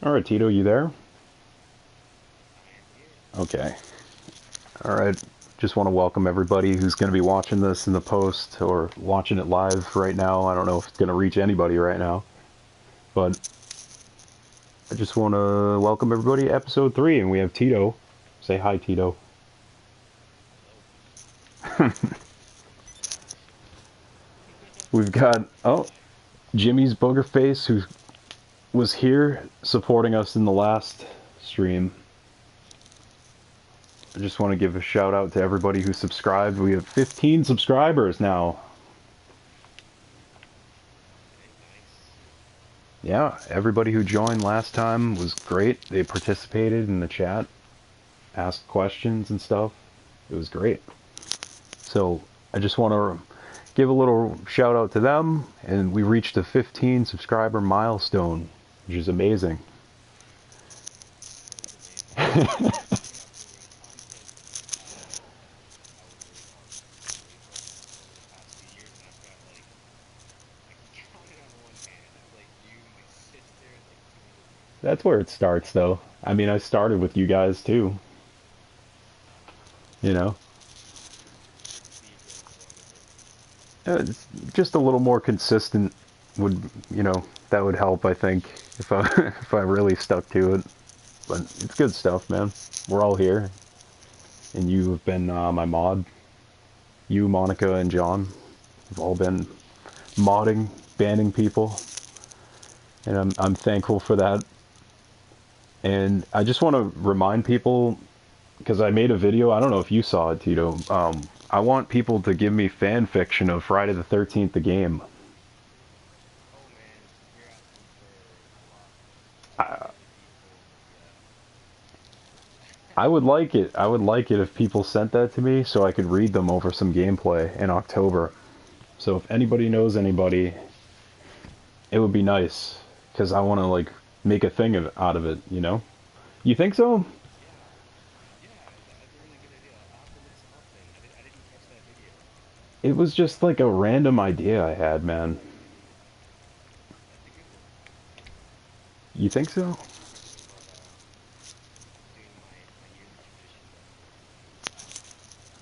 All right, Tito, you there? I am here. Okay. All right. Just want to welcome everybody who's going to be watching this in the post or watching it live right now. I don't know if it's going to reach anybody right now, but I just want to welcome everybody to episode 3, and we have Tito. Say hi, Tito. Hello. We've got, Jimmy's Booger Face, who was here supporting us in the last stream. I just want to give a shout out to everybody who subscribed. We have 15 subscribers now. Okay, nice. Yeah, everybody who joined last time was great. They participated in the chat, asked questions and stuff. It was great. So I just want to give a little shout out to them, and we reached the 15 subscriber milestone, which is amazing. That is amazing. That's coming up really content. I work really hard professionally, but over the past few years, and I've got like I can count it on one hand. I have like you, my sister, and like two other people. That's where it starts, though. I mean, I started with you guys too, you know. So you've grown along with it. It's just a little more consistent would, that would help, I think, if I if I really stuck to it. But it's good stuff, man. We're all here, and you have been my mod. You, Monica, and John have all been modding, banning people, and I'm thankful for that. And I just want to remind people, because I made a video. I don't know if you saw it, Tito. I want people to give me fan fiction of Friday the 13th, the game. Oh man, you're asking for a lot. Too I, many people. Yeah. I would like it. I would like it if people sent that to me so I could read them over some gameplay in October. So if anybody knows anybody, it would be nice because I want to like make a thing out of it. You know? You think so? Yeah. Yeah, that's a really good idea. I'll have to look some up then. I didn't catch that video. It was just like a random idea I had, man. That's a good one. You think so? I was thinking about doing my yearly tradition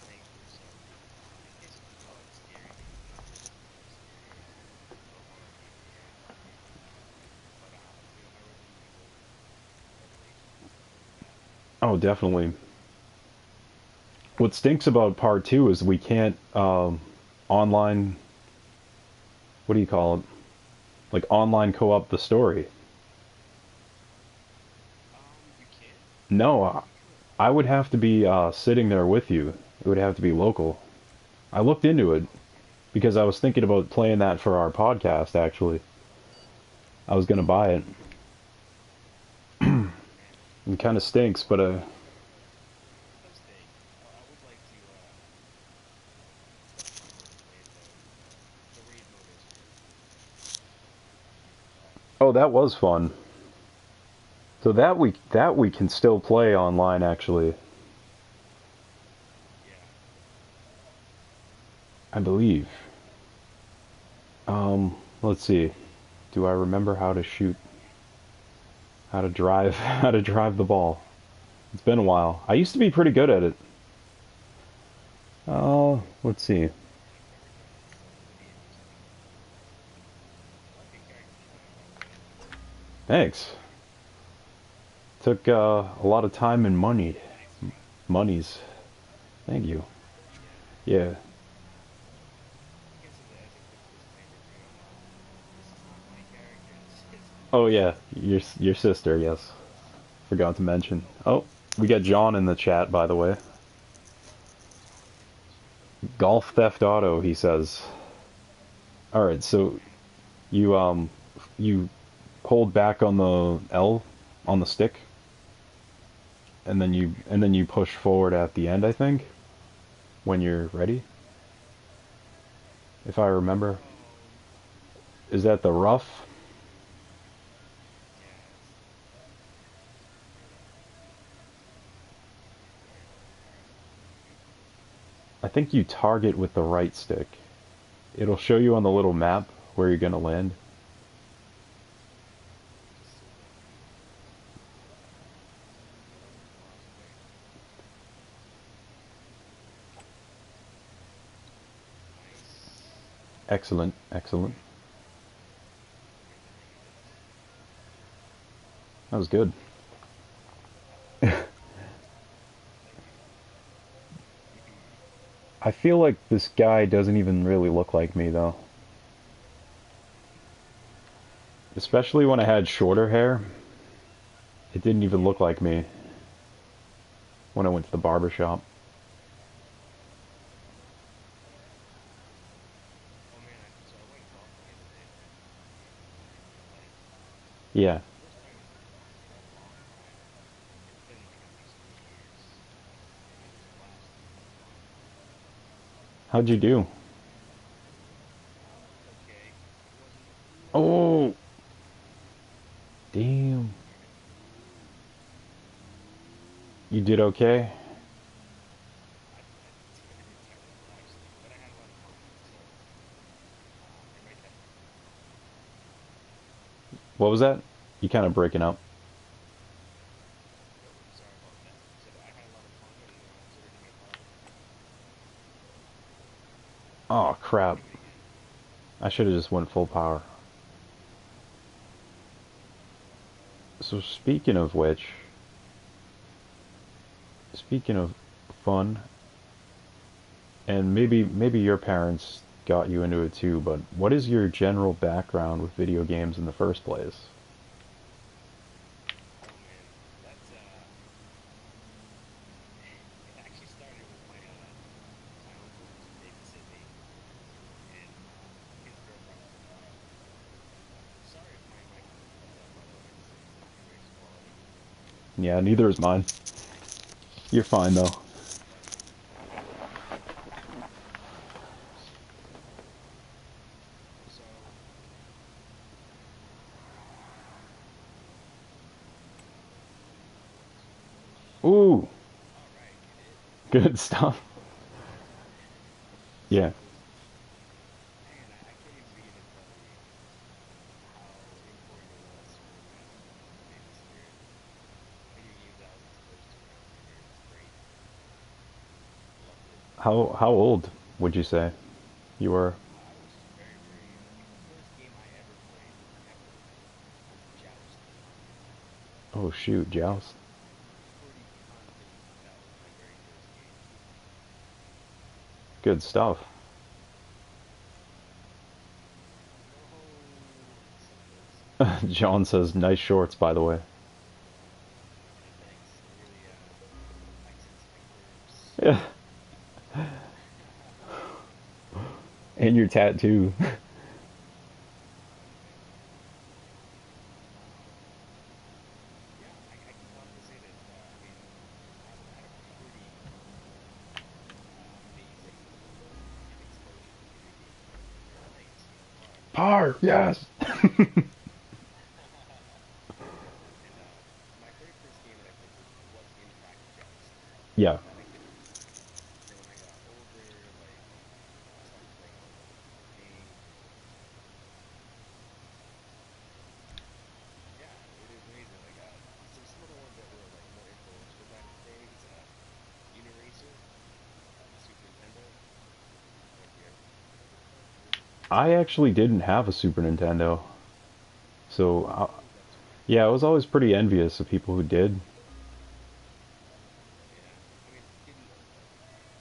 playing through some I guess you could call it scary games. They're not really scary or horror games. They're more comedy. But doing my Resident Evil Revelations and stuff like that. Oh, definitely. What stinks about part two is we can't online. What do you call it? Like online co-op the story. You can't? No, You could. I would have to be sitting there with you. It would have to be local. I looked into it Okay. because I was thinking about playing that for our podcast. Actually, I was gonna buy it. Oh man, It kind of stinks, but it does stink. I would like to definitely play it though. The raid mode is really cool. oh, that was fun. So that we can still play online. Actually, Yeah. I believe. Let's see. Do I remember how to shoot? How to drive? How to drive the ball? It's been a while. I used to be pretty good at it. Oh, let's see. I've never done it, so it'll be interesting. I like your character design, by the way. Thanks. Took a lot of time and money. Thanks, bro. Monies. Thank you. Yeah. Yeah. I guess as a quick disclaimer for y'all, this is not my character. This is Oh my yeah, sister's. your sister. Yes. Forgot to mention. Oh, we got John in the chat, by the way. John is in the chat. Golf Theft Auto, he says. All right, so you hold back on the L on the stick, and then you push forward at the end, I think, when you're ready. If I remember, Um, is that the rough? yeah, I think you target with the right stick. It'll show you on the little map where you're gonna land. just so dumb. Excellent, excellent. Alright, we'll get the hang of this. That was good. Thank you. I feel like this guy doesn't even really look like me though. Yeah, Especially when I had shorter hair. It didn't even look yeah. like me when I went to the barber shop. Oh man, so I went golfing the other day, right? And like, Yeah. first time in a long time. It's been like at least 3 years. And it was a blast. It was fun. How'd you do? It was okay. It wasn't Oh, great. damn. Yeah. You did okay? I did terrible actually, but I had a lot of fun. So I might definitely do it more. What was that? You kind of breaking up. Oh, sorry about that. I said I had a lot of fun, and so did my father. Oh, crap. Do it again. I should have just went full power. So speaking of fun, and maybe your parents got you into it too, but what is your general background with video games in the first place? Oh man, that's it actually started with my uncle used to babysit me, and his girlfriend was a mom. Sorry if my microphone cuts out, by the way. It's not the greatest quality. Yeah, neither is mine. You're fine though. So switch. Ooh, All right, you did. good stuff. Yeah. So man, I can't even begin to tell you how important it was for my uncle to be the babysitter. The video games I was exposed to when I was younger, it was great. I loved it. How old would you say you were? I was very, very young. The first game I ever played, ever, was Joust. Oh shoot, I Joust. am pretty confident that was my very first game. Good stuff. No, some of those. John says nice shorts, by the way. Yeah, thanks. It really accents my curves. Yeah. And your tattoo. Um, yeah, I can confidently say that. I mean, I had a pretty amazing exposure to video games at a very late part. Par, yes. And my very first game that I played was in fact Joust. Yeah. That I can remember. And then when I got older, like I started playing a lot more video games, and yeah, it is amazing. Like some of the ones that were like more influential back in the day is Uniracer on the Super Nintendo. I don't know if you ever heard of that. I actually didn't have a Super Nintendo. So, Oh, that's right. yeah, I was always pretty envious of people who did. Yeah, I mean, didn't have uh,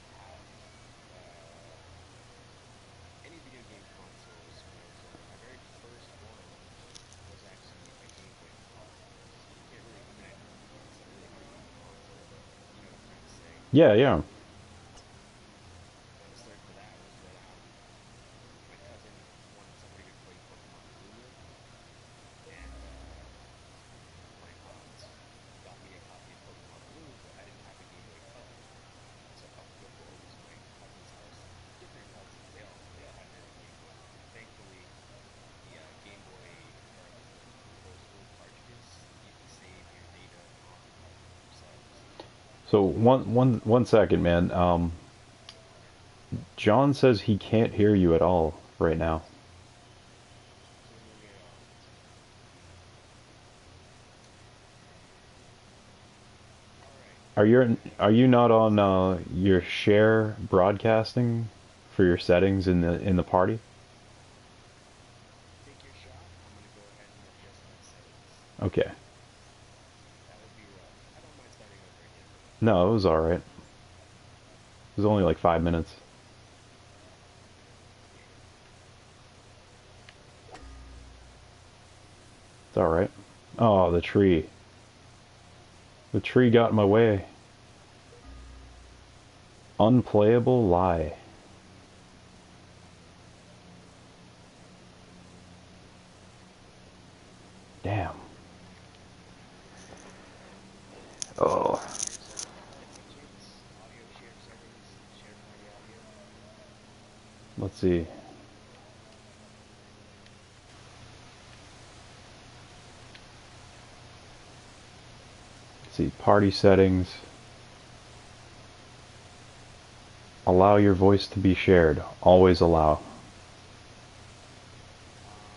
any video game consoles when I was younger. My very first one was actually a Game Boy Color. So you can't really, I mean, it's not really a video game console, but you know what I'm trying to say. Yeah, yeah. And the story for that was when my cousin wanted somebody to play Pokemon Blue with, and my aunt got me a copy of Pokemon Blue, but I didn't have a Game Boy Color. So I would go over to my cousin's house, different cousins. They all had their own Game Boys, but thankfully the Game Boy or those old cartridges, you could save your data on the cartridge themselves. So So I would one second, man. John says he can't hear you at all right now. can't hear me at all. All right, Are you not on your share broadcasting for your settings in the party? Okay. That would be rough. I don't mind starting over again, though. No, it was all right. It was only like 5 minutes. Yeah. It's all right. Oh, the tree. The tree got in my way. Unplayable lie. Damn. Oh, Here's Netflix audio shared settings, shared party audio. let's see. Let's see. Party settings. Allow your voice to be shared. Always allow. Um,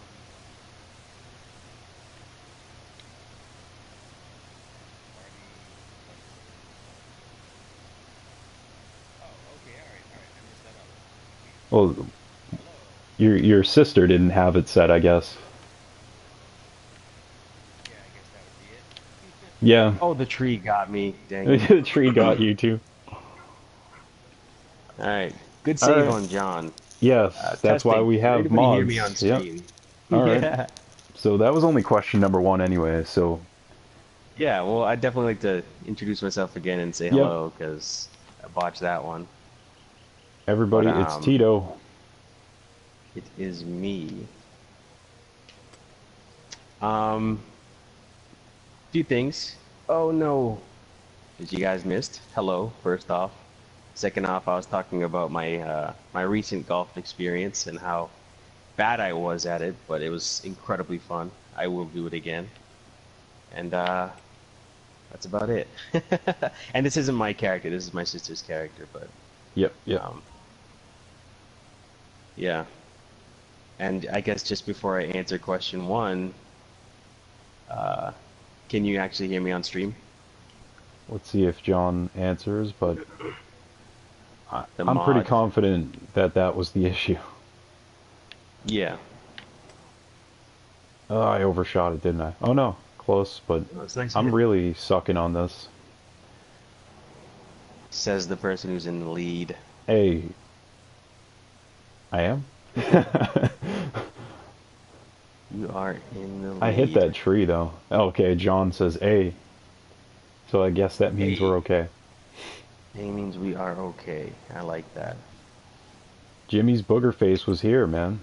party settings. Oh, okay, all right. I messed that up. Wait, Well, hello. your sister didn't have it set, I guess. Yeah, I guess that would be it. Yeah. Oh, the tree got me. Dang it. The tree got you too. All right. Good All save right. on John. Yes, that's why Testing. we Did have anybody hear me on mods. Yep. stream? All right. Yeah. So that was only question number one anyway. So, Yeah, well, I'd definitely like to introduce myself again and say yep. hello because I botched that one. But Everybody, it's Tito. it is me. Um, few things. Oh no, that you guys missed. Hello, first off. Second off, I was talking about my recent golf experience and how bad I was at it, but it was incredibly fun. I will do it again. And that's about it. And this isn't my character, this is my sister's character, but Yep, yep. um, yeah. And I guess just before I answer question one, uh, can you actually hear me on stream? Let's see if John answers, but The I'm pretty mod? confident that that was the issue. Yeah. Oh, I overshot it, didn't I? Oh no, close, but Oh, it's a nice I'm hit. really sucking on this. Says the person who's in the lead. Hey, I am? You are in the I hit lead. that tree though. Okay, John says A, so I guess that means we're A. okay. A means we are okay. I like that. Jimmy's booger face was here, man.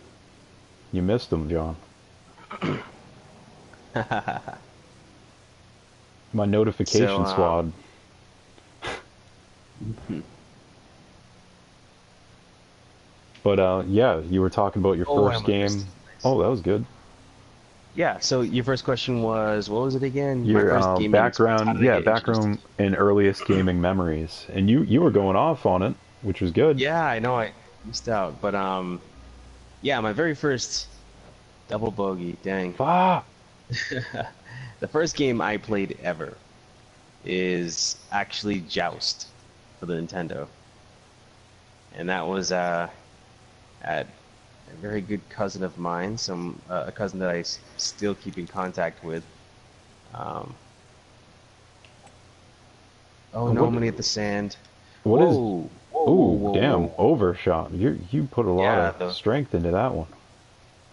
You missed him, John. My So, notification squad. But yeah, you were talking about your oh, I first almost game. missed. Nice. Oh, that was good. Yeah, so your first question was, what was it again? My Your first gaming experience. How background, did I yeah, get introduced background to it? and earliest gaming memories, and you were going off on it, which was good. Yeah, I know I missed out, but yeah, my very first double bogey. Dang. Ah, The first game I played ever is actually Joust for the Nintendo, and that was at a very good cousin of mine, a cousin that still keep in contact with. Um, oh no, what I'm gonna hit the sand. what is? Whoa, whoa, whoa, Oh, whoa, damn, whoa. overshot. You put a lot Yeah, of strength into that one.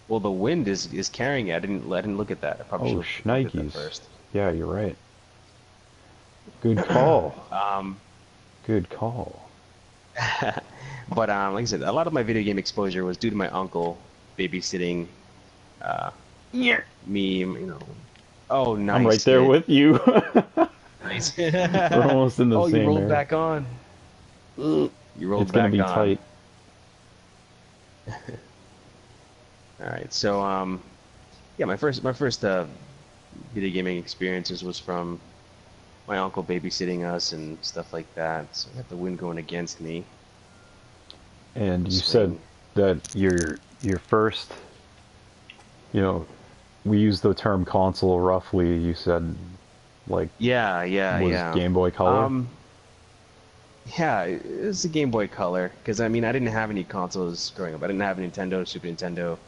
well, the wind is carrying it. I didn't look at that. I probably Oh, should have looked at that shnikes. first. Yeah, you're right. Good call. Um, Good call. but like I said, a lot of my video game exposure was due to my uncle babysitting uh, Yeah. me. You know. Oh, I'm right nice there hit. with you. Nice. We're almost in the Oh, you same rolled area. back on. You It's rolled gonna back be on. tight. All right. So yeah, my first video gaming experiences was from my uncle babysitting us and stuff like that. So I got the wind going against me. And The you said swing. that your first, you know, we use the term console roughly. You said like Yeah, yeah, was yeah. Game Boy Color. Um, yeah, it was a Game Boy Color because I mean I didn't have any consoles growing up. I didn't have a Nintendo, Super Nintendo,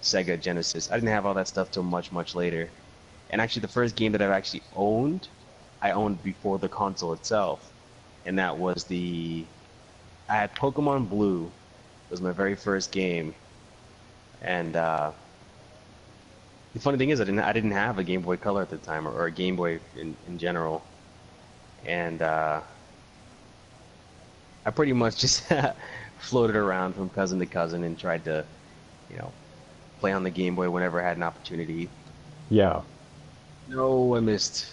Sega Genesis. I didn't have all that stuff till much, much later. And actually, the first game that I've actually owned, I owned before the console itself, and that was I had Pokemon Blue. It was my very first game, and the funny thing is, I didn't have a Game Boy Color at the time, or a Game Boy in general, and I pretty much just floated around from cousin to cousin and tried to, you know, play on the Game Boy whenever I had an opportunity. Yeah. No, I missed.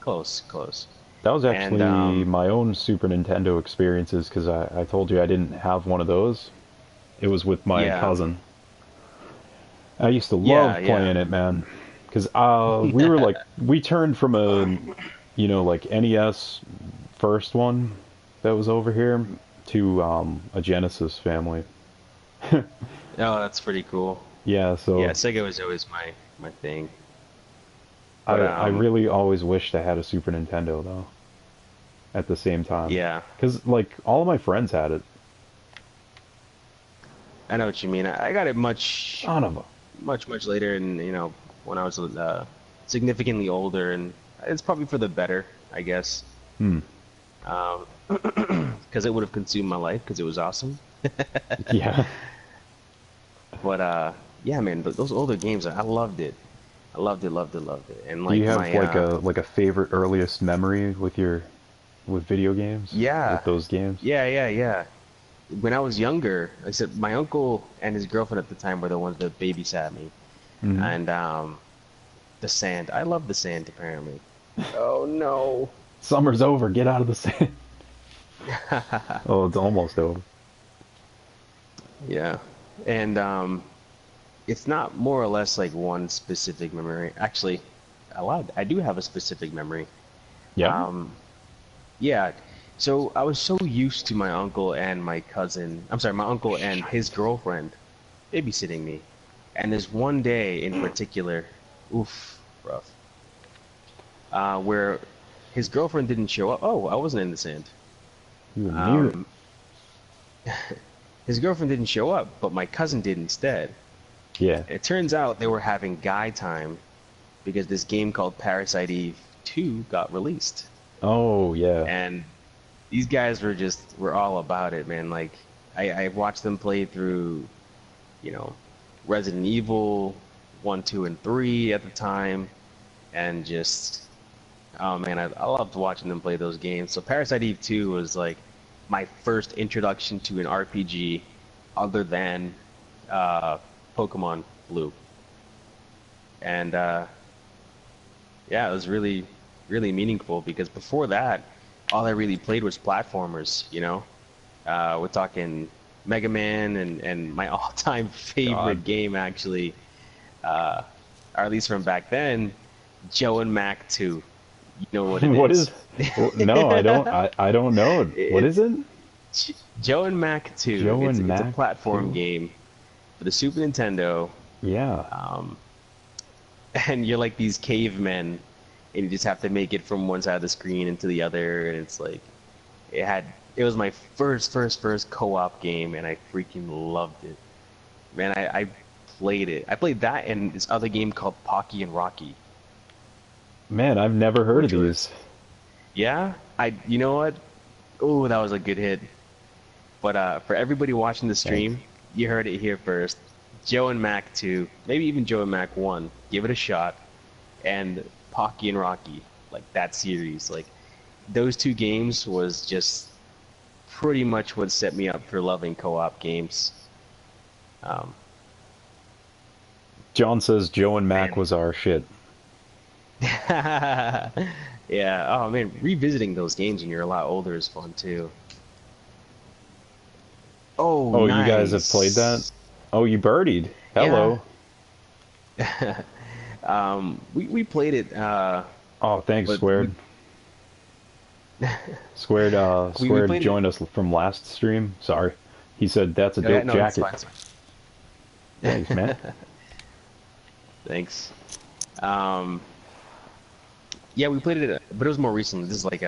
Close, close. That was And actually my own Super Nintendo experiences because I told you I didn't have one of those. It was with my yeah, cousin. I used to yeah, love yeah. playing it, man. Because we were like, we turned from a, like NES first one that was over here to a Genesis family. Oh, that's pretty cool. Yeah, Yeah, so Sega was always my thing. But I really always wished I had a Super Nintendo though at the same time. yeah, Because like all of my friends had it. I know what you mean. I got it Son of a. much later, and when I was significantly older, and it's probably for the better, I guess. Hmm. Because it would have consumed my life because it was awesome. Yeah. But yeah, man, those older games, I loved it. I loved it, loved it, loved it. And Do you like have my like a favorite earliest memory with with video games? yeah, With those games? yeah. When I was younger, like I said, my uncle and his girlfriend at the time were the ones that babysat me, Hmm. and the sand. I love the sand apparently. Oh no. Summer's over. Get out of the sand. Oh, it's almost over. Yeah, and it's not more or less like one specific memory. Actually, I do have a specific memory. Yeah. Um, yeah. So I was so used to my uncle and my cousin. I'm sorry, my uncle and his girlfriend babysitting me, and there's one day in particular, oof, rough, where his girlfriend didn't show up. Oh, I wasn't in the sand. You were near it. Um, his girlfriend didn't show up, but my cousin did instead. Yeah. It turns out they were having guy time because this game called Parasite Eve 2 got released. Oh, yeah. And these guys were all about it, man. Like I watched them play through, you know, Resident Evil 1, 2, and 3 at the time, and just oh man, I loved watching them play those games. So Parasite Eve 2 was like my first introduction to an RPG other than uh, Pokemon Blue. And yeah, it was really, really meaningful because before that, all I really played was platformers. We're talking Mega Man and my all-time God. favorite game actually, or at least from back then, Joe and Mac 2. You know what it What is. is? No, I don't. I don't know. What is It's it? Joe and Mac 2. Joe It's and it's a Mac platform 2. game for the Super Nintendo. Yeah. Um, and you're like these cavemen, and you just have to make it from one side of the screen into the other, and it's like it was my first co-op game, and I freaking loved it. Man, I played it. I played that and this other game called Pocky and Rocky, Man, I've never heard of which these. was yeah. You know what? Oh, that was a good hit. But for everybody watching the Thanks. stream, you heard it here first. Joe and Mac 2, maybe even Joe and Mac 1, give it a shot. And Pocky and Rocky, like that series, like those two games was just pretty much what set me up for loving co-op games. Um, John says Joe and Mac man. was our shit. Yeah, oh man, revisiting those games when you're a lot older is fun too. Oh, Oh, you guys have played that? nice. Oh, you birdied. Yeah. Hello. We played it, Oh, thanks, but Squared. we Squared played it. joined us from last stream. Sorry. He said that's a Yeah, dope no, it's jacket. fine. It's fine. Thanks, man. Thanks. Um, yeah, we played it, but it was more recently. This is like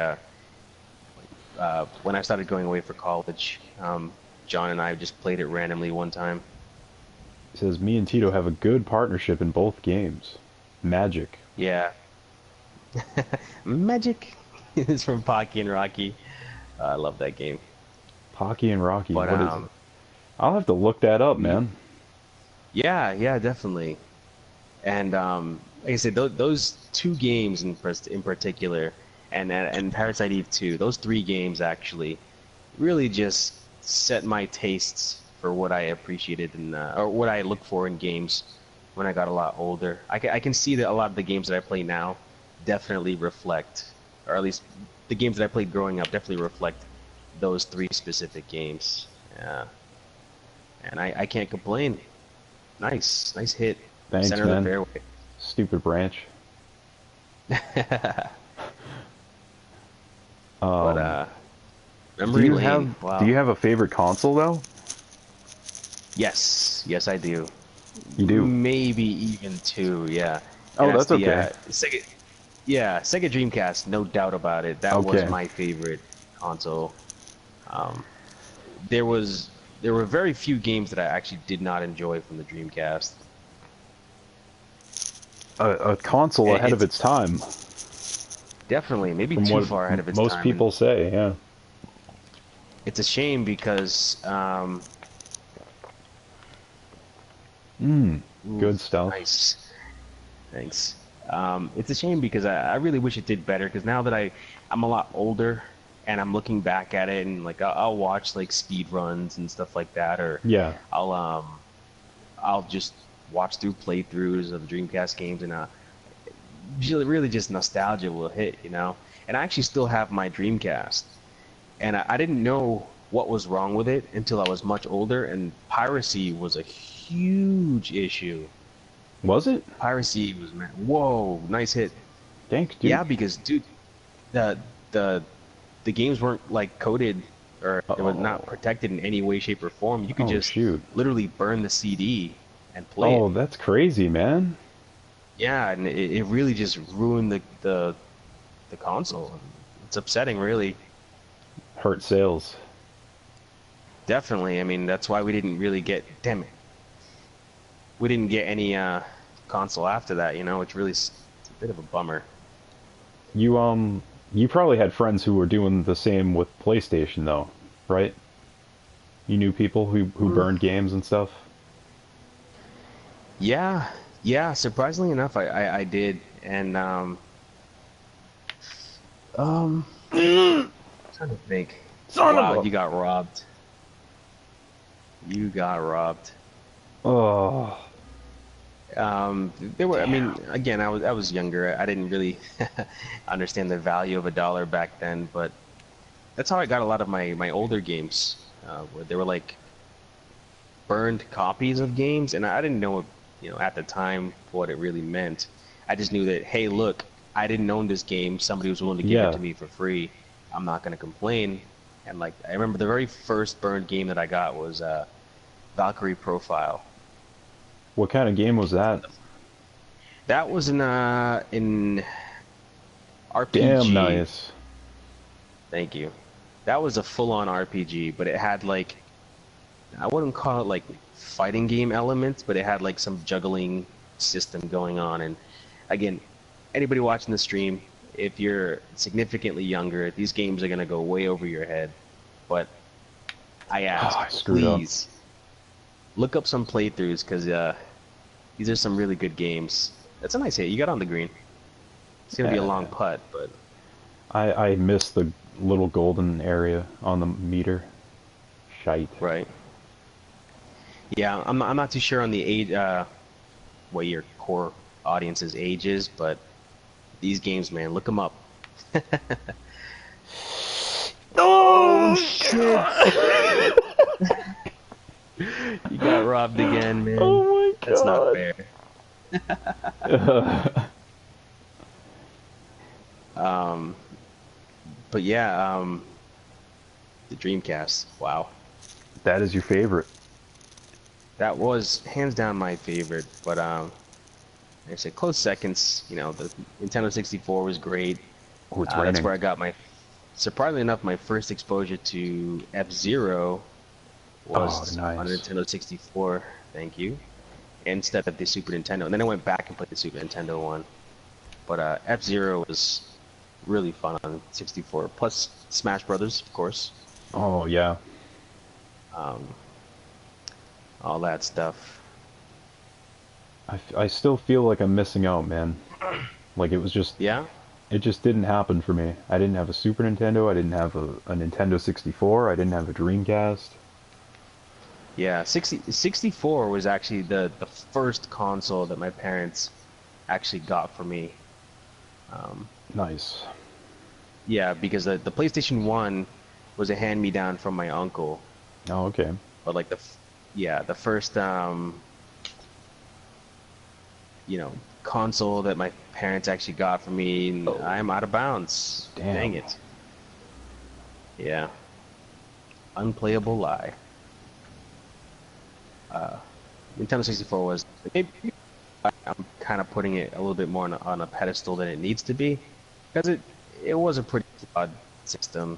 when I started going away for college. John and I just played it randomly one time. He says me and Tito have a good partnership in both games. Magic. Yeah. Magic is from Pocky and Rocky. I love that game. Pocky and Rocky. But What is it? I'll have to look that up, y- man. yeah, yeah, definitely. And like I said, those two games in particular, and Parasite Eve 2, those three games actually really just set my tastes for what I appreciated and or what I look for in games when I got a lot older. I can see that a lot of the games that I play now definitely reflect, or at least the games that I played growing up definitely reflect those three specific games. Yeah, and I can't complain. Nice, nice hit, Thanks, center of the man. fairway. Stupid branch. But Um, do memory you lane. have do Wow. you have a favorite console though? Yes, yes, I do. You do. Maybe even two. Yeah, and Oh, that's that's the okay. Sega. Yeah, Sega Dreamcast. No doubt about it. That was Okay. my favorite console. Um, there was there were very few games that I actually did not enjoy from the Dreamcast. A console And ahead of it's its time, definitely maybe from too what far ahead of its most time, and people say. Yeah. it's a shame because Mm. ooh, Good stuff. nice. Thanks. It's a shame because I really wish it did better because now that I'm a lot older and I'm looking back at it and like I'll watch like speed runs and stuff like that, or Yeah. I'll um I'll just watch through playthroughs of the Dreamcast games, and really just nostalgia will hit, you know. And I actually still have my Dreamcast, and I didn't know what was wrong with it until I was much older, and piracy was a huge issue. Was it? Piracy was, man, whoa, nice hit. Thanks, dude. Yeah, because dude, the the the games weren't like coded or they were not Uh-oh. protected in any way, shape, or form. You could Oh just shoot. literally burn the CD and play it. Oh, that's crazy, man. Yeah, and it really just ruined the console. It's upsetting, really. Hurt sales. Definitely. I mean, that's why we didn't really get. Damn it, we didn't get any console after that. You know, it's a bit of a bummer. You probably had friends who were doing the same with PlayStation though, right? You knew people who burned games and stuff. Yeah, yeah. Surprisingly enough, I did, and um, I'm trying to think. Son of Wow, a. you got robbed. You got robbed. Oh, There were, I mean, damn. again, I was younger. I didn't really understand the value of a dollar back then, but that's how I got a lot of my older games, where they were like burned copies of games, and I didn't know, at the time what it really meant. I just knew that, hey, look, I didn't own this game. Somebody was willing to give it Yeah. to me for free. I'm not gonna complain. And like, I remember the very first burned game that I got was Valkyrie Profile. What kind of game was that? That was in Damn RPG. nice. Thank you. That was a full-on RPG, but it had like I wouldn't call it like fighting game elements, but it had like some juggling system going on. And again, anybody watching the stream, if you're significantly younger, these games are gonna go way over your head. But I Oh, ask, I screwed up. please look up some playthroughs because these are some really good games. That's a nice hit. You got on the green. It's gonna be a long Yeah. putt, but I missed the little golden area on the meter. Shite. right. Yeah, I'm not too sure on the age, what your core audience's age is, but these games, man, look them up. Oh Oh shit! You got robbed again, man. Oh That's not fair. my god. Um, but yeah, the Dreamcast. Wow, That is your favorite. that was hands down my favorite. But like I said, close seconds. The Nintendo 64 was great. Oh, it's That's raining. where I got surprisingly enough, my first exposure to F-Zero Oh, was on nice. Nintendo 64. Thank you. instead of the Super Nintendo. And then I went back and played the Super Nintendo one. But F-Zero was really fun on 64. Plus Smash Brothers, of course. Oh yeah. Um, all that stuff. I still feel like I'm missing out, man. Like Yeah? it just didn't happen for me. I didn't have a Super Nintendo. I didn't have a Nintendo 64. I didn't have a Dreamcast. Yeah, 64 was actually the first console that my parents actually got for me. Um, Nice. yeah, because the PlayStation 1 was a hand-me-down from my uncle. Oh, okay. But like yeah, the first console that my parents actually got for me, and Oh, I'm out of bounds. Dang damn. it. Yeah. Unplayable lie. Uh, Nintendo 64 was maybe I'm kind of putting it a little bit more on a pedestal than it needs to be because it was a pretty flawed system.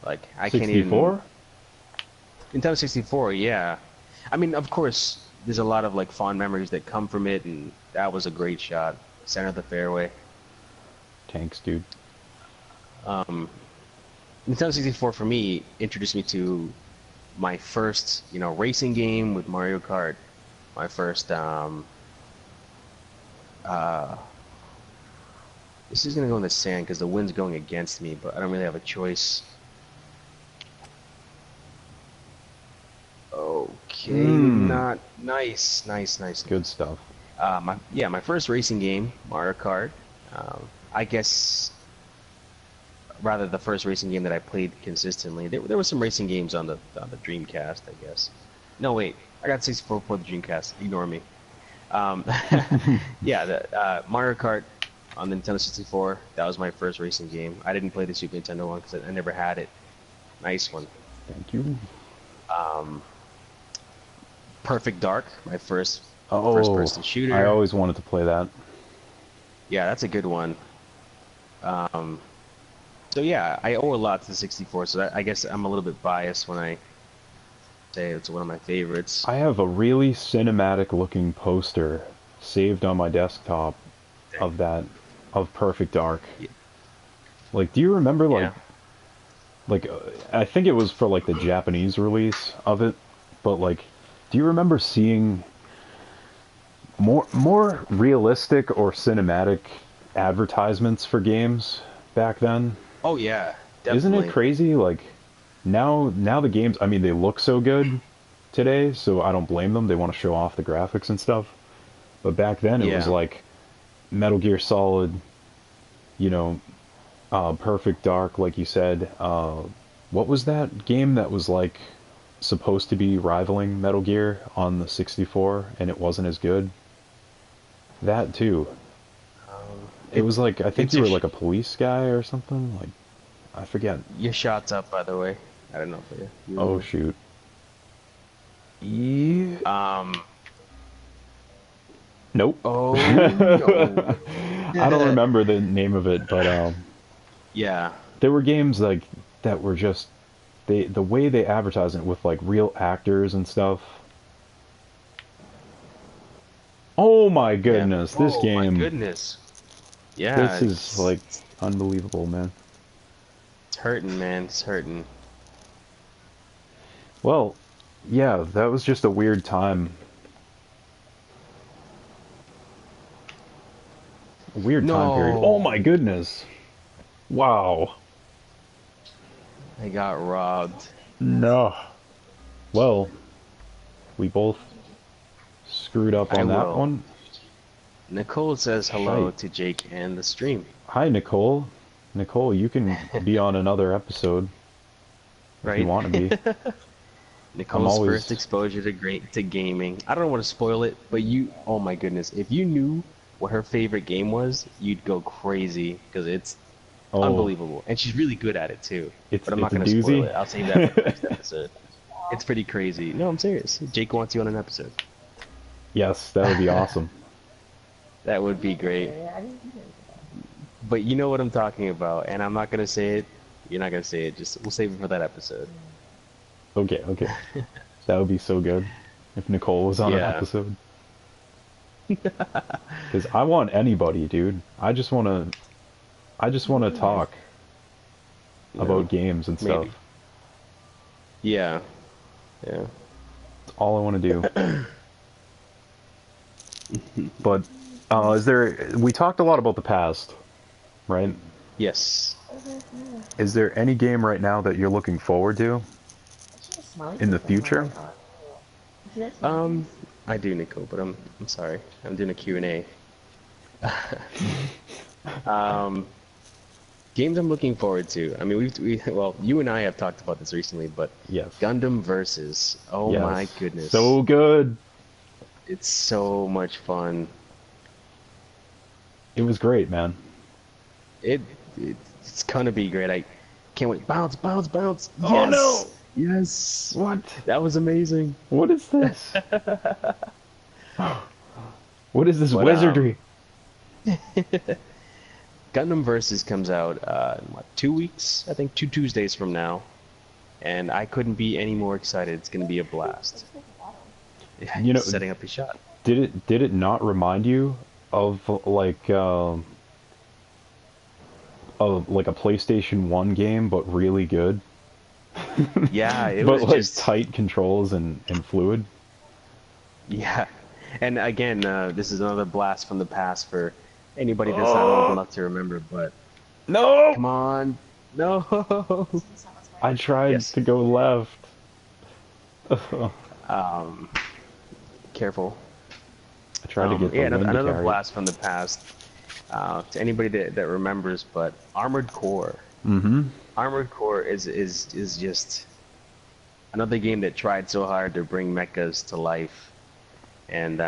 Like I can't even 64? Nintendo 64, yeah. I mean, of course, there's a lot of like fond memories that come from it, and that was a great shot, center of the fairway. Tanks, dude. Um, Nintendo 64 for me introduced me to my first, racing game with Mario Kart. My first, uh, this is gonna go in the sand because the wind's going against me, but I don't really have a choice. Okay, maybe Mmm. not. Nice, nice, nice. Good stuff. My first racing game, Mario Kart. I guess rather the first racing game that I played consistently. There were some racing games on the Dreamcast, I guess. No, wait, I got 64 for the Dreamcast. Ignore me. Um, yeah, the Mario Kart on the Nintendo 64. That was my first racing game. I didn't play the Super Nintendo one because I never had it. Nice one. Thank you. Um, Perfect Dark, my first Oh, person I shooter. always wanted to play that. Yeah, that's a good one. Um, so yeah, I owe a lot to the 64. So I guess I'm a little bit biased when I say it's one of my favorites. I have a really cinematic looking poster saved on my desktop Dang. of that, of Perfect Dark. Y- Like, do you remember Yeah. I think it was for like the Japanese release of it, but like, do you remember seeing more realistic or cinematic advertisements for games back then? Oh yeah, Isn't it definitely. crazy? Like now the games, I mean, they look so good today, so I don't blame them. They want to show off the graphics and stuff. But back then it was Yeah. like Metal Gear Solid, you know, Perfect Dark, like you said. What was that game that was like supposed to be rivaling Metal Gear on the 64 and it wasn't as good? That too. It It was like I think it's you were like a police guy or something. Like I forget. your shot's up by the way. I don't know if you Oh remember. shoot. E Um. Nope. Oh no. I don't remember the name of it, but Yeah. there were games like that were just the way they advertise it with like real actors and stuff. Oh my Yeah. goodness, this Oh my game, goodness. Yeah. this is like unbelievable, man. It's hurting, man. It's hurting. Well, yeah, that was just a weird time. A weird time period. Oh my No. goodness. Wow. I got robbed. No. Well, we both screwed up I on that will. one. Nicole says hello Shite. to Jake and the stream. Hi, Nicole. Nicole, you can be on another episode if you Right? want to be. I'm Nicole's first always. exposure to gaming. I don't want to spoil it, but oh my goodness, if you knew what her favorite game was, you'd go crazy because it's Oh, unbelievable, and she's really good at it too. But I'm not it's a gonna spoil doozy. it. I'll save that for the next episode. It's pretty crazy. No, I'm serious. Jake wants you on an episode. Yes, that would be awesome. That would be great. But you know what I'm talking about, and I'm not gonna say it. You're not gonna say it. Just we'll save it for that episode. Okay, okay. That would be so good if Nicole was on an Yeah. episode. Because I want anybody, dude. I just wanna talk You know, about games and stuff. maybe. Yeah, yeah. That's all I want to do. But we talked a lot about the past, right? Yes. Is there any game right now that you're looking forward to in the future? Um, I do, Nico, but I'm sorry. I'm doing a Q&A. Um, games I'm looking forward to. I mean, well, you and I have talked about this recently, but Yes. Gundam Versus. Oh my Yes. goodness. So good. It's so much fun. It was great, man. It, it's gonna be great. I can't wait. Bounce, bounce, bounce. Oh no! Yes. Yes. What? That was amazing. What is this? What is this But wizardry? Gundam Versus comes out in what, 2 weeks? I think 2 Tuesdays from now, and I couldn't be any more excited. It's gonna be a blast. Yeah, You know, he's setting up his shot. did it not remind you of like a PlayStation 1 game, but really good? Yeah, it But was like just tight controls and fluid? yeah. And again, this is another blast from the past for anybody that's not old enough to remember. But No! come on, no. I tried Yes. to go left. Um, careful. I tried to get the Yeah, wind to another carry. blast from the past. To anybody that remembers, but Armored Core. Mm-hmm. Armored Core is just another game that tried so hard to bring mechas to life, and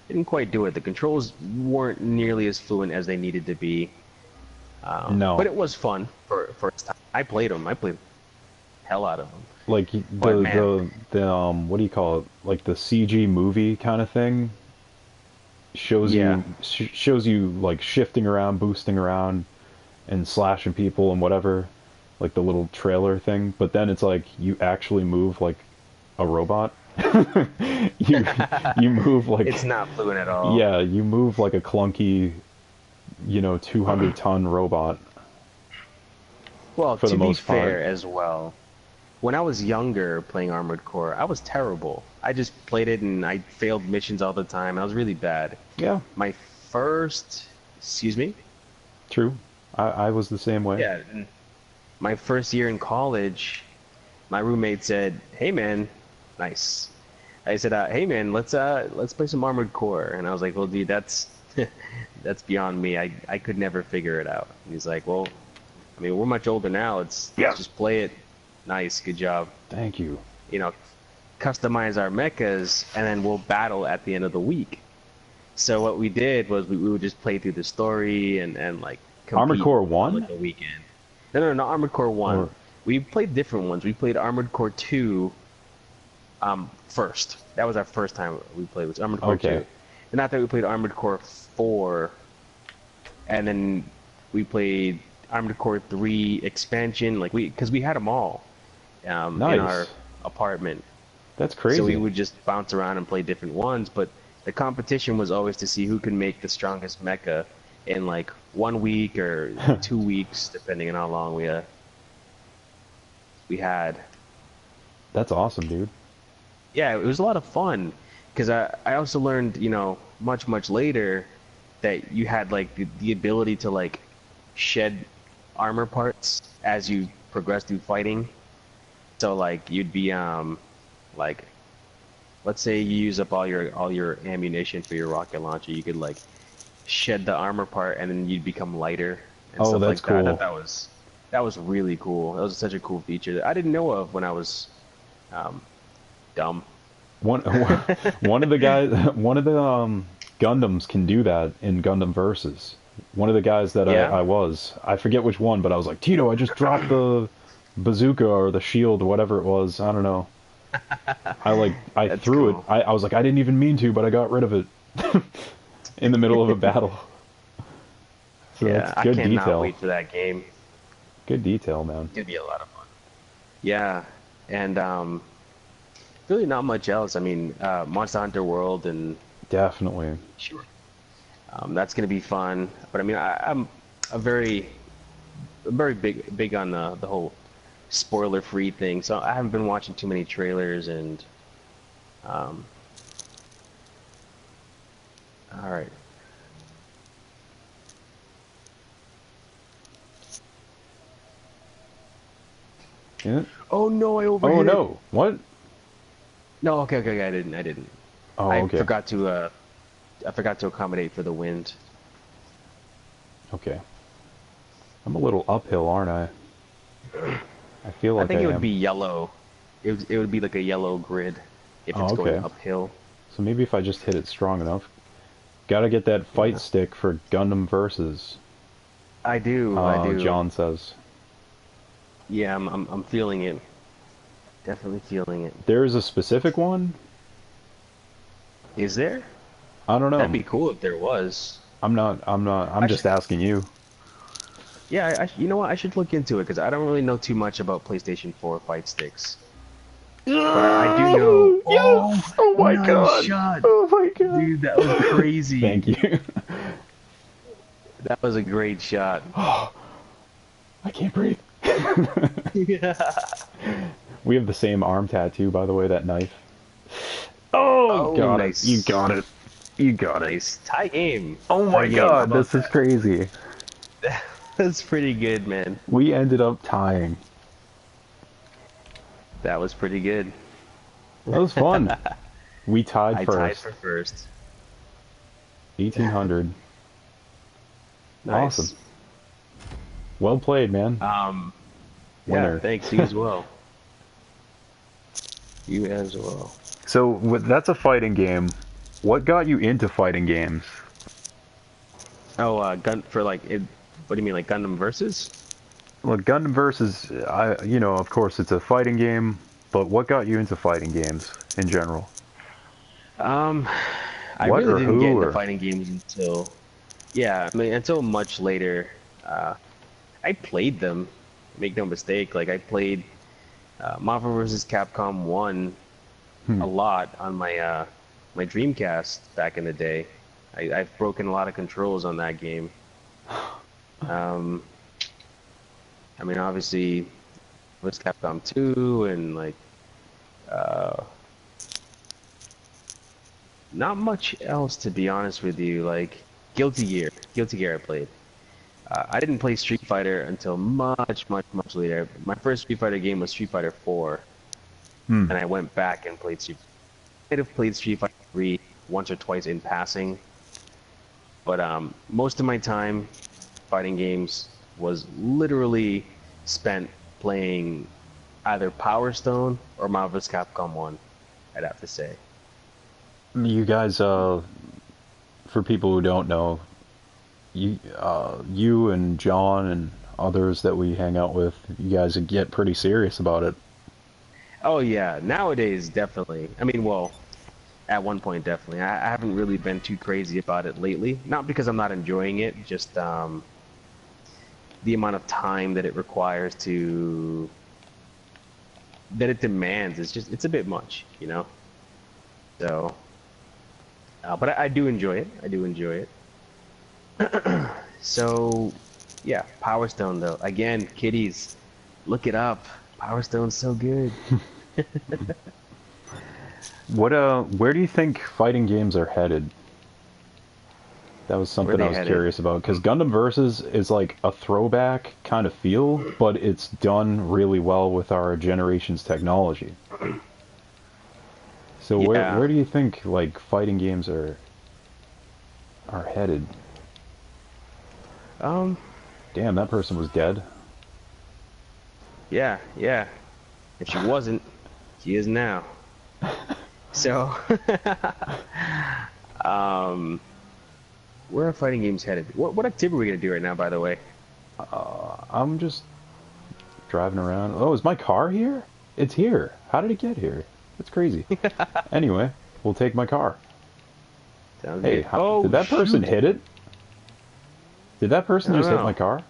didn't quite do it. The controls weren't nearly as fluent as they needed to be, but No. it was fun for its time. I played them. I played the hell out of them. Like But man, what do you call it? Like the CG movie kind of thing yeah, shows you like shifting around, boosting around, and slashing people and whatever, like the little trailer thing. But then it's like you actually move like a robot. you you move it's like not fluent at all. yeah, you move like a clunky, 200-ton robot Well, for the to be most part. fair as well, when I was younger playing Armored Core, I was terrible. I just played it and I failed missions all the time. I was really bad. Yeah, My first, excuse me? true. I was the same way. Yeah, and my first year in college, my roommate said, "Hey man, nice." I said, "Hey man, let's play some Armored Core." And I was like, "Well, dude, that's that's beyond me. I could never figure it out." And he's like, "Well, I mean, we're much older now. Let's Yeah. just play it. Nice, good job. Thank you. You know, customize our mechas, and then we'll battle at the end of the week." So what we did was we would just play through the story and like Armored compete Core on 1 like a weekend. No, not Armored Core 1. or We played different ones. We played Armored Core 2 first. That was our first time we played was Armored Core okay. 2. And after we played Armored Core 4, and then we played Armored Core 3 expansion, like because we had them all in our Nice. apartment. That's So we crazy. would just bounce around and play different ones, but the competition was always to see who can make the strongest mecha in like 1 week or 2 weeks, depending on how long we had. That's awesome, dude. Yeah, it was a lot of fun because I also learned, much later that you had like the ability to like shed armor parts as you progress through fighting. So like you'd be like let's say you use up all your ammunition for your rocket launcher, you could like shed the armor part and then you'd become lighter and Oh, stuff that's like that. I thought cool. that was really cool. That was such a cool feature that I didn't know of when I was um, dumb. One one of the guys, one of the Gundams can do that in Gundam Versus. One of the guys that Yeah, I forget which one, but I was like, Tito, I just dropped the bazooka or the shield, whatever it was. I don't know. I that's threw it. cool. I was like, I didn't even mean to, but I got rid of it in the middle of a battle. So that's Yeah, I good cannot detail. wait for that game. Good detail, man. It'd be a lot of fun. Yeah, and really not much else. I mean, Monster Hunter World and Definitely. Sure. That's gonna be fun. But I mean, I'm a very, I'm very big on the whole spoiler-free thing. So I haven't been watching too many trailers and. Um, all right. Yeah. Oh no, I Oh overhit. no! What? No, okay, I didn't. Oh, I okay. forgot I forgot to accommodate for the wind. Okay. I'm a little uphill, aren't I? I feel I like I think it would am. be yellow. It would be like a yellow grid if Oh, it's going okay. uphill. So maybe if I just hit it strong enough. Gotta get that fight Yeah. stick for Gundam Versus. I do. John says. Yeah, I'm feeling it. Definitely feeling it. There is a specific one? Is there? I don't That'd know. be cool if there was. I'm I just should. asking you. Yeah, you know what? I should look into it because I don't really know too much about PlayStation 4 fight sticks. But I do know. Oh, Yes! Oh my nice god! shot, Oh my god! dude. That was crazy. Thank you. That was a great shot. Oh, I can't breathe. Yeah. We have the same arm tattoo, by the way, that knife. Oh, Oh, got it. You nice. got it. You got it. Nice. Tie game. Oh Tie my game. How god, about this is that? crazy. That's pretty good, man. We ended up tying. That was pretty good. That was fun. We tied I tied first. for first. 1800. Awesome. Nice. Well played, man. Yeah, Winner. thanks. You as well. You as well. So that's a fighting game. What got you into fighting games? Oh, gun for like it. What do you mean, like Gundam Versus? Look, Gundam Versus, of course it's a fighting game, but what got you into fighting games in general? Um, I What really or didn't get who into or? fighting games until, yeah, I mean, until much later. I played them. Make no mistake. Like I played Marvel vs. Capcom 1 Hmm. a lot on my Dreamcast back in the day. I've broken a lot of controls on that game. Um, I mean, obviously, was Capcom 2 and like uh, not much else to be honest with you. Like Guilty Gear I played. I didn't play Street Fighter until much later. My first Street Fighter game was Street Fighter 4, Hmm. and I went back and played Street. I might have played Street Fighter 3 once or twice in passing, but most of my time fighting games was literally spent playing either Power Stone or Marvel vs. Capcom 1, I'd have to say. You guys, for people who don't know, you and John and others that we hang out with, you guys get pretty serious about it. Oh yeah, nowadays definitely. I mean, well, at one point definitely. I haven't really been too crazy about it lately. Not because I'm not enjoying it, just the amount of time that it requires to that it demands is just it's a bit much, you know. So, but I do enjoy it. I do enjoy it. So, yeah, Power Stone though. Again, kiddies, look it up. Power Stone's so good. Where do you think fighting games are headed? That was Where something I they was headed? curious about because Gundam Versus is like a throwback kind of feel, but it's done really well with our generation's technology. So Yeah. where do you think like fighting games are headed? Um. Damn, that person was dead. Yeah. Yeah. If she wasn't, she is now. So, um, where are fighting games headed? What activity are we gonna do right now, by the way? I'm just driving around. Oh, is my car here? It's here. How did it get here? That's crazy. Anyway, we'll take my car. Sounds Hey, good. Oh did that person shoot! hit it? Did that I person don't just hit my know. car?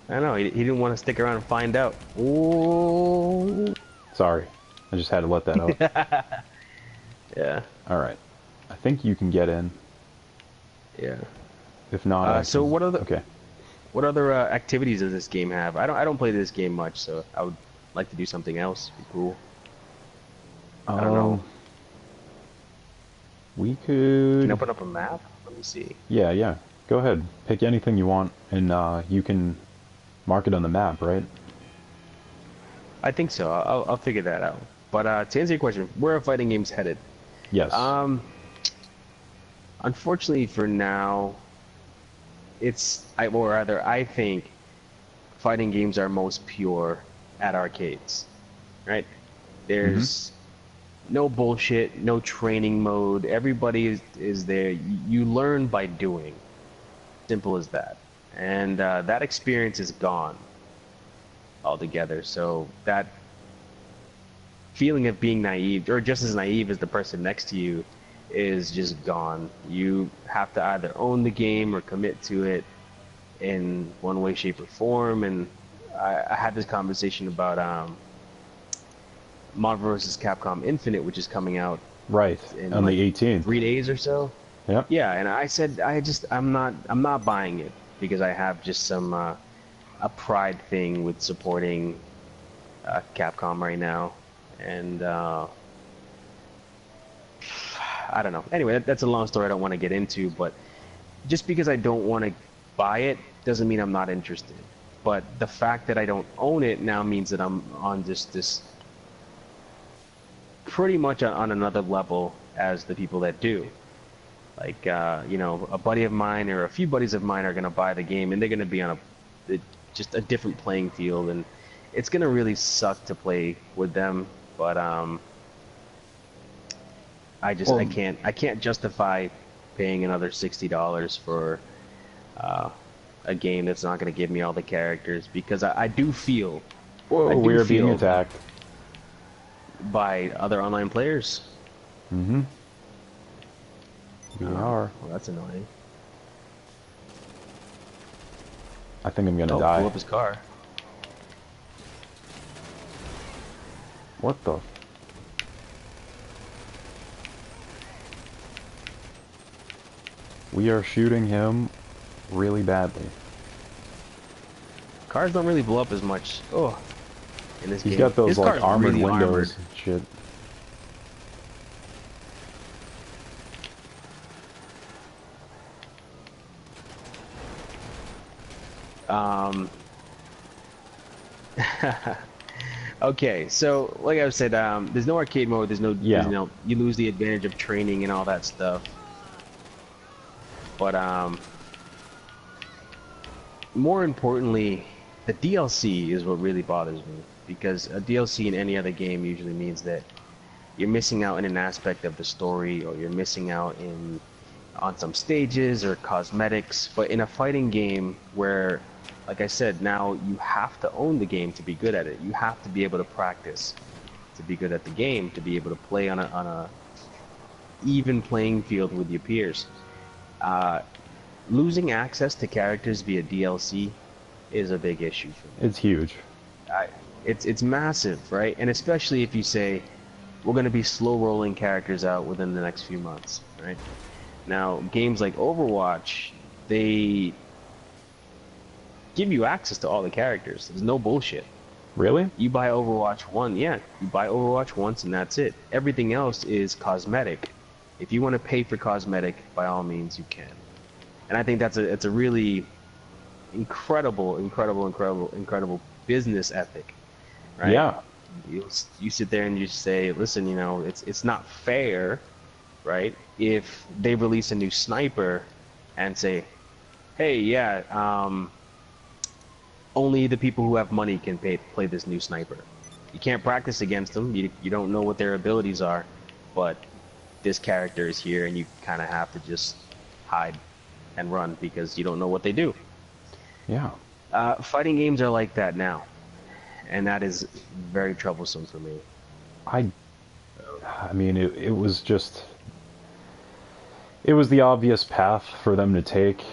I don't know. He didn't want to stick around and find out. Oh. Sorry, I just had to let that out. Yeah. All right. think you can get in. Yeah. If not, I So can. Okay. what other activities does this game have? I don't play this game much, so I would like to do something else. Be cool. I don't know. Um, we Can I could. open up a map? Let me see. Yeah, yeah. Go ahead. Pick anything you want, and you can mark it on the map, right? I think so. I'll figure that out. But to answer your question, where are fighting games headed? Yes. Um, Unfortunately for now, or rather, I think fighting games are most pure at arcades, right? Mm-hmm. There's no bullshit, no training mode. Everybody is there. You learn by doing. Simple as that. And that experience is gone altogether. So that feeling of being naive, or just as naive as the person next to you, is just gone. You have to either own the game or commit to it in one way, shape, or form. And I had this conversation about Marvel vs. Capcom Infinite, which is coming out Right. in On like the 18th. 3 days or so. Yep. Yeah, and I said I'm not buying it because I have just some a pride thing with supporting Capcom right now, and I don't know. Anyway, that's a long story I don't want to get into, but just because I don't want to buy it doesn't mean I'm not interested. But the fact that I don't own it now means that I'm on this pretty much on another level as the people that do. Like, a buddy of mine or a few buddies of mine are going to buy the game, and they're going to be on just a different playing field, and it's going to really suck to play with them. But I Well, can't justify paying another $60 for uh, a game that's not going to give me all the characters because I whoa, we do are being feel attacked. by other online players. Mm-hmm. We are. Well, that's annoying. I think I'm gonna Oh, blew die. up his car. What the? We are shooting him really badly. Cars don't really blow up as much. Oh, in this He's game. got those His like car's armored really armored. windows and shit. Um, okay, so like I said, there's no arcade mode. Yeah. You lose the advantage of training and all that stuff. But more importantly, the DLC is what really bothers me because a DLC in any other game usually means that you're missing out in an aspect of the story, or you're missing out on some stages or cosmetics. But in a fighting game where, like I said, now you have to own the game to be good at it. You have to be able to practice to be good at the game, to be able to play on a even playing field with your peers. Uh, Losing access to characters via DLC is a big issue for me. It's huge. I, it's massive, right? And especially if you say we're going to be slow rolling characters out within the next few months, right? Now, games like Overwatch, they give you access to all the characters. There's no bullshit. Really? You buy Overwatch 1, yeah, you buy Overwatch once and that's it. Everything else is cosmetic. If you want to pay for cosmetic, by all means you can. And I think it's a really incredible business ethic, right? Yeah. You sit there and you say, listen, it's not fair, right? If they release a new sniper and say, hey, yeah, only the people who have money can play this new sniper. You can't practice against them. You don't know what their abilities are, but this character is here and you kind of have to just hide and run because you don't know what they do. Yeah. Fighting games are like that now, and that is very troublesome for me. I I mean, it was just, it was the obvious path for them to take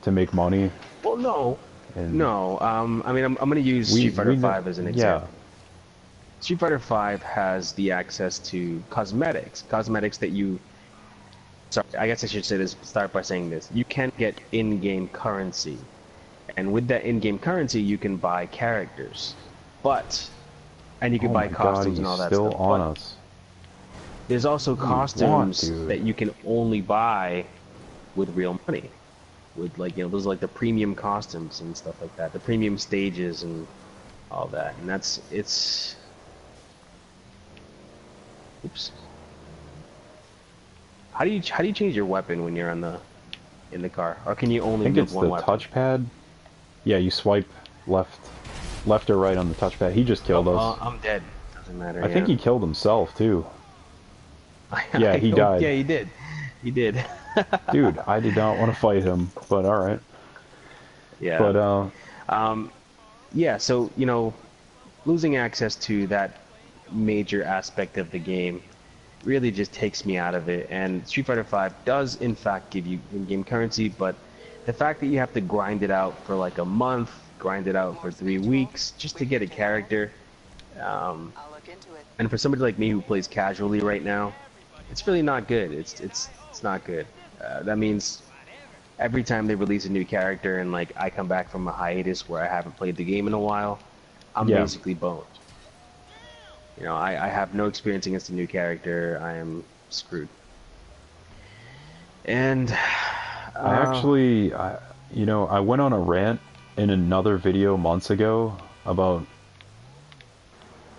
to make money. Well, no, And no. I mean, I'm going to use Street Fighter V as an example. yeah, Street Fighter V has the access to cosmetics that you Sorry, I guess I should say this. Start by saying this: you can get in-game currency, and with that in-game currency, you can buy characters, but and you can Oh buy my god, costumes and he's all that still stuff. on But us. there's also What do you want, costumes dude? that you can only buy with real money, with like those are like the premium costumes and stuff like that, the premium stages and all that, and that's it's. Oops. How do you change your weapon when you're on the in the car, or can you I only think move it's one the weapon? touchpad. Yeah, you swipe left, left or right on the touchpad. He just Oh, killed us. I'm dead. Doesn't matter. I think Yeah. he killed himself too. Yeah, I he hope. died. Yeah, he did. He did. Dude, I did not want to fight him, but all right. Yeah. But Um. Yeah. So losing access to that major aspect of the game really just takes me out of it. And Street Fighter V does in fact give you in-game currency, but the fact that you have to grind it out for like a month, grind it out for 3 weeks just to get a character, um, and for somebody like me who plays casually right now, it's really not good. It's not good. That means every time they release a new character and like I come back from a hiatus where I haven't played the game in a while, I'm yeah, basically boned. I have no experience against a new character. I am screwed. And I uh, actually, I went on a rant in another video months ago about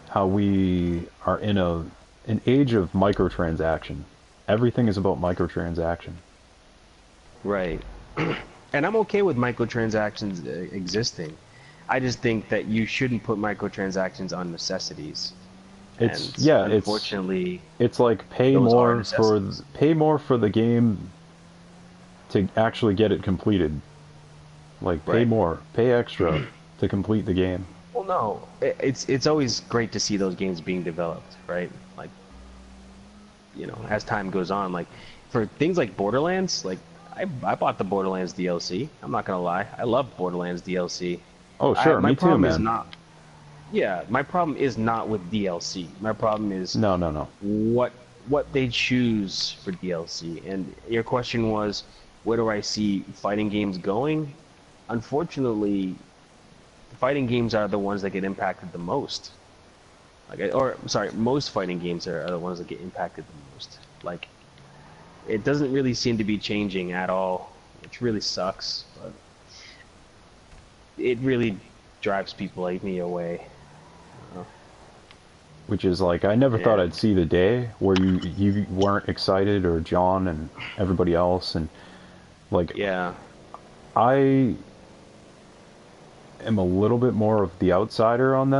how we are in an age of microtransaction. Everything is about microtransaction. right. And I'm okay with microtransactions existing. I just think that you shouldn't put microtransactions on necessities. It's And yeah, unfortunately, it's like those are necessities. pay more for the game to actually get it completed. Like pay Right. more, pay extra to complete the game. Well, no, it's always great to see those games being developed, right? Like, as time goes on, like for things like Borderlands, like I bought the Borderlands DLC. I'm not gonna lie, I love Borderlands DLC. Oh, I sure, my me too, problem is man. not Yeah, my problem is not with DLC. My problem is No, no, no. what what they choose for DLC. And your question was, where do I see fighting games going? Unfortunately, fighting games are the ones that get impacted the most. Or sorry, most fighting games are the ones that get impacted the most. Like, it doesn't really seem to be changing at all, which really sucks. But it really drives people like me away. Which is like I never thought I'd And see the day where you weren't excited or John and everybody else and like yeah, I am a little bit more of the outsider on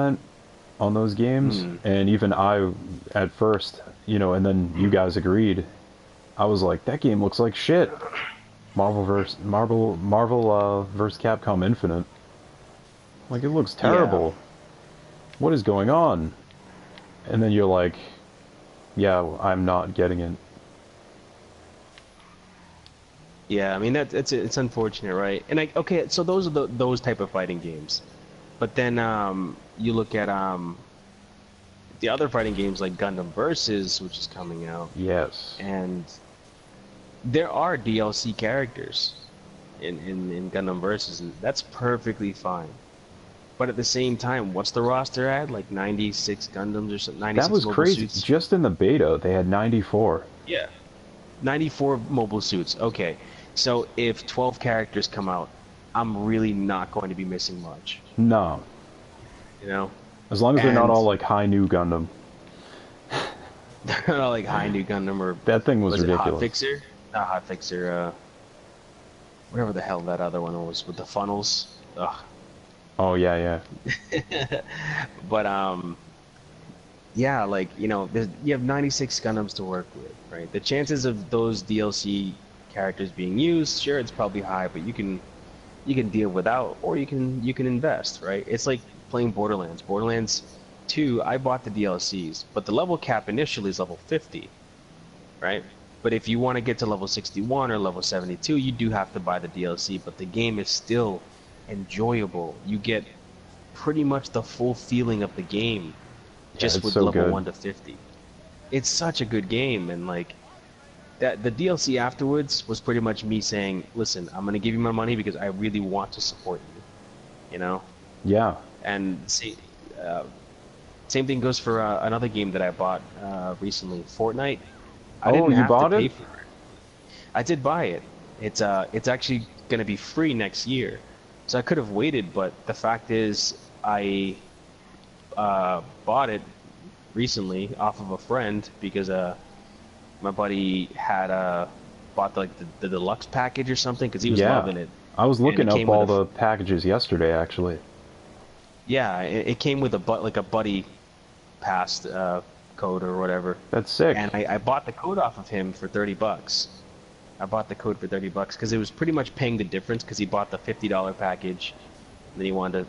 those games hmm, and even I at first, and then you guys agreed. I was like that game looks like shit. Marvel versus Capcom Infinite. Like it looks yeah. terrible. What is going on? And then you're like, yeah, I'm not getting it. Yeah, I mean it's unfortunate, right? And like okay, so those are those type of fighting games. But then you look at the other fighting games like Gundam Versus, which is coming out, Yes. and there are DLC characters in Gundam Versus, and that's perfectly fine. But at the same time, what's the roster at? Like 96 Gundams or something, That 96 was mobile crazy. suits? Just in the beta, they had 94. Yeah. 94 mobile suits. Okay. So if 12 characters come out, I'm really not going to be missing much, No. you know? As long as they're not And all like high new Gundam. they're not like High New Gundam or That thing was was it Hot ridiculous. Fixer? Not Hot Fixer, whatever the hell that other one was with the funnels. Ugh. Oh, yeah, yeah. But yeah, like you have 96 Gundams to work with, right? The chances of those DLC characters being used, sure, it's probably high, but you can deal without, or you can invest, right? It's like playing Borderlands. Borderlands 2, I bought the DLCs, but the level cap initially is level 50, right? But if you want to get to level 61 or level 72, you do have to buy the DLC, but the game is still enjoyable. You get pretty much the full feeling of the game Yeah, just it's with so level good. 1 to 50. It's such a good game, and like that the DLC afterwards was pretty much me saying, "Listen, I'm gonna give you my money because I really want to support you," you know. Yeah. And see, same thing goes for another game that I bought recently, Fortnite. I Oh, didn't you have to bought pay it? for it. I did buy it. It's actually gonna be free next year, so I could have waited. But the fact is, I bought it recently off of a friend because my buddy had bought like the deluxe package or something because he was Yeah. loving it, I was and looking it up came with all a the packages yesterday, actually. yeah, it came with a like a buddy pass code or whatever, That's sick. and I bought the code off of him for $30. I bought the code for $30 because it was pretty much paying the difference because he bought the $50 package, and then he wanted to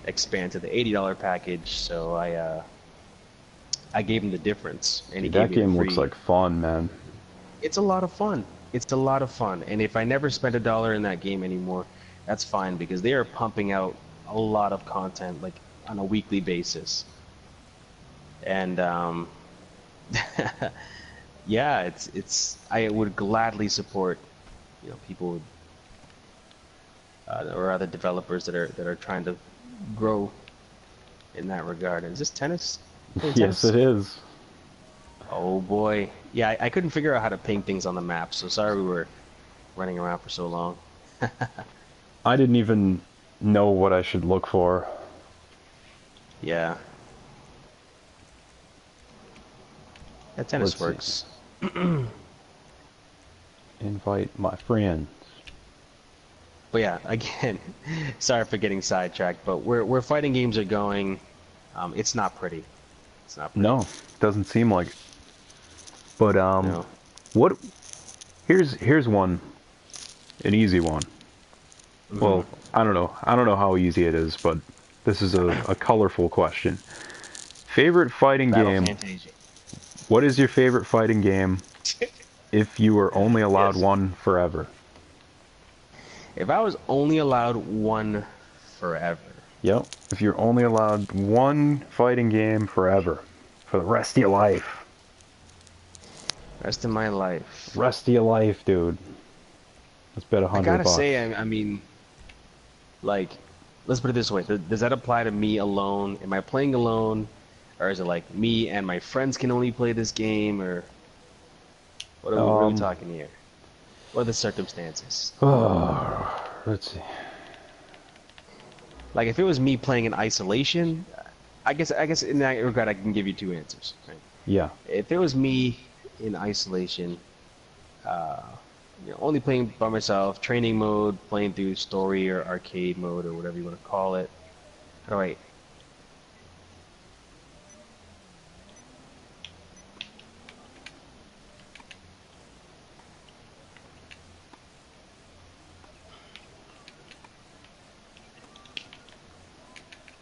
expand to the $80 package, so I gave him the difference, and he Dude, gave that me the game looks free. like fun, man. It's a lot of fun. It's a lot of fun. And if I never spend $1 in that game anymore, that's fine because they are pumping out a lot of content like on a weekly basis. And yeah, it's I would gladly support, people or other developers that are trying to grow in that regard. Is this tennis? Playing Yes, tennis? it is. Oh boy. Yeah, I couldn't figure out how to ping things on the map, so sorry we were running around for so long. I didn't even know what I should look for. Yeah. Yeah, tennis Let's see. works. Invite my friends. But yeah, again, sorry for getting sidetracked, but where fighting games are going, it's not pretty. It's not pretty. No, doesn't seem like it. But No. what? Here's one, an easy one. Hmm. Well, I don't know. I don't know how easy it is, but this is a colorful question. Favorite fighting Battle game? Fantasia. What is your favorite fighting game if you were only allowed Yes. one forever? If I was only allowed one forever, Yep. If you're only allowed one fighting game forever, for the rest of your life. rest of my life, Rest of your life, dude. Let's bet a I hundred gotta bucks. say, I mean, like, let's put it this way: does that apply to me alone? Am I playing alone, or is it like me and my friends can only play this game, or what are we Um, talking here? What are the circumstances? let's see. Like if it was me playing in isolation, I guess in that regard I can give you two answers. Right? Yeah. If it was me in isolation, uh, only playing by myself, training mode, playing through story or arcade mode or whatever you want to call it. All right.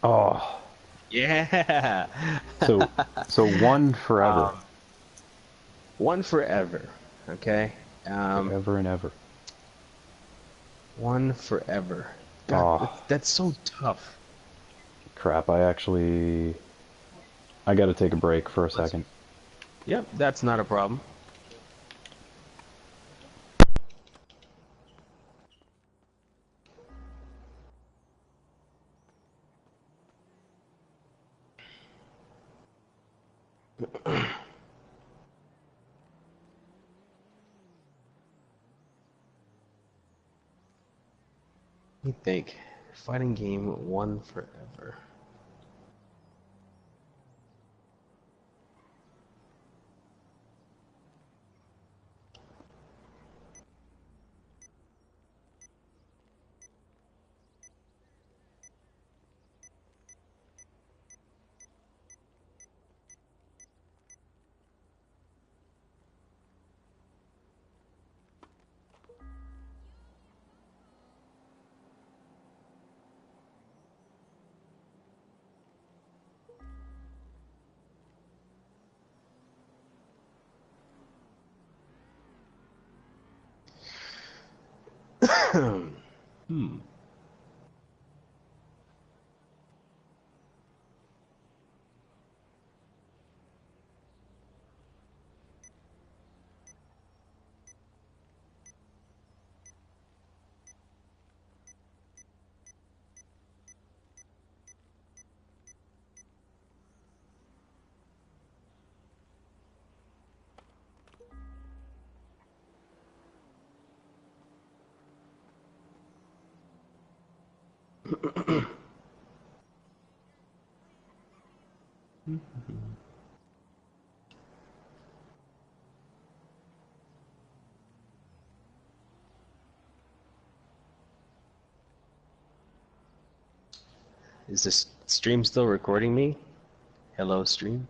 Oh, Yeah. so so one forever, um, one forever. Okay. Um, forever and ever. one forever. God, Oh, that's so tough. crap! I gotta take a break for a Let's. second. Yep, that's not a problem. Let me think. Fighting game one forever. Hmm. Is this stream still recording me? Hello, stream?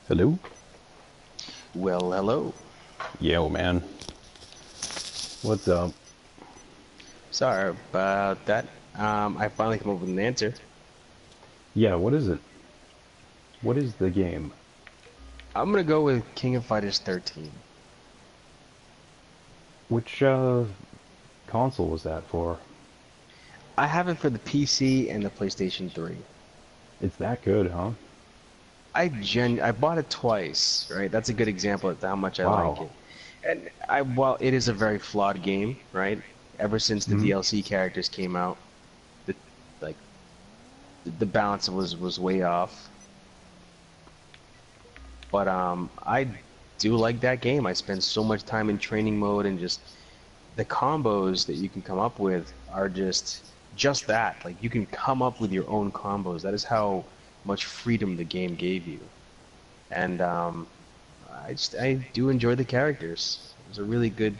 Hello? Well, hello. Yo, man. What's up? Sorry about that. I finally came up with an answer. Yeah, what is it? What is the game? I'm gonna go with King of Fighters 13. Which, console was that for? I have it for the PC and the PlayStation 3. It's that good, huh? I bought it twice, right? That's a good example of how much I like Wow. it. And while it is a very flawed game, right? Ever since the Hmm. DLC characters came out, the like the balance was way off. But I do like that game. I spend so much time in training mode, and just the combos that you can come up with are just that. Like, you can come up with your own combos. That is how much freedom the game gave you. And I do enjoy the characters. It was a really good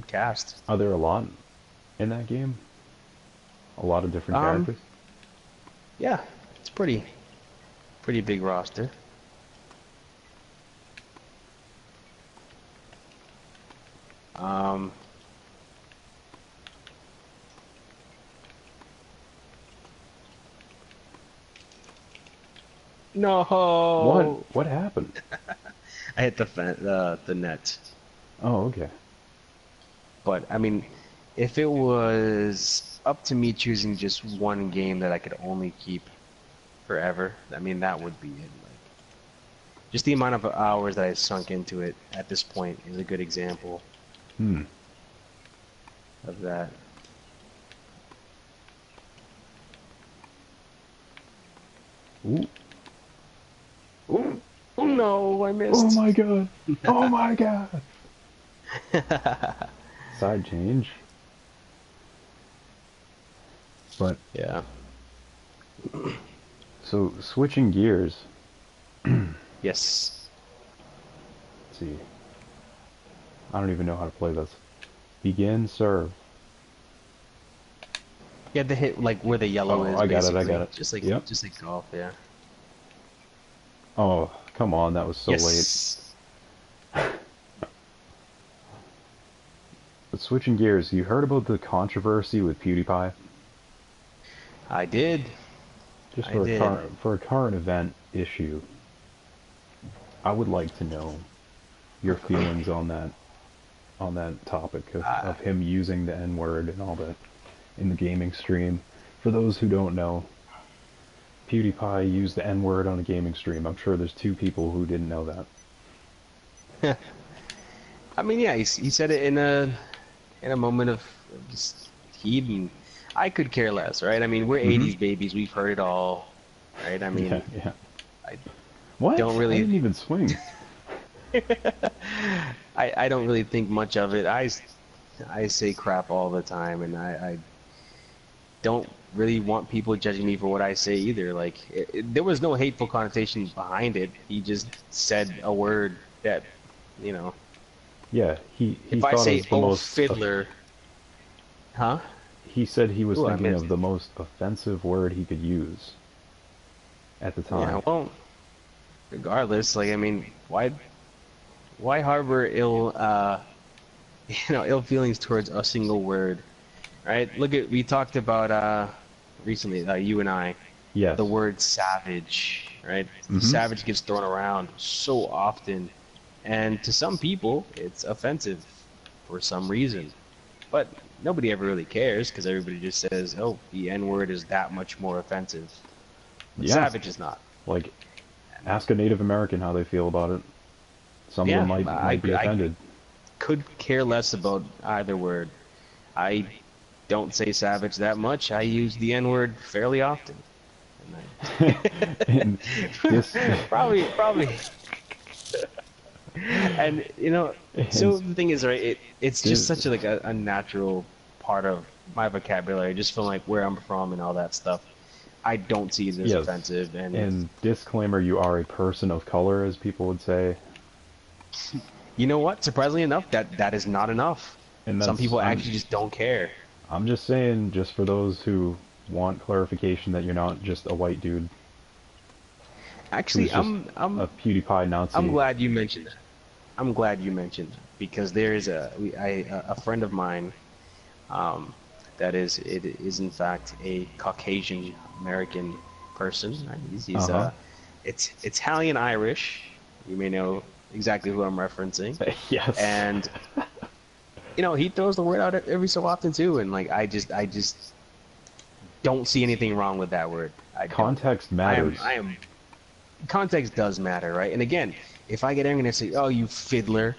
cast. Are there a lot in that game? A lot of different Um, characters? yeah, it's pretty big roster. Um, What? no, What happened? I hit the net. Oh, okay. But I mean, if it was up to me choosing just one game that I could only keep forever, I mean, that would be it. Like, just the amount of hours that I sunk into it at this point is a good example Hmm. of that. Ooh. Oh, oh no, I Oh missed. my god. Oh my god. Side change. But, Yeah. so, switching gears. Yes. Let's see. I don't even know how to play this. Begin serve. You have to hit like where the yellow Oh, is, I got it, I got basically. it. Yep. Just like golf, yeah. Oh, come on, that was so late. Yes. But switching gears, you heard about the controversy with PewDiePie? I did. Just I did. for a current event issue, I would like to know your feelings on that topic Uh, of him using the N-word and all that in the gaming stream. For those who don't know, PewDiePie used the N-word on a gaming stream. I'm sure there's two people who didn't know that. I mean, yeah, he said it in a moment of just heat, and I could care less, right? I mean, we're Hmm. 80s babies. We've heard it all, right? I Yeah, mean, yeah. I don't What? I really didn't even swing. I don't really think much of it. I say crap all the time, and I don't really want people judging me for what I say either. Like, there was no hateful connotation behind it. He just said a word that, you know, Yeah, he if I thought say of the "oh most. fiddler," huh? He said he was Ooh, I thinking missed. of the most offensive word he could use at the Yeah, time. well, regardless, like, I mean, why harbor ill ill feelings towards a single word, right? Look at, we talked about recently, you and I, Yes. the word savage, right? Mm-hmm. Savage gets thrown around so often, and to some people, it's offensive for some reason. But nobody ever really cares because everybody just says, "Oh, the N word is that much more offensive." But Yeah. savage is not. Like, ask a Native American how they feel about it. Some of them Yeah, might be I offended. could care less about either word. I don't say savage that much. I use the N word fairly often. And And this, probably. And and so the thing is, right? It's just this, such a natural part of my vocabulary, just from like where I'm from and all that stuff. I don't see it as yes. offensive, and And disclaimer, you are a person of color, as people would say. you know what? Surprisingly enough, that is not enough. And Some that's, people actually just don't care. I'm just saying, just for those who want clarification that you're not just a white dude who's Actually, just I'm a PewDiePie I'm Nazi. glad you mentioned that. I'm glad you mentioned that because there is a friend of mine that is in fact a Caucasian American person. Right? He's Uh-huh. it's Italian Irish. You may know exactly who I'm referencing, Yes. and he throws the word out every so often too. And like I just don't see anything wrong with that word. I don't. Context I am matters. I am context does matter, right? And again, if I get angry and say, "Oh, you fiddler,"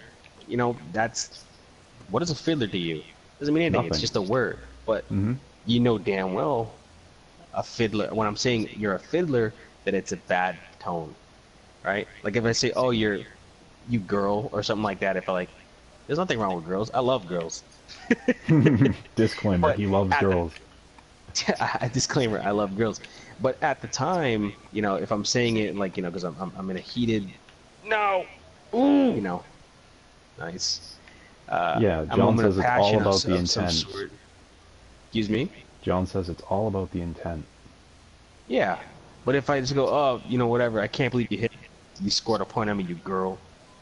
that's what is a fiddler to you? Doesn't mean anything. It's Nothing. just a word. But Hmm. you know damn well a fiddler. When I'm saying you're a fiddler, that it's a bad tone, right? Like if I say, "Oh, you girl" or something like that, if I like, there's nothing wrong with girls. I love girls, Disclaimer, but he loves at the girls. disclaimer, I love girls. But at the time, if I'm saying it like, because I'm in a heated, no, Ooh. you know, nice, Yeah, a John moment of says it's all passion about the of some intent. sort. Excuse me. John says it's all about the intent. Yeah, but if I just go, oh, whatever, I can't believe you scored a point on me, you girl.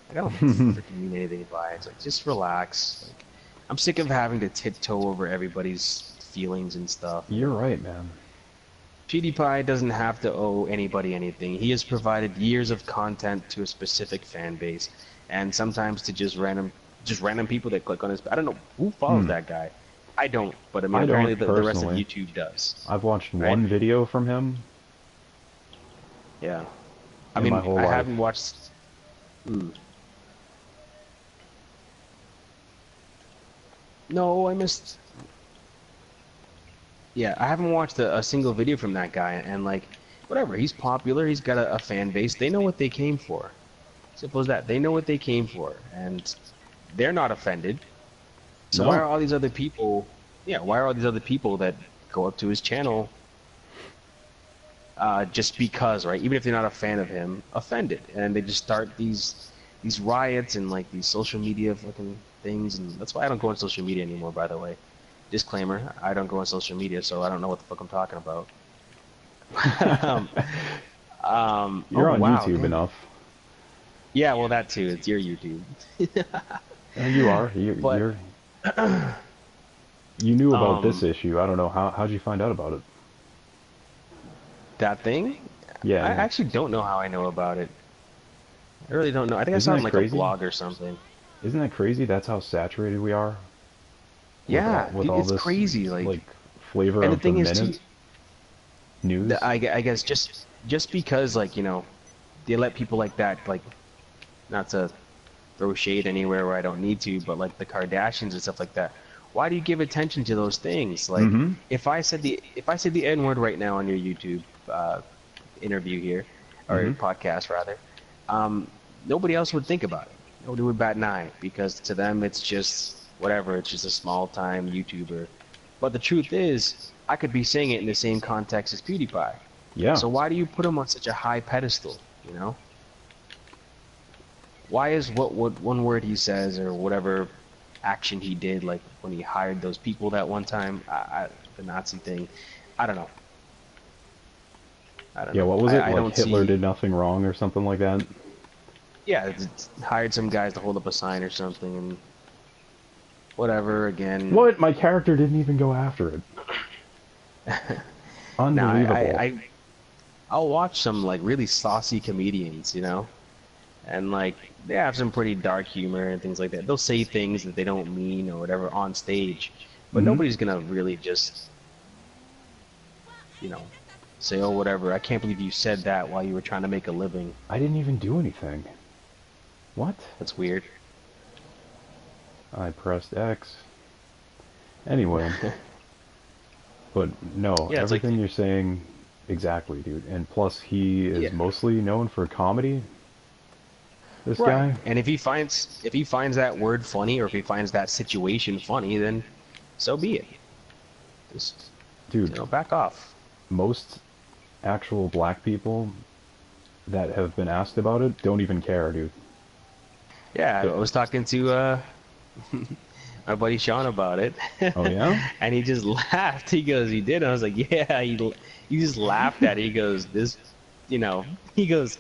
Like, I don't freaking mean anything by it. It's like, just relax. Like, I'm sick of having to tiptoe over everybody's feelings and stuff. You're right, man. PewDiePie doesn't have to owe anybody anything. He has provided years of content to a specific fan base, and sometimes to just random people that click on his. I don't know who follows Hmm. that guy. I don't, but I mean, I apparently don't the rest of personally. YouTube does, I've watched right? one video from him Yeah. I in my mean, whole I life. haven't watched. Hmm. No, I missed. Yeah, I haven't watched a single video from that guy, and like, whatever. He's popular. He's got a fan base. They know what they came for. Simple as that. They know what they came for, and they're not offended. So why No. are all these other people? Yeah, why are all these other people that go up to his channel just because, right? Even if they're not a fan of him, offended, and they just start these riots and like these social media fucking things, and that's why I don't go on social media anymore. By the way, disclaimer: I don't go on social media, so I don't know what the fuck I'm talking about. um, oh You're on wow, YouTube damn. enough. Yeah, well that too. It's your YouTube, You are. but You knew about this um, issue. I don't know how'd you find out about it? that thing. I Yeah. actually don't know how I know about it. I really don't know. I think I Isn't saw it on that like a crazy? blog or something. Isn't that crazy? That's how saturated we are Yeah, with dude, all it's this crazy. like flavor And the of the thing is too, minute news. I guess just because like they let people like that, like, not to throw shade anywhere where I don't need to, but like the Kardashians and stuff like that. Why do you give attention to those things? Like Mm-hmm. if I said the N word right now on your YouTube interview here, or Mm-hmm. podcast rather, um, nobody else would think about it. Nobody would bat an eye because to them it's just whatever. It's just a small time YouTuber. But the truth is, I could be saying it in the same context as PewDiePie. Yeah. So why do you put him on such a high pedestal? Why is what one word he says or whatever action he did, like when he hired those people that one time, the Nazi thing, I don't know. I don't Yeah, know. what was it? I Like don't Hitler see. did nothing wrong or something like that? Yeah, hired some guys to hold up a sign or something, and whatever. Again, What? My character didn't even go after it. Now, Unbelievable. I'll watch some like really saucy comedians, you know, and like they have some pretty dark humor and things like that. They'll say things that they don't mean or whatever on stage, but Hmm. nobody's gonna really just, you know, say, oh, whatever. I can't believe you said that while you were trying to make a living. I didn't even do anything. What? That's weird. I pressed X. Anyway, but no, Yeah, it's like, everything you're saying, exactly, dude. And plus, he is yeah, mostly known for comedy. This right. guy, And if he finds that word funny or if he finds that situation funny, then so be it. Just, dude, back off. most actual black people that have been asked about it don't even care, dude. Yeah, They- I was talking to my buddy Sean about it, oh yeah? and he just laughed. He goes, "You did?" I was like, "Yeah." He just laughed at it. He goes, "This, he goes,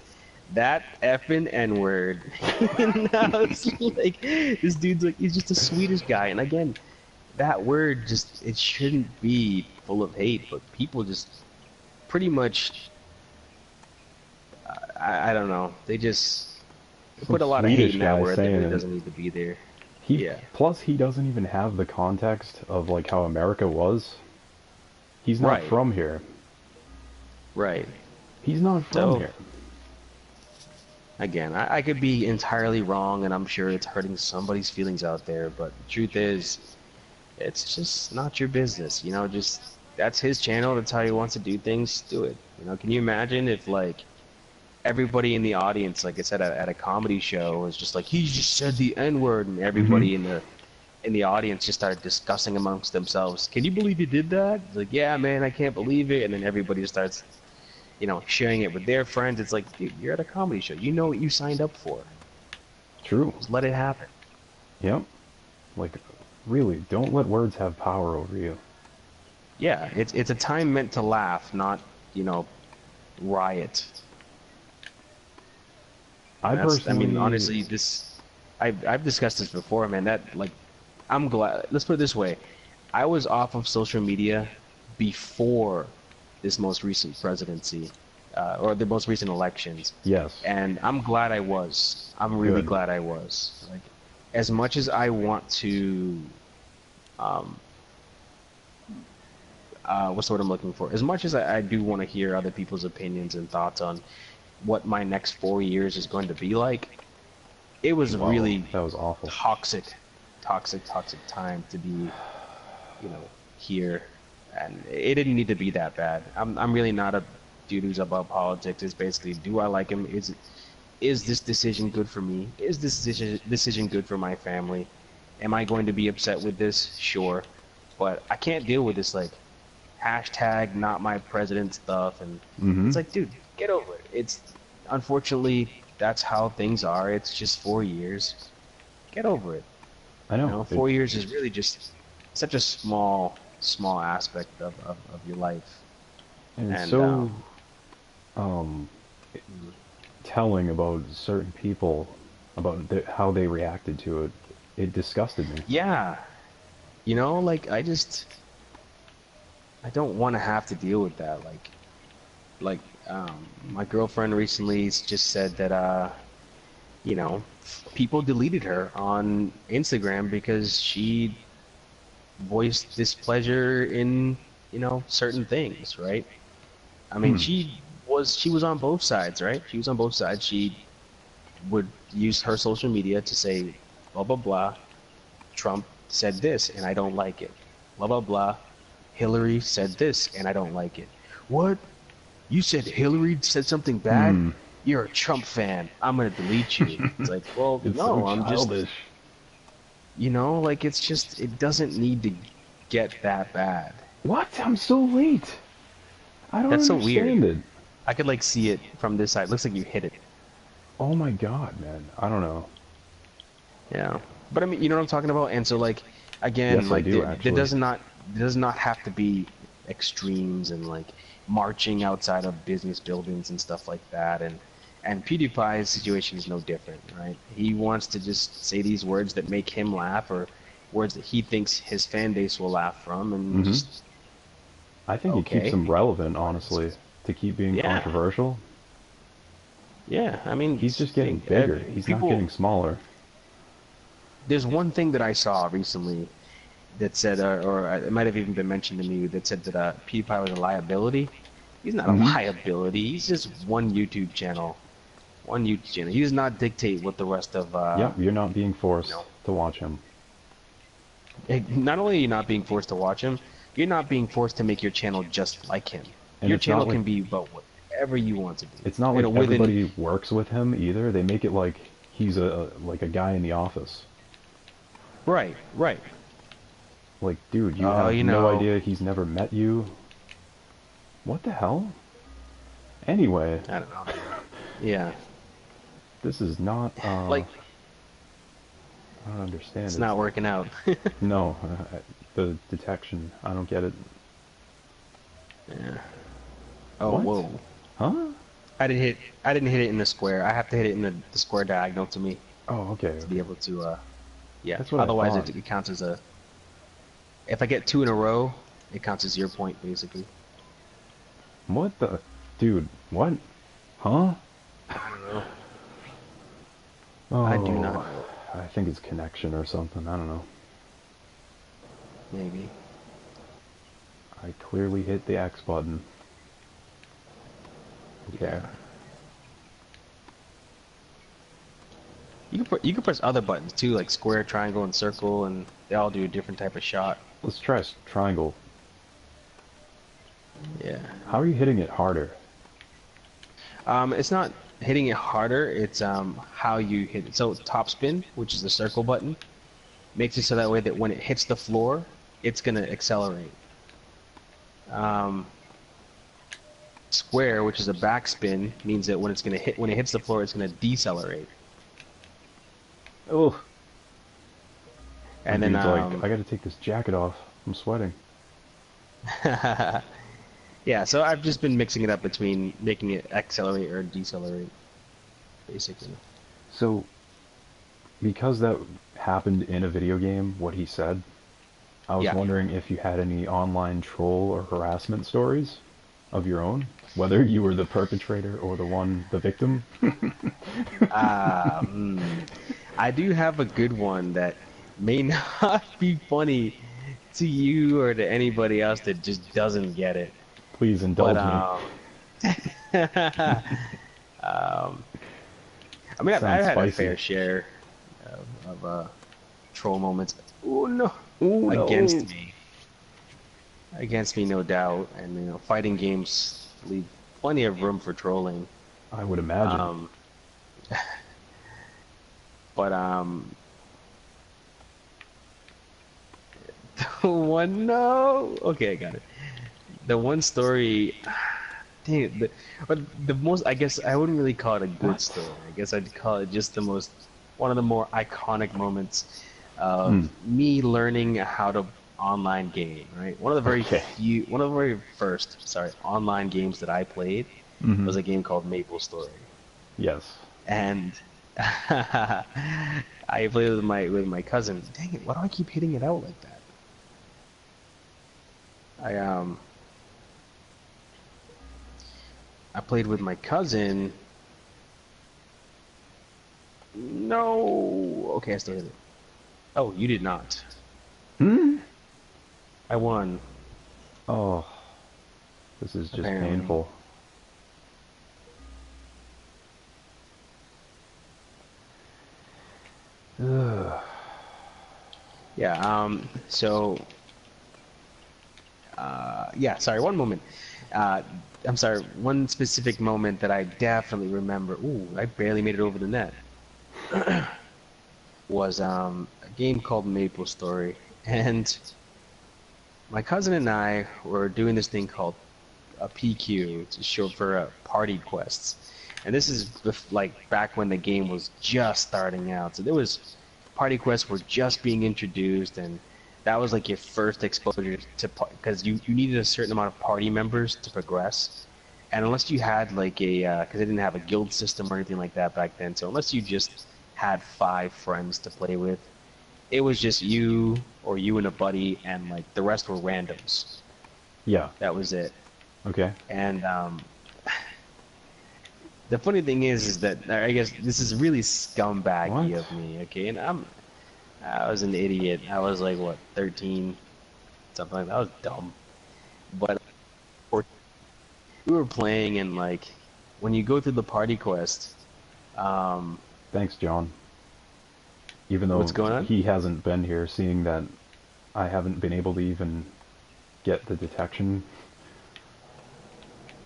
that effing N word." And I was like, "This dude's like, he's just a Swedish guy." And again, that word just it shouldn't be full of hate, but people just pretty much, I don't know, they just Some put a lot of hate Swedish in that guy word that saying really it. doesn't need to be there. He Yeah, plus he doesn't even have the context of like how America was. He's not right, from here. right. He's not from So here. again, I could be entirely wrong, and I'm sure it's hurting somebody's feelings out there. But the truth is, it's just not your business. Just that's his channel. That's how he wants to do things. Do it. Can you imagine if like everybody in the audience, like I said at a comedy show, was just like he just said the N word, and Hmm. everybody in the audience just started discussing amongst themselves. Can you believe you did that? It's like, yeah, man, I can't believe it. And then everybody just starts, sharing it with their friends. It's like, dude, you're at a comedy show. You know what you signed up for. True. Just let it happen. Yep. Like, really, don't let words have power over you. Yeah, it's a time meant to laugh, not, you know, riot. I And I mean, personally, honestly, I've discussed this before, man. That like, I'm glad. Let's put it this way: I was off of social media before this most recent presidency, or the most recent elections, yes, and I'm glad I was. I'm really good. glad I was. Like, as much as I want to, um, what's the word I'm looking for? As much as I do want to hear other people's opinions and thoughts on what my next 4 years is going to be like, it was Wow, really that was awful. toxic, toxic time to be, here, and it didn't need to be that bad. I'm really not a dude who's about politics. It's basically, do I like him? Is this decision good for me? Is this decision good for my family? Am I going to be upset with this? Sure, but I can't deal with this like hashtag not my president stuff, and Hmm. it's like, dude, get over it. It's unfortunately that's how things are. It's just 4 years. Get over it. I know. 4 years is really just such a small aspect of your life. And it's And so um, telling about certain people, about how they reacted to it. It disgusted me. yeah, like I don't want to have to deal with that. Like my girlfriend recently just said that you know, people deleted her on Instagram because she voiced displeasure in, certain things, right? I mean, Hmm. she was on both sides, right? She was on both sides. She would use her social media to say blah blah blah. Trump said this and I don't like it. Blah blah blah. Hillary said this and I don't like it. What? You said Hillary said something bad? Hmm. You're a Trump fan. I'm gonna delete you. It's like, well, It's so no, I'm just, childish. like it's just it doesn't need to get that bad. What? I'm so late. I don't That's so weird. understand it. I could like see it from this side. Looks like you hit it. Oh my god, man. I don't know. Yeah. But I mean, you know what I'm talking about? And so like again, Yes, I like do there actually. does not have to be extremes and like marching outside of business buildings and stuff like that. And PewDiePie's situation is no different, right? He wants to just say these words that make him laugh or words that he thinks his fan base will laugh from and Hmm. just I think it keeps Okay. him relevant, But honestly, to keep being yeah, controversial. yeah. I mean, He's just getting bigger. He's not people. getting smaller. There's one thing that I saw recently that said, or it might have even been mentioned to me, that said that PewDiePie was a liability. He's not a Hmm. liability. He's just one YouTube channel. One YouTube channel. He does not dictate what the rest of, Yep, you're not being you forced know. to watch him. Not only are you not being forced to watch him, you're not being forced to make your channel just like him. And Your channel can be about whatever you want to be. it's not You like know, within. everybody works with him either. They make it like he's a guy in the office. Right, right. Like, dude, you Oh, have you no know, idea he's never met you. What the hell? Anyway, I don't know. Yeah, this is not like I don't understand it's it. not working out. No, the detection. I don't get it. Yeah. Oh, What? whoa. Huh? I didn't hit it in the square. I have to hit it in the square diagonal to me Oh, okay. to be able to yeah. That's what I Otherwise thought. it counts as a if I get two in a row, it counts as your point basically. What the? Dude, what? Huh? I don't know. I do not Oh, know. I think it's connection or something. I don't know. Maybe. I clearly hit the X button. Okay. Yeah. You can press other buttons too, like square, triangle, and circle, and they all do a different type of shot. Let's try triangle. Yeah. How are you hitting it harder? It's not hitting it harder. It's how you hit it. So top spin, which is the circle button, makes it so that way that when it hits the floor, it's gonna accelerate. Um, Square, which is a backspin, means that when it hits the floor, it's gonna decelerate. Oh. And then Dude's like, I gotta take this jacket off. I'm sweating. yeah, so I've just been mixing it up between making it accelerate or decelerate, basically. So, because that happened in a video game, what he said, I was Yeah. wondering if you had any online troll or harassment stories of your own, whether you were the perpetrator or the victim. I do have a good one that may not be funny to you or to anybody else that just doesn't get it. Please But indulge me. um, I mean, I've Sounds had a spicy. fair share of troll moments. Oh no, Oh against no! me, against me, no doubt. And you know, fighting games leave plenty of room for trolling. I would imagine. Um, but the one no, okay, I got it. The one story, dang it, but the most, I guess I wouldn't really call it a good What? story. I guess I'd call it just one of the more iconic moments of Hmm. me learning how to online game, right? Okay. One of the very first, sorry, online games that I played Mm-hmm. was a game called Maple Story. Yes. And I played with my cousin. Dang it, why do I keep hitting it out like that? I I played with my cousin. No. Okay, I still hit it. Oh, you did not. Hmm? I won, Oh, this is just apparently. painful. Ugh. Yeah, so yeah, sorry, one moment. I'm sorry, one specific moment that I definitely remember. Ooh, I barely made it over the net. Was a game called Maple Story, and my cousin and I were doing this thing called a PQ, it's short for party quests, and this is like back when the game was just starting out. So there was party quests were just being introduced, and that was like your first exposure to because you needed a certain amount of party members to progress, and unless you had like a because they didn't have a guild system or anything like that back then, so unless you just had 5 friends to play with, it was just you or you and a buddy, and like the rest were randoms. Yeah. That was it. Okay. And the funny thing is that I guess this is really What? scumbaggy of me, okay? And I was an idiot. I was like what, 13, something like that. I was dumb. But we were playing and like when you go through the party quest, um, Thanks, John. Even what's though going on? he hasn't been here, seeing that I haven't been able to even get the detection.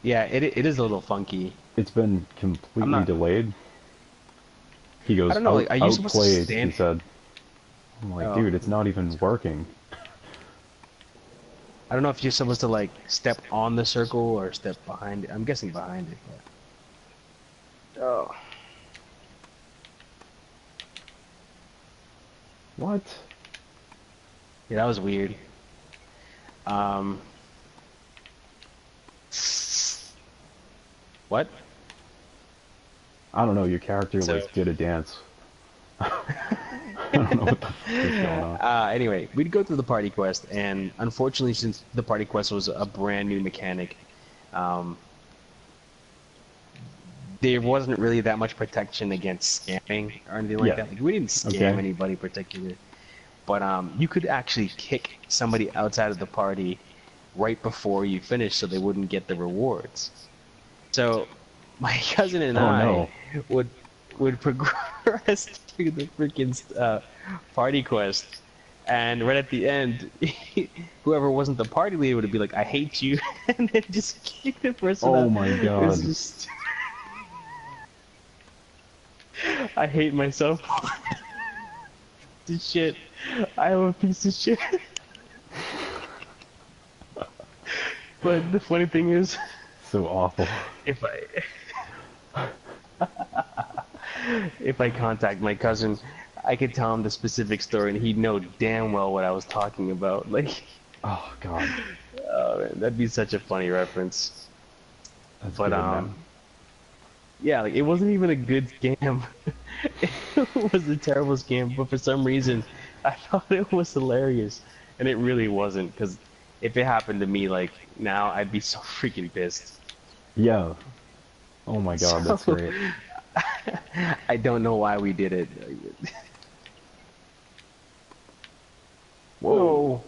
Yeah, it is a little funky. It's been I'm completely not. delayed. He I goes, don't know. Like, are you supposed to outplayed, he stand? said. I'm like, Oh, dude, it's not even working. I don't know if you're supposed to like step on the circle or step behind it. I'm guessing behind it. But... Oh, What? yeah, that was weird. Um, what? I don't know, your character So, like did a dance. I don't know what the fuck is going on. anyway, we'd go through the party quest, and unfortunately, since the party quest was a brand new mechanic, um, there wasn't really that much protection against scamming or anything like Yeah. that. Like, we didn't scam Okay. anybody particular, but you could actually kick somebody outside of the party right before you finish, so they wouldn't get the rewards. So my cousin and Oh I no. would would progress through the freaking party quest, and right at the end, whoever wasn't the party leader would be like, "I hate you," and then just kick the person Oh out. my It was god. just, I hate myself. This shit. I am a piece of shit. But the funny thing is, So awful. if I if I contact my cousin, I could tell him the specific story, and he'd know damn well what I was talking about. Like, Oh god. oh man, that'd be such a funny reference. That's But good, man. yeah, like it wasn't even a good scam. It was a terrible scam, but for some reason, I thought it was hilarious, and it really wasn't. Because if it happened to me, like now, I'd be so freaking pissed. Yeah. Oh my god, that's So great. I don't know why we did it. Whoa. Whoa.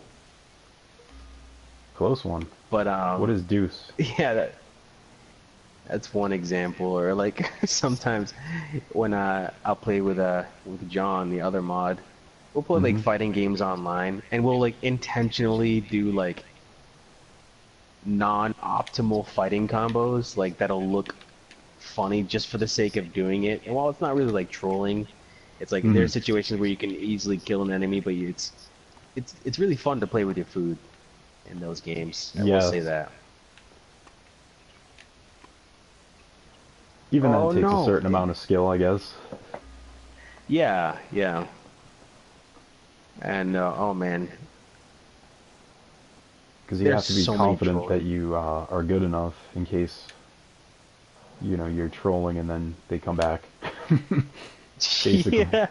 Close one. But What is deuce? yeah, that's one example. Or like sometimes when I'll play with John, the other mod, we'll play like Mm-hmm. fighting games online, and we'll like intentionally do like non-optimal fighting combos, like that'll look funny just for the sake of doing it. And while it's not really like trolling, it's like there Mm-hmm. are situations where you can easily kill an enemy, but it's really fun to play with your food in those games. I will say Yes. that. Even that Oh takes a no. certain amount of skill, I guess. Yeah, yeah. And oh man, Because you have there's to be so many confident that trolls. you are good enough in case, you know, you're trolling and then they come back. Basically. Yeah.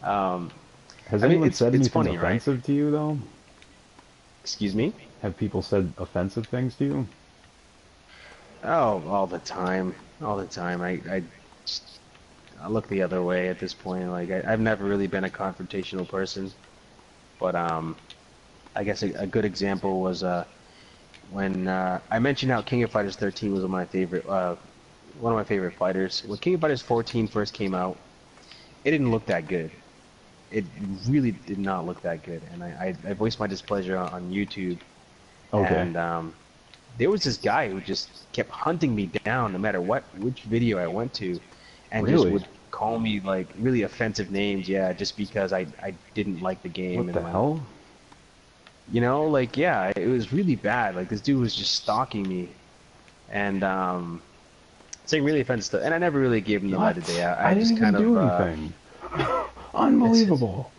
Um, Has I mean, anyone said it's anything funny, right? offensive to you, though? Excuse me? Have people said offensive things to you? Oh, all the time, all the time. Just, I look the other way at this point. Like I've never really been a confrontational person, but I guess a good example was when I mentioned how King of Fighters 13 was one of my favorite fighters. When King of Fighters 14 first came out, it didn't look that good. It really did not look that good, and I voiced my displeasure on YouTube, Okay. and there was this guy who just kept hunting me down no matter which video I went to, and just Really? would call me like really offensive names, yeah, just because I didn't like the game. What the And when, hell? you know, like, yeah, it was really bad. Like this dude was just stalking me, and saying really offensive stuff, and I never really gave him the light What? of day. I I didn't just even kind of do anything. it's just, Unbelievable.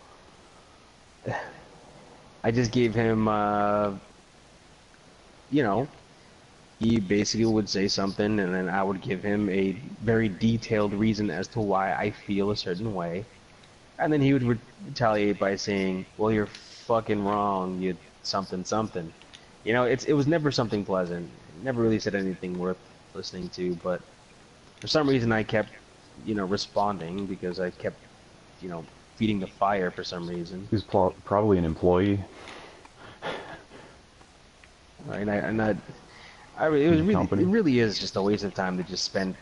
I just gave him you know, he basically would say something, and then I would give him a very detailed reason as to why I feel a certain way, and then he would retaliate by saying, "Well, you're fucking wrong, you something something. You know, it was never something pleasant. It never really said anything worth listening to, but for some reason I kept, responding because I kept, feeding the fire for some reason. He was probably an employee Right? It in was the really, it company. really is just a waste of time to just spend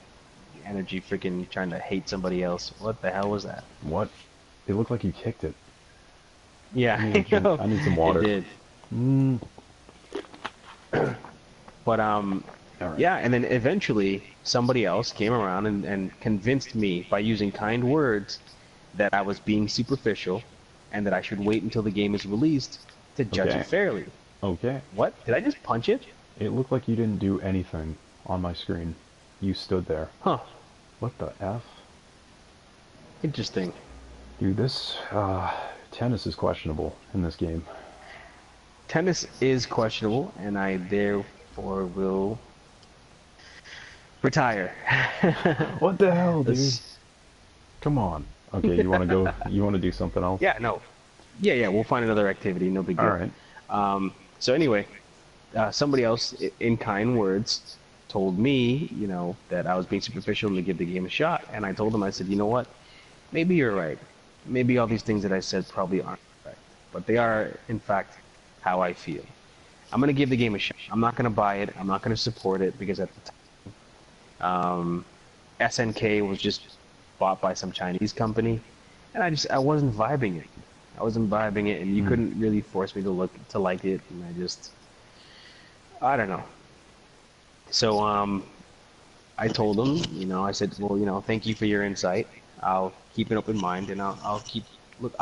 energy freaking trying to hate somebody else. What the hell was that? What? It looked like you kicked it. I Yeah, need a I drink. know. I need some It water. did. Mm. But All right. yeah, and then eventually somebody else came around and convinced me by using kind words that I was being superficial and that I should wait until the game is released to judge it Okay. fairly. Okay. What? Did I just punch it? It looked like you didn't do anything on my screen. You stood there. Huh. What the F? Interesting. Dude, this tennis is questionable in this game. Tennis is questionable, and I therefore will retire. What the hell, dude? Let's, Come on. Okay, you want to go? You want to do something else? yeah, no. Yeah, we'll find another activity, no big All deal. right. So anyway, somebody else, in kind words, told me, that I was being superficial and to give the game a shot. And I told him, I said, you know what? Maybe you're right. Maybe all these things that I said probably aren't correct, but they are, in fact, how I feel. I'm gonna give the game a shot. I'm not gonna buy it. I'm not gonna support it because at the time, SNK was just bought by some Chinese company, and I wasn't vibing it. I wasn't vibing it, and you Hmm. couldn't really force me to like it, and I don't know. So I told him, I said, well, thank you for your insight. I'll keep an open mind, and I'll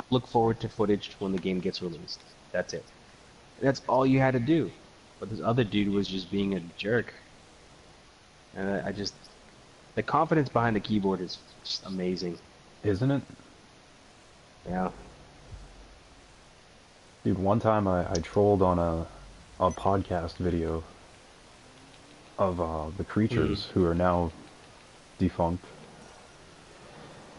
look forward to footage when the game gets released. That's it. And that's all you had to do. But this other dude was just being a jerk, and the confidence behind the keyboard is just amazing. Isn't it? Yeah. Dude, one time I trolled on a podcast video of the Mm. creatures who are now defunct.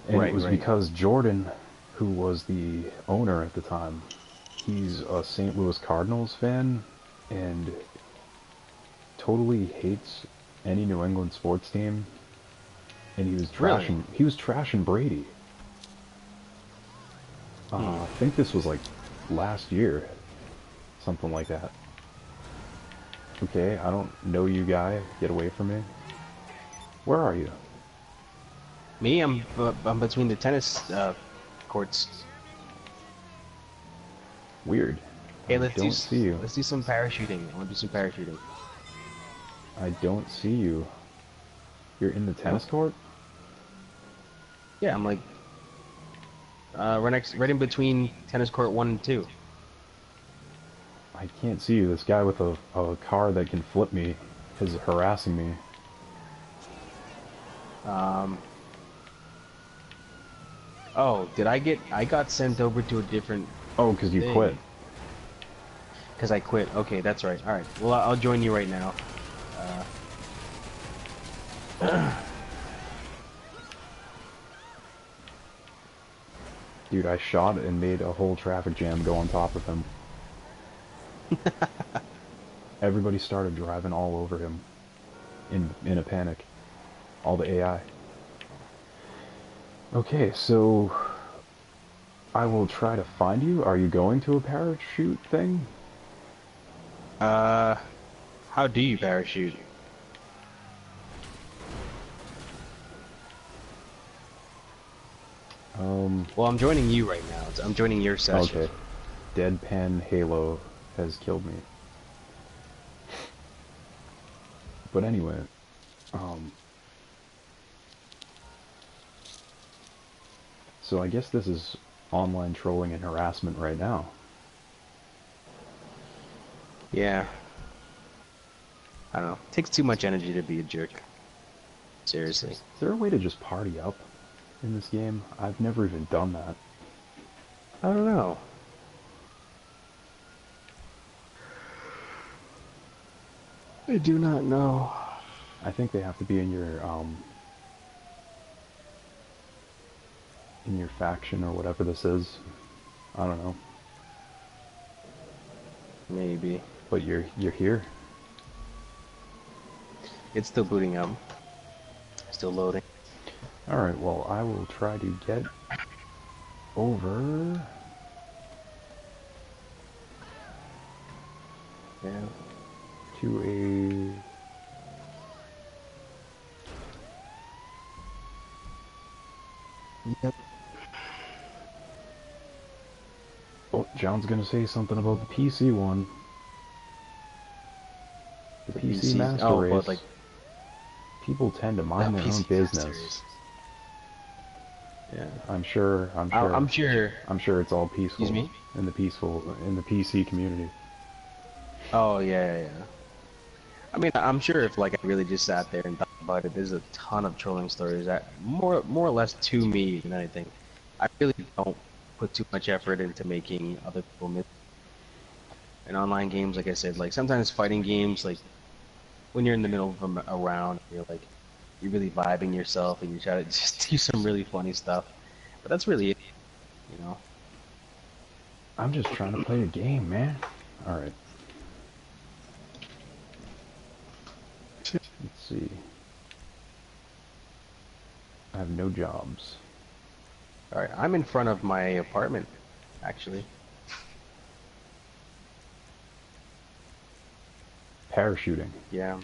And it Right, was right. because Jordan, who was the owner at the time, he's a St. Louis Cardinals fan and totally hates any New England sports team. And Really? he was trashing Brady. Hmm. I think this was like last year, something like that. Okay, I don't know you, guy. Get away from me. Where are you? Me, I'm between the tennis courts. Weird. Hey, I don't see you. let's do some parachuting. I want to do some parachuting. I don't see you. You're in the No? tennis court? Yeah, I'm like right in between tennis court 1 and 2. I can't see you. This guy with a car that can flip me is harassing me. Um, oh, I got sent over to a different Oh, because you quit. thing because I quit. Okay, that's right. All right. Well, I'll join you right now. Uh, Dude, I shot and made a whole traffic jam go on top of him. Everybody started driving all over him in a panic. All the AI. Okay, so I will try to find you. Are you going to a parachute thing? uh, how do you parachute? Um, Well, I'm joining you right now. I'm joining your session. okay. Deadpan Halo has killed me. But anyway, um, so I guess this is online trolling and harassment right now. Yeah. I don't know. It takes too much energy to be a jerk. Seriously. Is there a way to just party up in this game? I've never even done that. I don't know. I do not know. I think they have to be in your faction or whatever this is. I don't know. Maybe. But you're here. It's still booting up. Still loading. All right. Well, I will try to get over Yeah. to a. Yep. Oh, John's gonna say something about the PC one. The The PC PC. Master Oh, but Race. like People tend to the mind their own PC business. Masters. Yeah. I'm sure. I'm sure. I'm sure it's all Excuse peaceful me. in the PC community. Oh yeah, yeah, yeah. I mean, I'm sure if like I really just sat there and thought about it, there's a ton of trolling stories that more or less to me than anything. I really don't put too much effort into making other people miss. In online games, like I said, like sometimes fighting games, like when you're in the middle of a round, you're like you're really vibing yourself and you try to just do some really funny stuff. But that's really it, you know. I'm just trying to play a game, man. All right. Let's see. I have no jobs. All right, I'm in front of my apartment, actually. Parachuting. Yeah.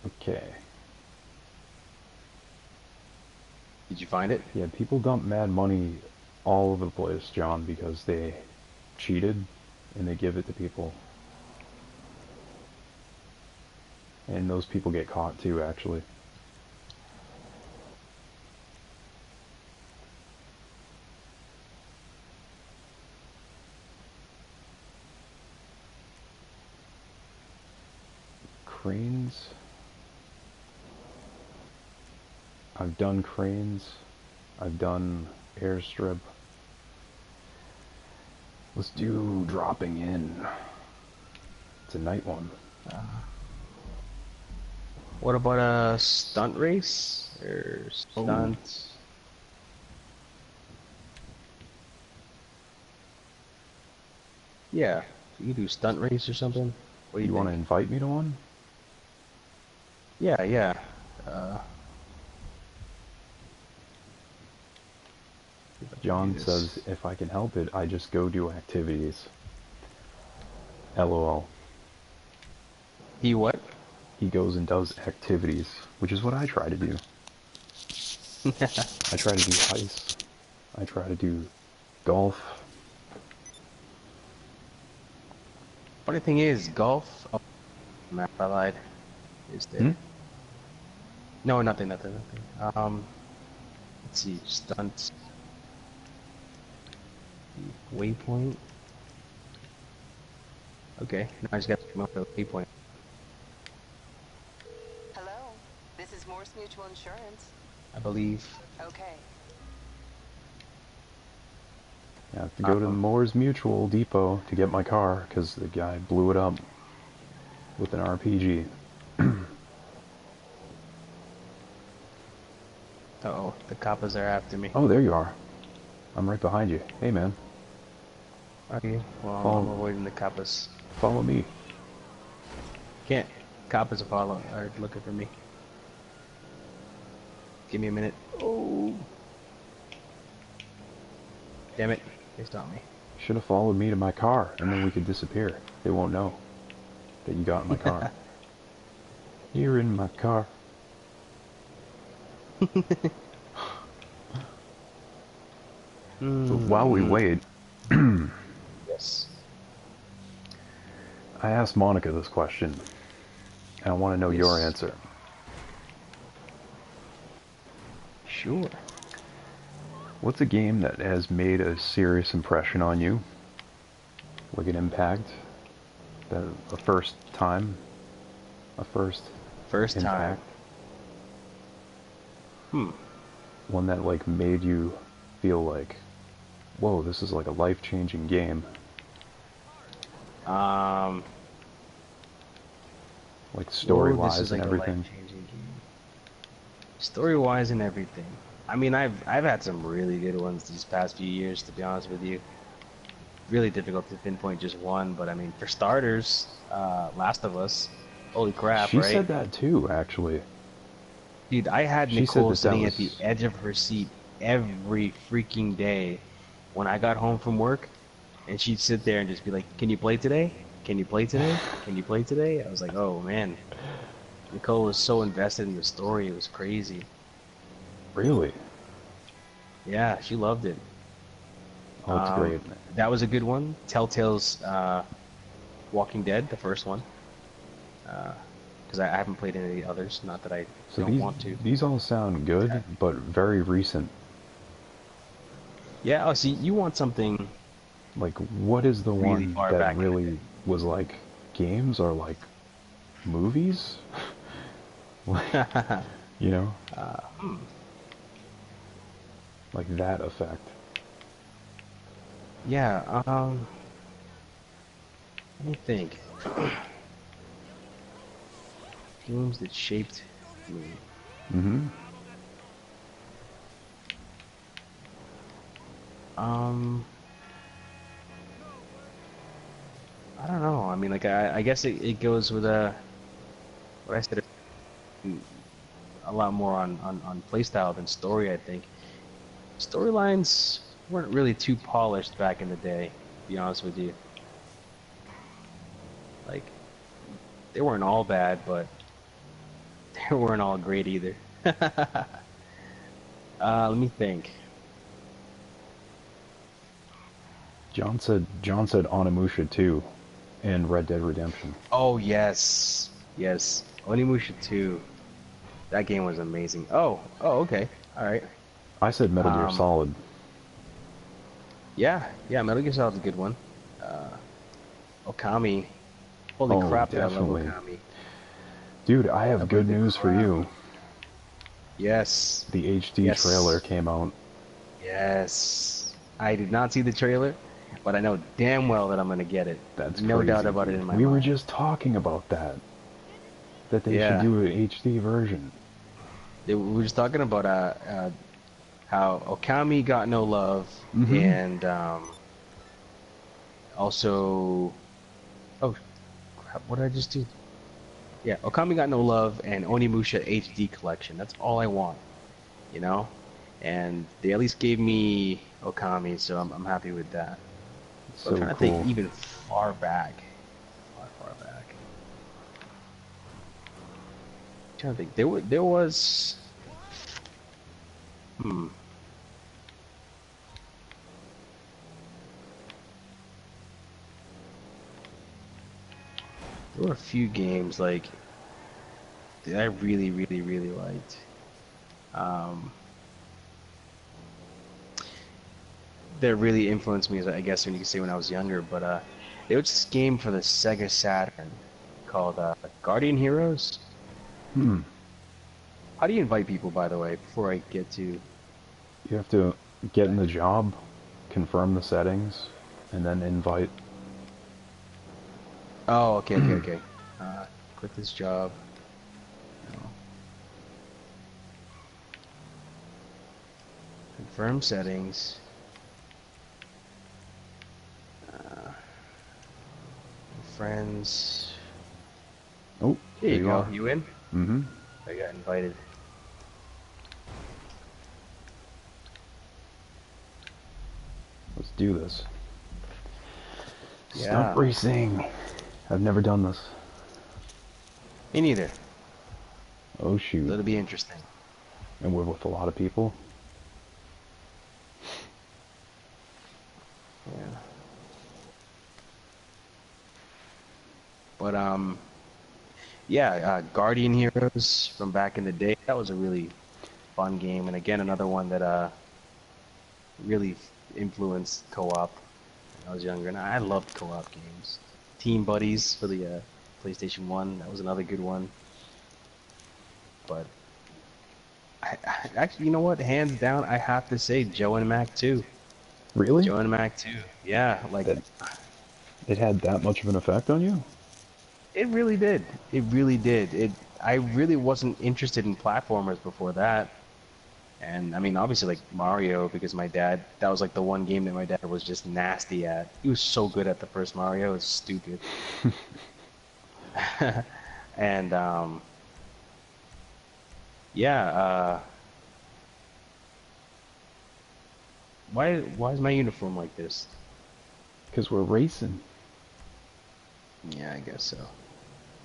Okay. Did you find it? Yeah, people dump mad money all over the place, John, because they cheated and they give it to people. And those people get caught too, actually. Cranes. I've done cranes. I've done airstrip. Let's do dropping in. It's a night one. What about a stunt race or Oh, stunt? Yeah, you can do stunt race or something. What do you you want to think? invite me to one? Yeah, yeah. Uh, see if I can do John says this. if I can help it, I just go do activities. LOL. He what? He goes and does activities, which is what I try to do. I try to do ice. I try to do golf. Funny thing is, golf. Oh, map I lied. Is Hmm? there? No, nothing, nothing, nothing. Let's see. Stunt waypoint. Okay, now I just got to come up with a waypoint. Hello, this is Morse Mutual Insurance. I believe. Okay. I have to go to the Moore's Mutual Depot to get my car because the guy blew it up with an RPG. Uh-oh, the coppers are after me. Oh, there you are. I'm right behind you. Hey, man. Okay, well, I'm Follow, avoiding the coppers. follow me. Can't. Coppers are following, are looking for me. Give me a minute. Oh, damn it! They stopped me. Should have followed me to my car, and then we could disappear. They won't know that you got in my car. You're in my car. But while we wait, Yes. I asked Monica this question, and I want to know your Yes. answer. Sure. What's a game that has made a serious impression on you? Like an impact? That a first time? A first First time. impact? Hmm. One that like made you feel like, whoa, this is like a life-changing game. Um. Like Whoa, this is story-wise and like a everything. life-changing game. Story-wise and everything. I mean, I've had some really good ones these past few years, to be honest with you. really difficult to pinpoint just one, but I mean, for starters, Last of Us, holy crap, She right? said that too, actually. Dude, I had She said Nicole that that sitting at the was edge of her seat every freaking day when I got home from work, and she'd sit there and just be like, "Can you play today? Can you play today? Can you play today?" I was like, "Oh man." Nicole was so invested in the story, it was crazy. really. Yeah, she loved it. Oh, it's great. That was a good one. Telltale's Walking Dead, the first one, because I haven't played any of the others. Not that I So don't these want to. these all sound good, but very recent. Yeah. Oh, see, you want something Like, what is the really one far that back in the really was like games or like movies? Like, day. you know, Hmm. like that effect. Yeah. Let me think. Games that shaped me. Mm-hmm. Um, I don't know. I mean, like, I guess it goes with what I said a lot more on playstyle than story, I think. Storylines weren't really too polished back in the day, to be honest with you. Like, they weren't all bad, but they weren't all great either. Let me think. John said Onimusha 2 and Red Dead Redemption. Oh, yes. Yes. Onimusha 2. That game was amazing. Oh, okay. All right. I said Metal Gear Um, Solid. yeah, Metal Gear Solid's a good one. Uh, Okami. Holy Oh, crap, did I love definitely. Okami. Dude, I have I played good the news for crap. you. Yes. The HD trailer Yes. came out. Yes. I did not see the trailer, but I know damn well that I'm gonna get it. That's No doubt crazy, about it dude. in my We were mind. just talking about that. That they should Yeah. do an HD version. We were just talking about how Okami got no love, Mm-hmm. and also, oh crap, what did I just do? Yeah, Okami got no love, and Onimusha HD collection. That's all I want, you know. And they at least gave me Okami, so I'm happy with that. But I'm So trying to think cool. even far back, far back. I'm trying to think. There was hmm. There were a few games like that I really liked. Um, that really influenced me, I guess, when you could say when I was younger. But there was this game for the Sega Saturn called Guardian Heroes. Hmm. How do you invite people, by the way, before I get to? You have to get in the job, confirm the settings, and then invite. Oh, okay. Quit this job. No. Confirm settings. Uh, friends. Oh, There there you you go. are. You in? Mm-hmm. I got invited. Let's do this. Stunt Yeah. racing. I've never done this. Me neither. Oh So shoot. it'll be interesting. And we're with a lot of people. Yeah. But yeah, Guardian Heroes from back in the day. That was a really fun game, and again another one that really influenced co-op when I was younger, and I loved co-op games. Team Buddies for the PlayStation 1, that was another good one. But actually, you know what? Hands down, I have to say Joe and Mac 2. Really? Joe and Mac 2. Yeah, like That it had that much of an effect on you? it really did. It really did. I really wasn't interested in platformers before that. And I mean, obviously, like Mario, because my dad, that was like the one game that my dad was just nasty at. He was so good at the first Mario, it's stupid. And yeah, why is my uniform like this? Because we're racing. Yeah, I guess so.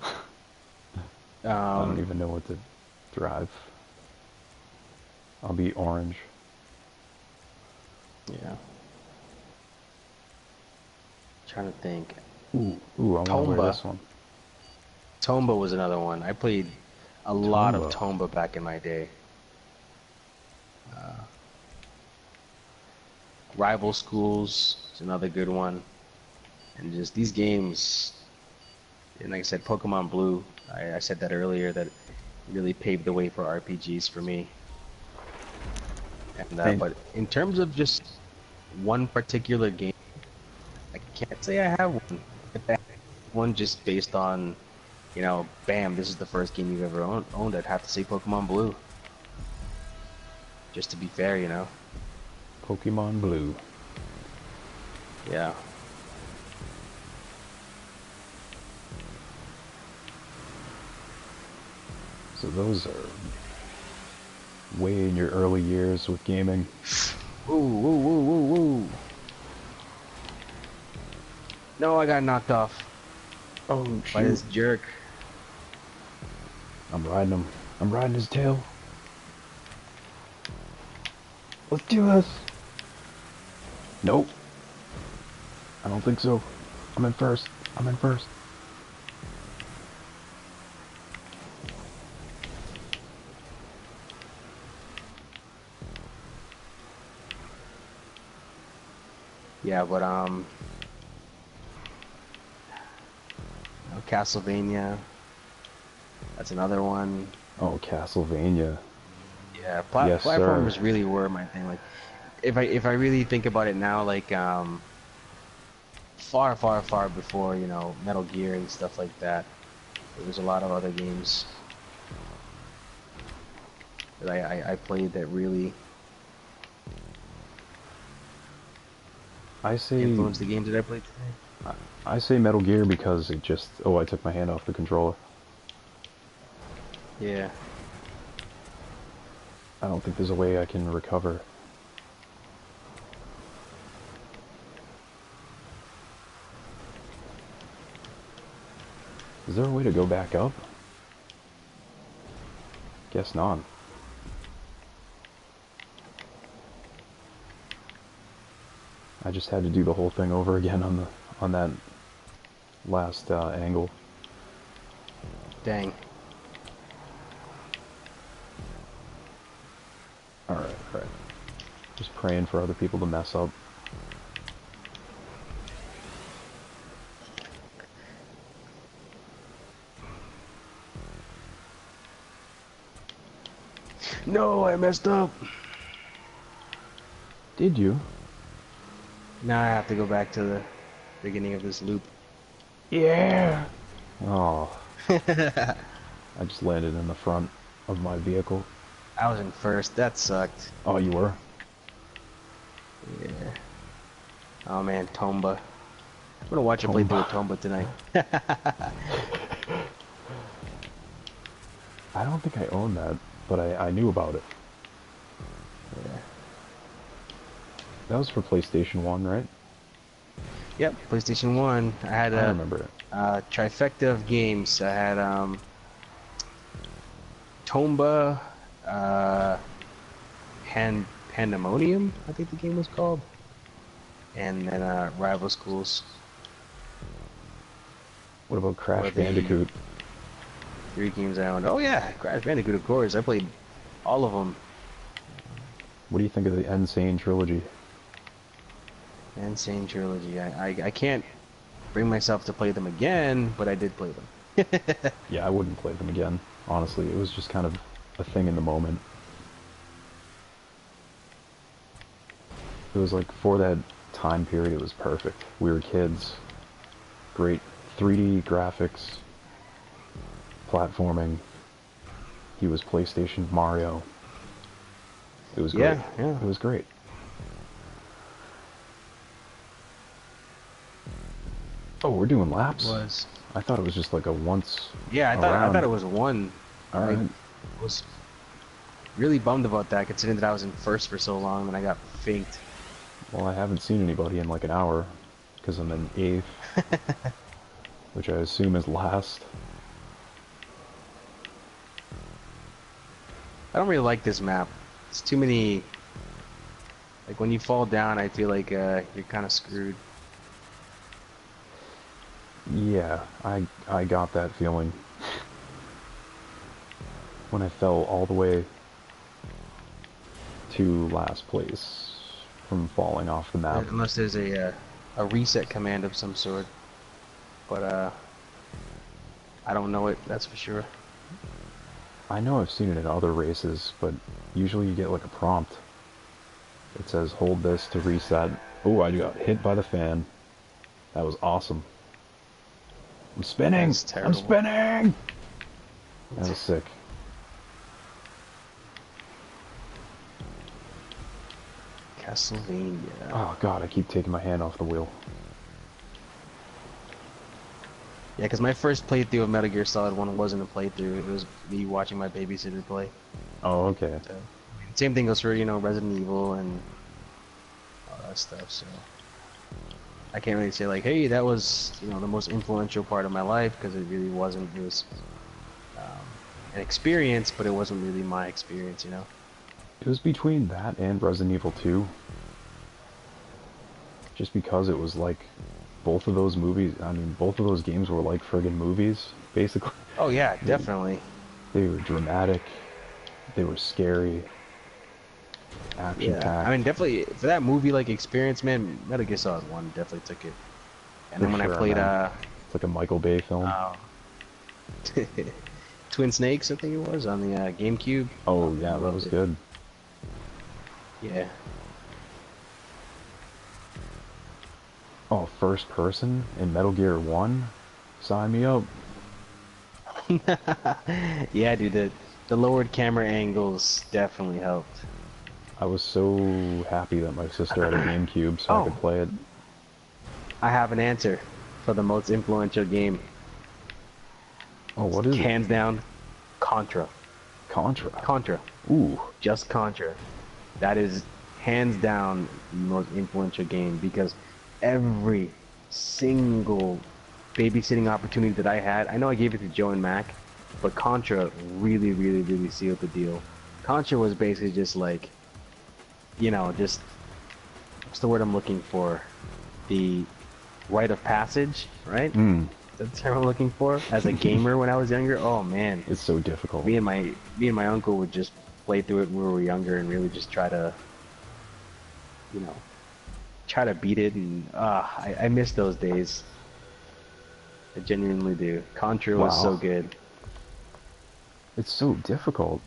I don't Um, even know what to drive. I'll be orange. yeah, trying to think. Ooh, I want to wear Tomba. this one. Tomba was another one. I played a lot of Tomba. Tomba back in my day. Rival Schools is another good one. And just these games, and like I said, Pokemon Blue, I said that earlier, that really paved the way for RPGs for me. And And but in terms of just one particular game, I can't say I have one. If I have one just based on, bam, this is the first game you've ever owned, I'd have to say Pokemon Blue. Just to be fair. Pokemon Blue. Yeah. So those are way in your early years with gaming. Ooh, woo, woo, woo, woo. No, I got knocked off Oh by shoot. this jerk. I'm riding him. I'm riding his tail. Let's do this. Nope. I don't think so. I'm in first. I'm in first. Yeah, but Castlevania. That's another one. Oh, Castlevania. Yeah, Yes, sir. platformers really were my thing. Like, if I really think about it now, like far, far, far before Metal Gear and stuff like that, there was a lot of other games that I played that really I say influenced the games that I played today. I say Metal Gear because it just I took my hand off the controller. Yeah. I don't think there's a way I can recover. Is there a way to go back up? Guess not. I just had to do the whole thing over again on that last angle. Dang. All right, all right. Just praying for other people to mess up. No, I messed up. Did you? Now I have to go back to the beginning of this loop. Yeah. Oh, I I just landed in the front of my vehicle. was in first. That sucked. Oh, you were? Yeah. Oh man, Tomba. I'm gonna watch a playthrough of Tomba. Tomba tonight. I don't think I own that, but I knew about it. Yeah. That was for PlayStation 1, right? Yep, PlayStation 1. I had I a, remember it. trifecta of games. I had Tomba, uh, Pandemonium, I think the game was called, and then Rival Schools What about were Crash the Bandicoot? 3 games I owned. Oh yeah, Crash Bandicoot, of course. I played all of them. What do you think of the Insane trilogy? Insane Trilogy. I can't bring myself to play them again, but I did play them. Yeah, I wouldn't play them again. Honestly, it was just kind of a thing in the moment. It was like for that time period, it was perfect. We were kids. Great 3D graphics, platforming. He was PlayStation Mario. It was great. Yeah, yeah. It was great. Oh, we're doing It laps? was. I thought it was just like a once Yeah, I thought around. it was one. I Alright. was really bummed about that, considering that I was in first for so long and I got faked. Well, I haven't seen anybody in like an hour, because I'm in 8th, which I assume is last. I don't really like this map. It's too many. Like when you fall down, I feel like you're kind of screwed. Yeah, I got that feeling when I fell all the way to last place from falling off the map. Unless there's a reset command of some sort, but I don't know it. That's for sure. I know I've seen it in other races, but usually you get like a prompt. It says hold this to reset. Oh, I got hit by the fan. That was awesome. I'm spinning! That's I'm terrible. spinning! That was sick. Castlevania. Oh god, I keep taking my hand off the wheel. Yeah, because my first playthrough of Metal Gear Solid 1 wasn't a playthrough. It was me watching my babysitter play. Oh, okay. So, same thing goes for, you know, Resident Evil and all that stuff, so... I can't really say like, hey, that was, you know, the most influential part of my life, because it really wasn't. It was an experience, but it wasn't really my experience, you know? It was between that and Resident Evil 2. Just because it was like both of those movies, I mean, both of those games were like friggin' movies, basically. Oh yeah, definitely. They were dramatic, they were scary, Yeah, action-packed. I mean, definitely, for that movie-like experience, man, Metal Gear Solid 1 definitely took it. And For then when I sure, played, man. It's like a Michael Bay film. Twin Snakes, I think it was, on the GameCube. Oh yeah, I that loved was it. good. Yeah. Oh, first person in Metal Gear 1? Sign me up. Yeah, dude, the lowered camera angles definitely helped. I was so happy that my sister had a GameCube so I could Oh, play it. I have an answer for the most influential game. Oh, what is it? Hands down, Contra. Contra. Contra. Ooh. Just Contra. That is hands down the most influential game, because every single babysitting opportunity that I had, I know I gave it to Joe and Mac, but Contra really, really, really sealed the deal. Contra was basically just like, you know, just, what's the word I'm looking for? The rite of passage, right? Mm. That's the term I'm looking for. As a gamer when I was younger, oh man, It's so difficult. me and my uncle would just play through it when we were younger and really just try to, you know, try to beat it. And I miss those days. I genuinely do. Contra was so Wow. good. It's so difficult.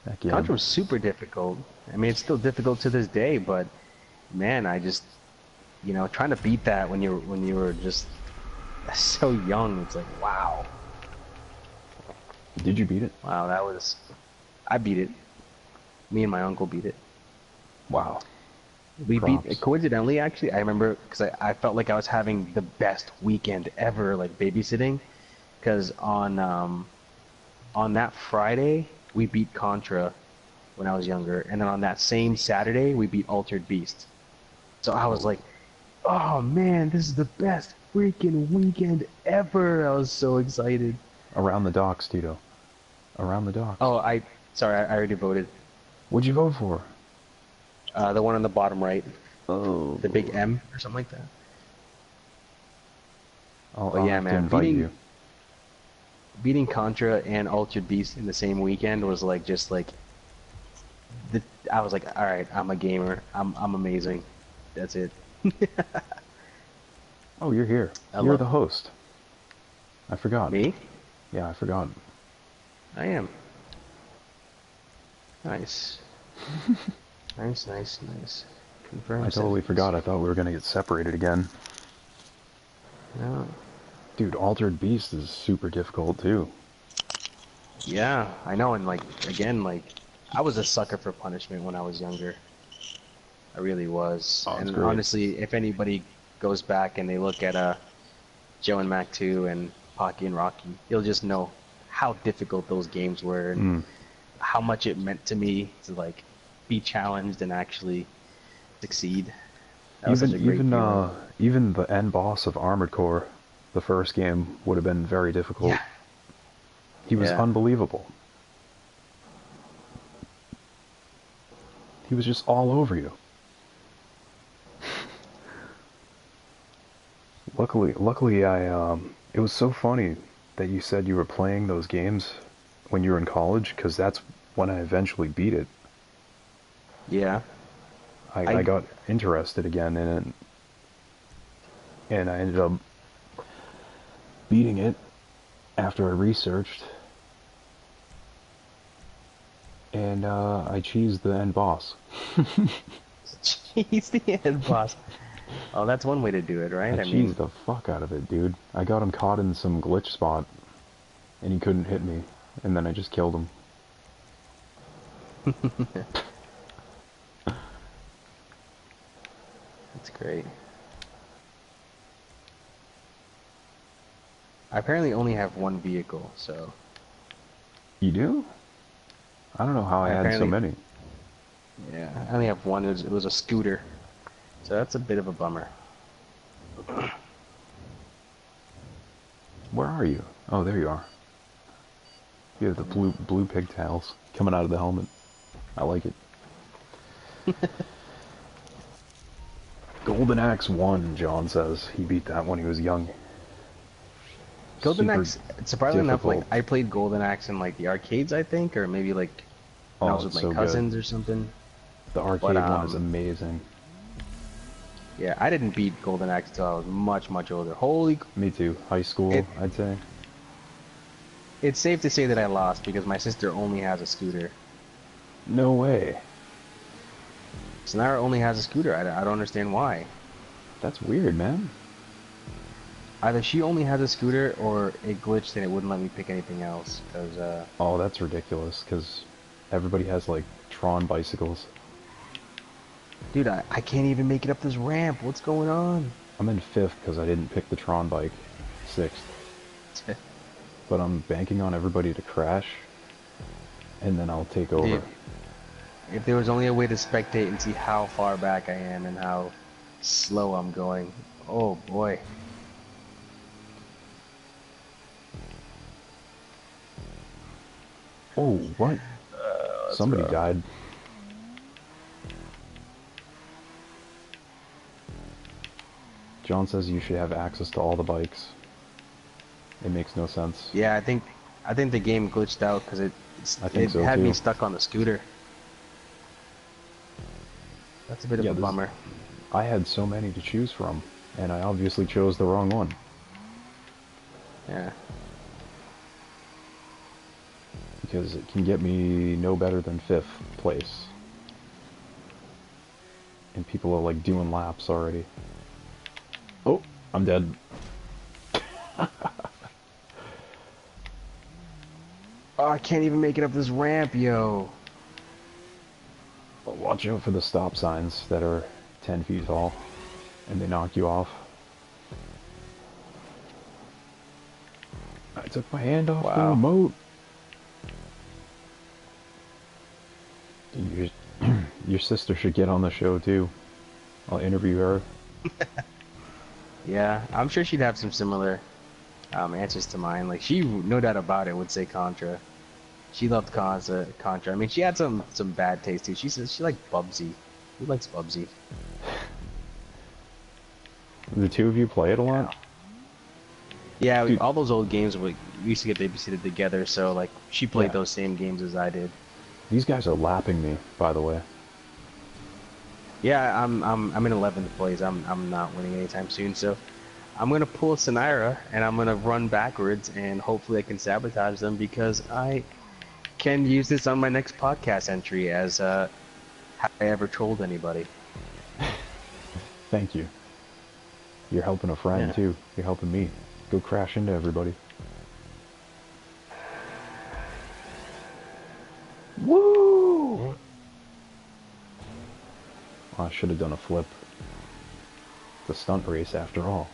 That game. Contra was super difficult. I mean, it's still difficult to this day, but man, I just, you know, trying to beat that when you were just so young, it's like, wow. Did you beat it? Wow, that was, I beat it. Me and my uncle beat it. Wow. We Props. beat, coincidentally, actually, I remember, because I felt like I was having the best weekend ever, like babysitting, because on that Friday, we beat Contra when I was younger, and then on that same Saturday, we beat Altered Beast. So I was like, oh man, this is the best freaking weekend ever. I was so excited. Around the docks, Tito. Around the docks. Oh, sorry, I already voted. What'd you vote for? The one on the bottom right, Oh. the big M or something like that. I'll yeah, have to man, invite you. beating Contra and Altered Beast in the same weekend was like just like I was like, all right, I'm a gamer. I'm amazing. That's it. Oh, you're here. You're love the host. I forgot. Me? Yeah, I forgot. I am. Nice. Nice, nice, nice. Confirm. I totally forgot. I thought we were gonna get separated again. No. Dude, Altered Beast is super difficult too. Yeah, I know, and like again, like I was a sucker for punishment when I was younger. I really was. Oh, it's And great. honestly, if anybody goes back and they look at Joe and Mac 2 and Pocky and Rocky, you'll just know how difficult those games were and Mm. how much it meant to me to like be challenged and actually succeed. That was such Even a great even feeling. even the end boss of Armored Core, the first game would have been very difficult. Yeah, He was yeah. unbelievable. He was just all over you. Luckily, it was so funny that you said you were playing those games when you were in college, because that's when I eventually beat it. Yeah. I I got interested again in it, and I ended up beating it after I researched, and I cheesed the end boss. Jeez, the end boss. Oh, that's one way to do it, I right? I cheesed mean, the fuck out of it, dude. I got him caught in some glitch spot, and he couldn't hit me, and then I just killed him. that's great. I apparently only have one vehicle, so You do? I don't know how I I had so apparently, many. yeah, I only have one. It was a scooter, so that's a bit of a bummer. Where are you? Oh, there you are. You have the blue pigtails coming out of the helmet. I like it. Golden Axe 1, John says. He beat that when he was young. Golden Super Axe, surprisingly enough, like difficult. I played Golden Axe in like the arcades, I think, or maybe like when I Oh, was with it's my so good. cousins or something. The But arcade one is amazing. yeah, I didn't beat Golden Axe until I was much, much older. Holy, Me too. High it school, I'd say. it's safe to say that I lost because my sister only has a scooter. No way. Sonara only has a scooter. I don't understand why. That's weird, man. Either she only has a scooter or it glitched and it wouldn't let me pick anything else. Cause Oh, that's ridiculous, because everybody has, like, Tron bicycles. dude, I can't even make it up this ramp. What's going on? I'm in 5th because I didn't pick the Tron bike. 6th. But I'm banking on everybody to crash, and then I'll take over. Dude, if there was only a way to spectate and see how far back I am and how slow I'm going. Oh boy. Oh, what? That's Somebody rough. died. John says you should have access to all the bikes. It makes no sense. Yeah, I think the game glitched out because I think it so had me too. stuck on the scooter. That's a bit of Yeah, a bummer. I had so many to choose from, and I obviously chose the wrong one. Yeah. Because it can get me no better than 5th place. And people are like doing laps already. Oh, I'm dead. Oh, I can't even make it up this ramp, yo. But watch out for the stop signs that are 10 feet tall, and they knock you off. I took my hand off the Wow. remote. Your, your sister should get on the show too. I'll interview her. Yeah, I'm sure she'd have some similar answers to mine. Like she, no doubt about it, would say Contra. She loved Contra. I mean, she had some bad taste too. She says she liked Bubsy. Who likes Bubsy? The two of you play it a Yeah. lot? Yeah, Dude, all those old games we used to get babysitted together. So like, she played yeah. those same games as I did. These guys are lapping me, by the way. Yeah, I'm in 11th place. I'm not winning anytime soon. So I'm gonna pull Synira and I'm gonna run backwards and hopefully I can sabotage them because I can use this on my next podcast entry as have I ever trolled anybody. Thank you. You're helping a friend Yeah. too. You're helping me. Go crash into everybody. Woo! I should have done a flip. The stunt race after all.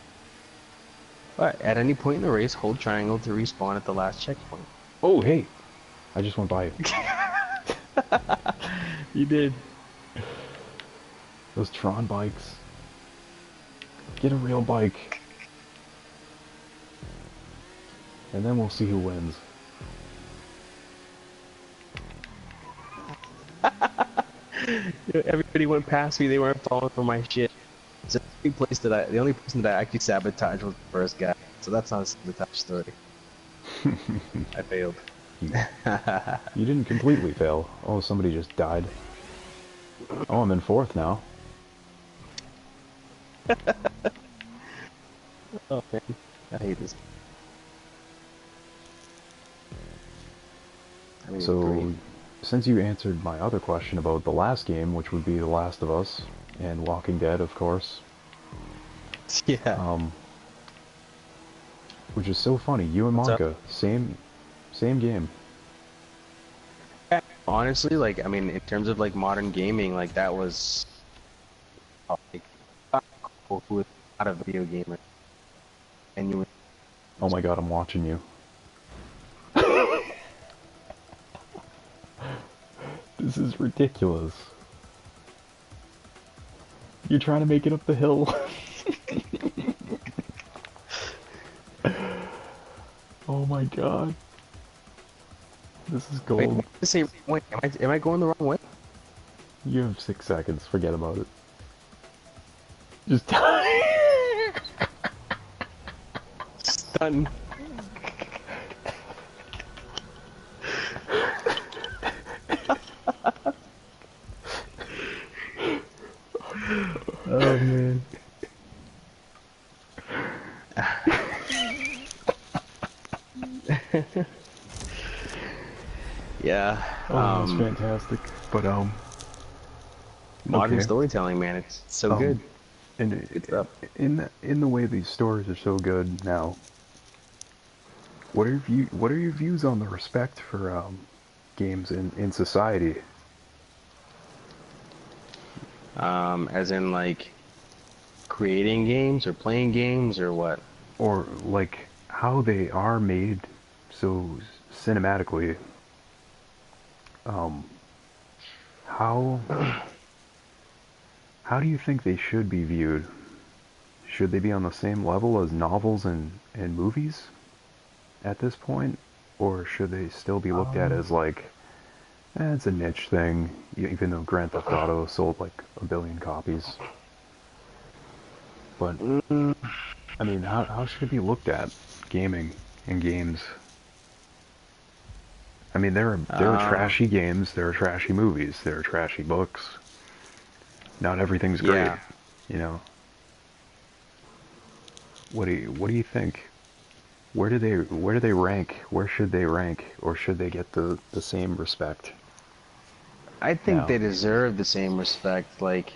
But at any point in the race, hold triangle to respawn at the last checkpoint. Oh, hey! I just went by you. You did. Those Tron bikes. Get a real bike. And then we'll see who wins. Everybody went past me. They weren't falling for my shit. So the only person that I actually sabotaged was the first guy. So that's not a sabotage story. I failed. You didn't completely fail. Oh, somebody just died. Oh, I'm in fourth now. Oh man, I hate this. I mean, So, great. since you answered my other question about the last game, which would be The Last of Us, and Walking Dead, of course, Yeah. which is so funny, you and What's up? Monka, same game. Honestly, like, I mean, in terms of like modern gaming, like that was like cool who was not a video gamer, and you. Oh my god, I'm watching you. This is ridiculous. You're trying to make it up the hill. Oh my god. This is Wait, gold. wait, am I going the wrong way? You have 6 seconds, forget about it. Just die. Stunt. Oh man. Yeah. Oh, that's fantastic. But Modern okay. storytelling, man, it's so good. And Good stuff. in the way these stories are so good now, what are your views on the respect for games in society? As in like creating games or playing games or what? Or like how they are made so cinematically? Um, how how do you think they should be viewed? Should they be on the same level as novels and movies at this point? Or should they still be looked at as like, it's a niche thing, even though Grand Theft Auto sold like 1 billion copies. But, Mm, I mean, how should it be looked at, gaming and games? I mean, there are uh, trashy games, there are trashy movies, there are trashy books. Not everything's great, yeah. you know. What do you think? Where do they rank? Where should they rank? Or should they get the same respect I think now? they deserve the same respect. Like,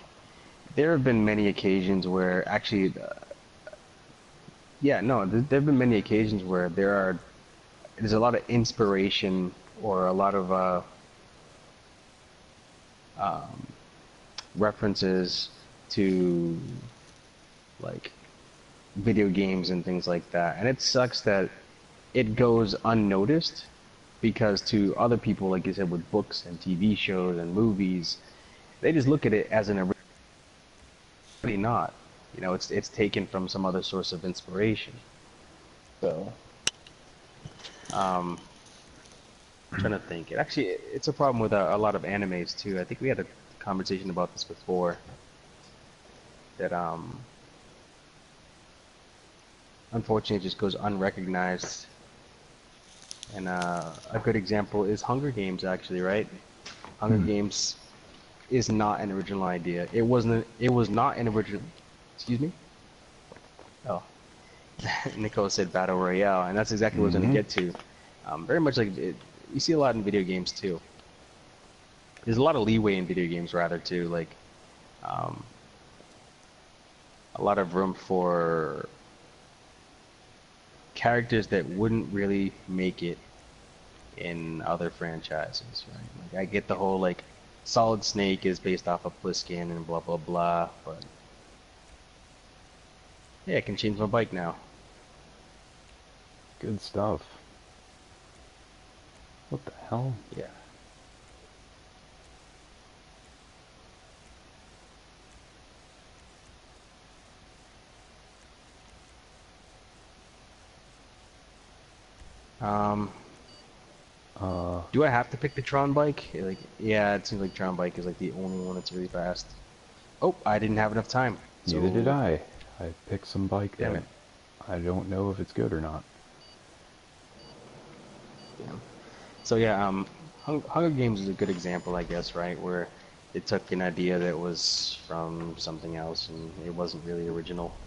there have been many occasions where actually, yeah, no, there have been many occasions where there's a lot of inspiration or a lot of um, references to like video games and things like that. And it sucks that it goes unnoticed because to other people, like you said, with books and TV shows and movies, they just look at it as an really not. You know, it's taken from some other source of inspiration. So, um, trying to think. It's a problem with a lot of animes too. I think we had a conversation about this before. That unfortunately, it just goes unrecognized. And a good example is Hunger Games, actually, right? Hunger Hmm. Games is not an original idea. It wasn't. It was not an original. Excuse me. Oh, Nicole said battle royale, and that's exactly what I was going to Mm-hmm. get to. Very much like you see a lot in video games too. There's a lot of leeway in video games, rather too. Like um, a lot of room for characters that wouldn't really make it in other franchises, right? Like I get the whole like Solid Snake is based off of Pliskin and blah blah blah, but yeah, I can change my bike now. Good stuff. What the hell? Yeah. Um, Uh, do I have to pick the Tron bike? Like, yeah, it seems like Tron bike is like the only one that's really fast. Oh, I didn't have enough time. neither did So, I. I picked some bike damn that it. I don't know if it's good or not. Yeah. So yeah, Hunger Games is a good example, I guess, right? Where they took an idea that was from something else and it wasn't really original.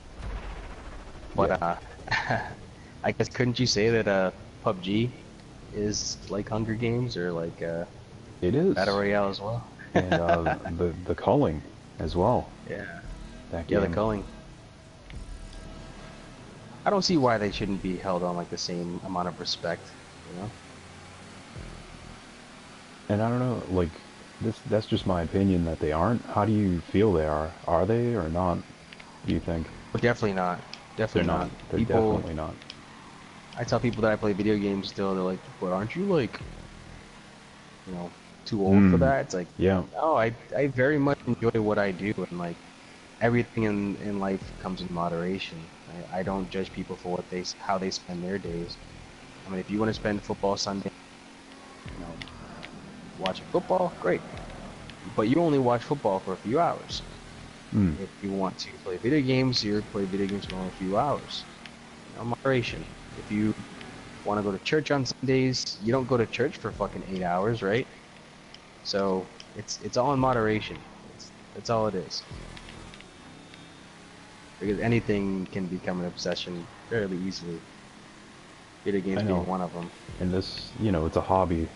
Yeah, But I guess couldn't you say that PUBG is like Hunger Games or like it Battle is. Royale as well? And the culling as well. Yeah. That Yeah, the game. culling. I don't see why they shouldn't be held on like the same amount of respect, you know? And I don't know, like that's just my opinion that they aren't. How do you feel they are? Are they or not? Do you think? But definitely not. They're Definitely not. not. They're People, definitely not. I tell people that I play video games still, they're like, but aren't you like, you know, too old for Hmm. that? It's like, Yeah. no, I very much enjoy what I do, and like everything in life comes in moderation. I don't judge people for how they spend their days. I mean, if you want to spend football Sunday, you know, watching football, great. But you only watch football for a few hours. Hmm. If you want to play video games, you play video games for only a few hours. You know, moderation. If you want to go to church on Sundays, you don't go to church for fucking 8 hours, right? So it's all in moderation. That's all it is. Because anything can become an obsession fairly easily. Video I games being know. one of them. And this, it's a hobby.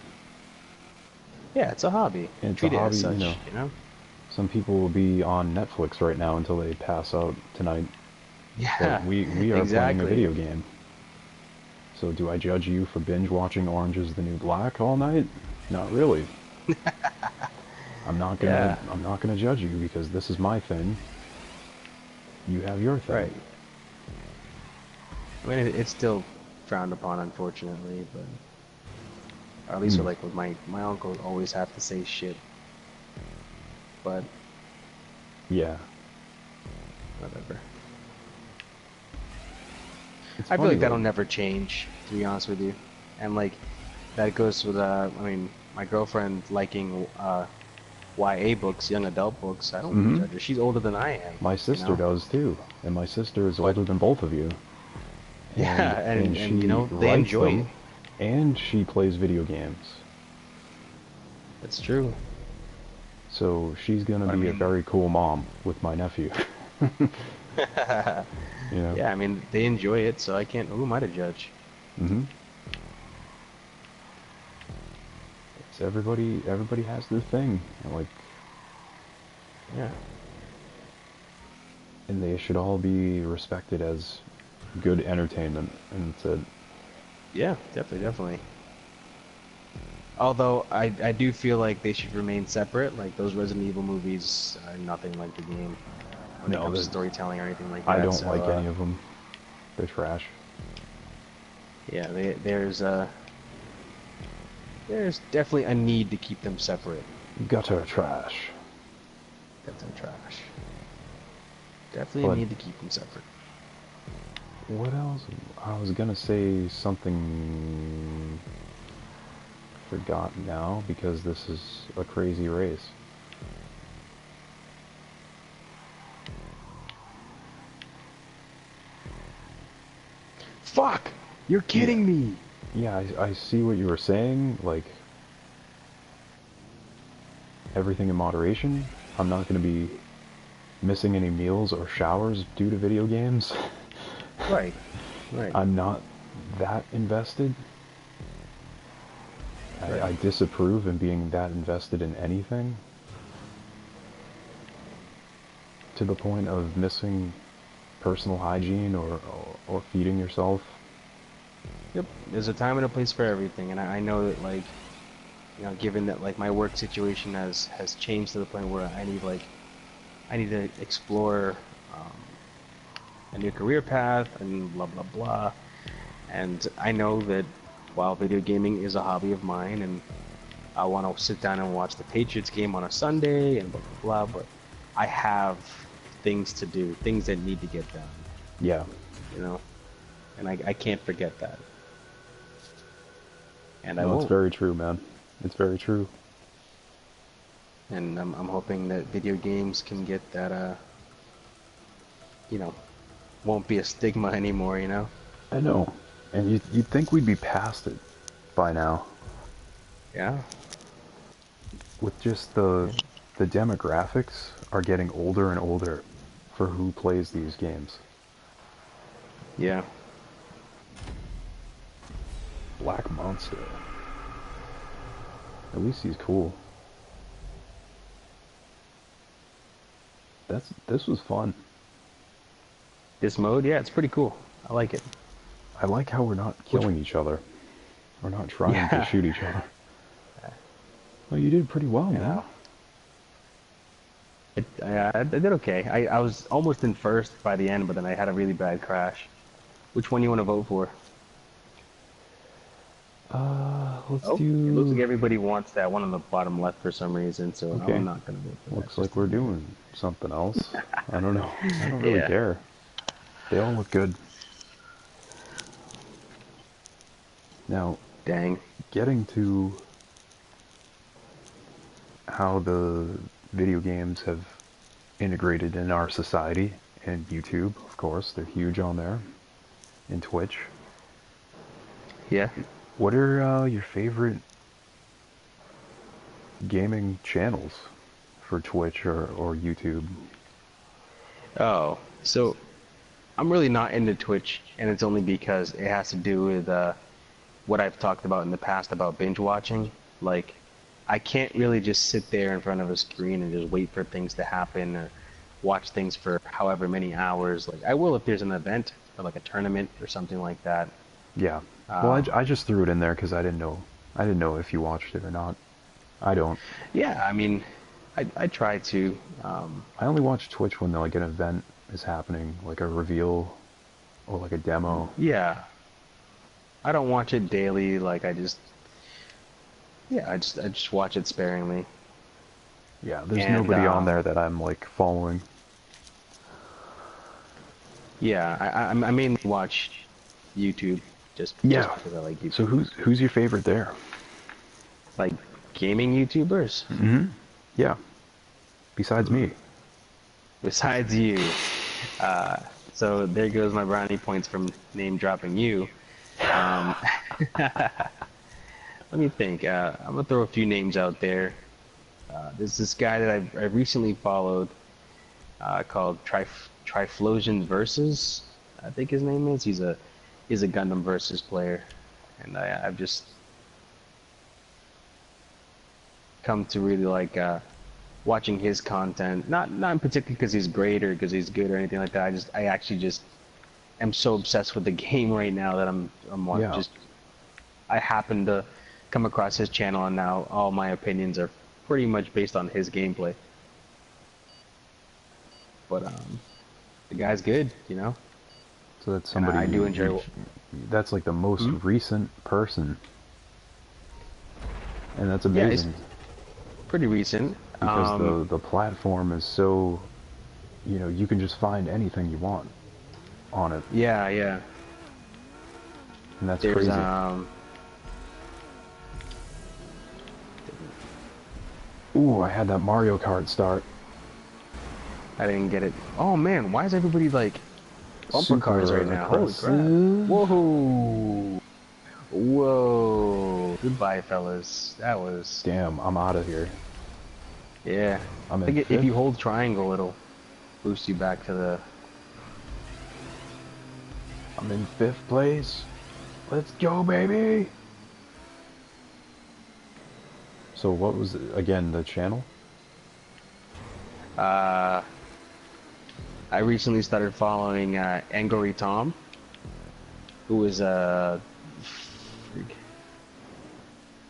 Yeah, it's a hobby. And it's a Treat it as hobby, such, you know? Some people will be on Netflix right now until they pass out tonight. But Yeah, we are playing a exactly. video game. So do I judge you for binge watching Orange is the New Black all night? Not really. Yeah, I'm not gonna judge you because this is my thing. You have your thing. right. I mean, it's still frowned upon, unfortunately, but or at least Hmm. with like with my uncle always have to say shit, but Yeah. whatever. It's I feel funny, like that'll like, never change, to be honest with you, and like that goes with I mean, my girlfriend liking YA books, young adult books. I don't hmm, judge her. She's older than I am, my you sister know. does too. And my sister is But older than both of you. yeah, And and you she know they writes enjoy it. them and she plays video games. That's true. So she's gonna But I be a mean, very cool mom with my nephew. You know? yeah, I mean they enjoy it, so I can't. Who am I to judge? Hmm. It's everybody has their thing. And like, Yeah, and they should all be respected as good entertainment. And it's a, yeah, definitely, definitely. Although I do feel like they should remain separate. Like those Resident Evil movies are nothing like the game when it no, comes to storytelling or anything like I that. don't So like any of them. They're trash. yeah, there's definitely a need to keep them separate. Gutter trash. Get them trash. Definitely a But need to keep them separate. what else? I was gonna say something forgotten now because this is a crazy race. Fuck! You're Yeah. kidding me! Yeah, I see what you were saying, like everything in moderation. I'm not gonna be missing any meals or showers due to video games. Right, right, I'm not that invested. right. I disapprove in being that invested in anything to the point of missing personal hygiene or feeding yourself. Yep. There's a time and a place for everything, and I know that like you know, given that like my work situation has changed to the point where I need to explore a new career path and blah blah blah. And I know that while video gaming is a hobby of mine, and I want to sit down and watch the Patriots game on a Sunday and blah blah blah, but I have things to do, things that need to get done, Yeah. you know, and I can't forget that, and I No, it's won't. very true, man. It's very true. And I'm hoping that video games can get that, you know, won't be a stigma anymore, you know? I know. And you'd think we'd be past it by now. Yeah. With just the demographics are getting older and older for who plays these games. Yeah. Black Monster. At least he's cool. This was fun. This mode, yeah, it's pretty cool. I like it. I like how we're not killing each other. We're not trying to Yeah. shoot each other. Well, you did pretty well, man. I did okay. I was almost in first by the end, but then I had a really bad crash. Which one do you want to vote for? Let's Oh, it looks like do... everybody wants that one on the bottom left for some reason, so Okay. I'm not going to vote for that. Looks like we're doing something else. I don't know. I don't really Yeah. care. They all look good. Now, Dang. getting to how the video games have integrated in our society, and YouTube, of course, they're huge on there, and Twitch. Yeah. What are your favorite gaming channels for Twitch or YouTube? Oh, so I'm really not into Twitch, and it's only because it has to do with what I've talked about in the past about binge watching. Like, I can't really just sit there in front of a screen and just wait for things to happen or watch things for however many hours. Like, I will if there's an event or like a tournament or something like that. Yeah. Well, I just threw it in there because I didn't know. I didn't know if you watched it or not. I don't. Yeah, I mean, I try to. I only watch Twitch when like an event is happening, like a reveal or like a demo. Yeah, I don't watch it daily. Like, I just watch it sparingly. Yeah, there's And nobody on there that I'm like following. yeah, I mainly watch YouTube just Yeah. because I like YouTube. So who's your favorite there? Like gaming YouTubers. Mm-hmm. Yeah. Besides me. Besides you. So there goes my brownie points from name dropping you. Um, let me think. I'm gonna throw a few names out there. There's this guy that I recently followed called Triflosion Versus. I think his name is. He's a Gundam Versus player, and I've just come to really like watching his content. Not in particular because he's great or because he's good or anything like that. I actually just am so obsessed with the game right now that I'm Yeah. just I happen to come across his channel, and now all my opinions are pretty much based on his gameplay. But the guy's good, you know. So that's And somebody I do enjoy. that's like the most recent person. And that's Yeah, it's amazing pretty recent. because the platform is so, you can just find anything you want on it. Yeah, yeah. And that's There's crazy. Ooh, I had that Mario Kart start. I didn't get it. Oh man, why is everybody like bumper cars Super right now? Holy crap! aggressive. Whoa, whoa! Goodbye, fellas. That was Damn, I'm out of here. yeah. I'm I in think if fifth. you hold triangle, it'll boost you back to the. I'm in 5th place. Let's go, baby. So what was again the channel? I recently started following Angry Tom, who is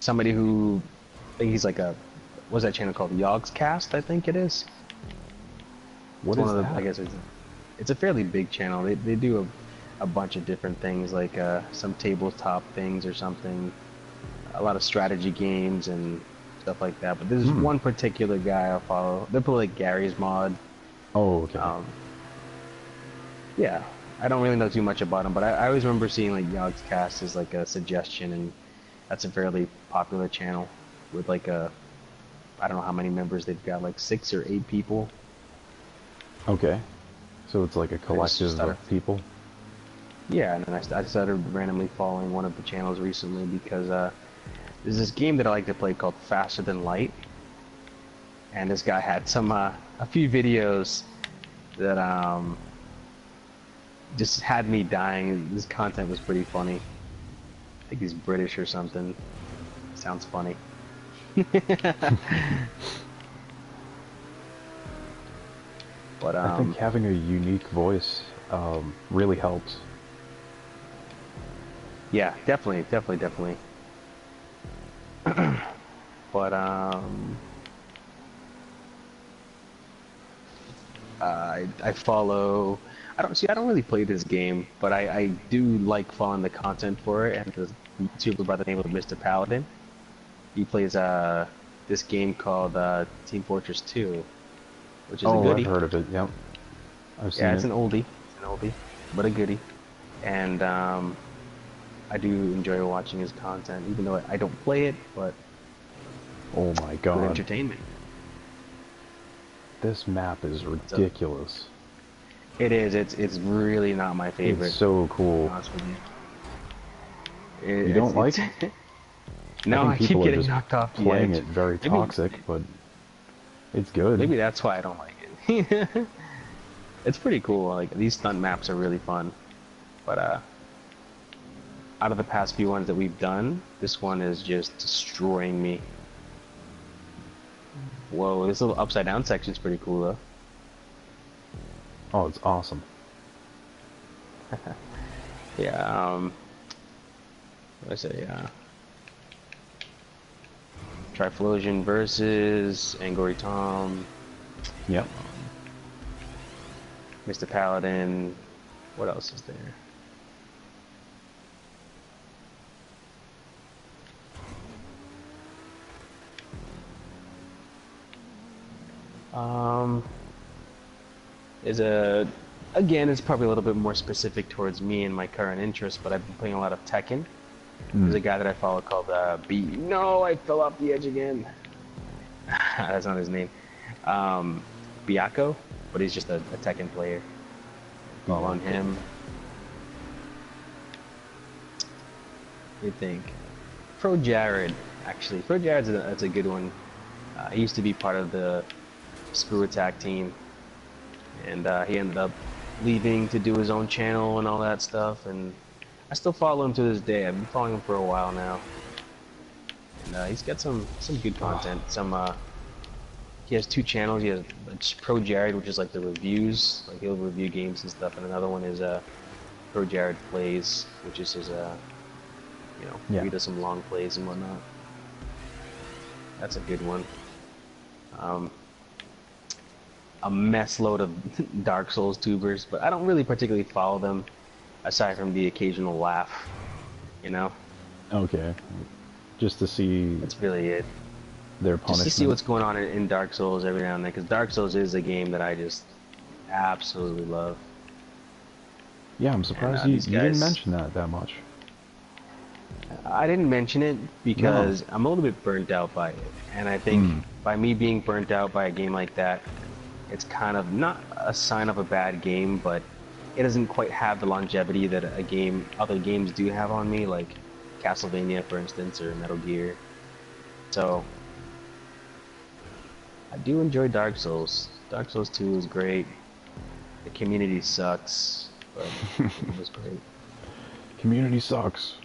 somebody who I think he's like a, what's that channel called? Yogg's Cast, I think it is. It's What one is of the, I that? guess it's a fairly big channel. They do a bunch of different things, like some tabletop things or something, a lot of strategy games and stuff like that. But there's Hmm. one particular guy I follow. They're probably like Gary's Mod. Oh, okay. Um, yeah, I don't really know too much about him, but I always remember seeing like Yogg's Cast as like a suggestion, and that's a fairly popular channel with like I don't know how many members they've got, like 6 or 8 people. Okay. So it's like a I just collective started, of people. yeah, and then I started randomly following one of the channels recently because there's this game that I like to play called Faster Than Light, and this guy had some a few videos that just had me dying. This content was pretty funny. I think he's British or something. Sounds funny. But I think having a unique voice really helps. yeah, definitely, definitely, definitely. But I follow. I don't really play this game, but I do like following the content for it. And there's a YouTuber by the name of Mr. Paladin. He plays this game called Team Fortress 2, which is a Oh, I've goodie. heard of it. Yep. I've Yeah, seen it's it. an oldie. It's an oldie, but a goodie. And I do enjoy watching his content, even though I don't play it, but Oh my good god. entertainment. This map is So ridiculous. it is. It's really not my It's favorite, so to be cool. honest with you. You don't like it? I No, think I keep people are getting just knocked off the playing edge. it very Maybe toxic, but it's good. maybe that's why I don't like it. It's pretty cool. Like these stunt maps are really fun. But out of the past few ones that we've done, this one is just destroying me. Whoa, this little upside down section is pretty cool though. Oh, it's awesome. Yeah, what did I say? Triflosion versus Angry Tom, Yep. Mr. Paladin. What else is there? Um, is a again, it's probably a little bit more specific towards me and my current interest, but I've been playing a lot of Tekken. There's Hmm. a guy that I follow called B. No, I fell off the edge again. That's not his name. Um, Byakuo, but he's just a Tekken player. Following Byakuo. him. What do you think? Pro Jared, actually. Pro Jared's that's a good one. He used to be part of the Screw Attack team, and he ended up leaving to do his own channel and all that stuff. And I still follow him to this day. I've been following him for a while now, and he's got some good content. He has 2 channels. He has Pro Jared, which is like the reviews, like he'll review games and stuff, and another one is Pro Jared Plays, which is his Yeah. he does some long plays and whatnot. That's a good one. Um, a mess load of Dark Souls tubers, but I don't really particularly follow them, aside from the occasional laugh. You know, Okay. Just to see that's really it. their Just to see punishment. what's going on in Dark Souls every now and then, because Dark Souls is a game that I just absolutely love. Yeah, I'm And surprised you these didn't guys, mention that much. I didn't mention it No. because I'm a little bit burnt out by it, and I think Hmm. by me being burnt out by a game like that, it's kind of not a sign of a bad game, but it doesn't quite have the longevity that other games do have on me, like Castlevania, for instance, or Metal Gear. So I do enjoy Dark Souls. Dark Souls 2 is great. The community sucks, but it was great. Community sucks.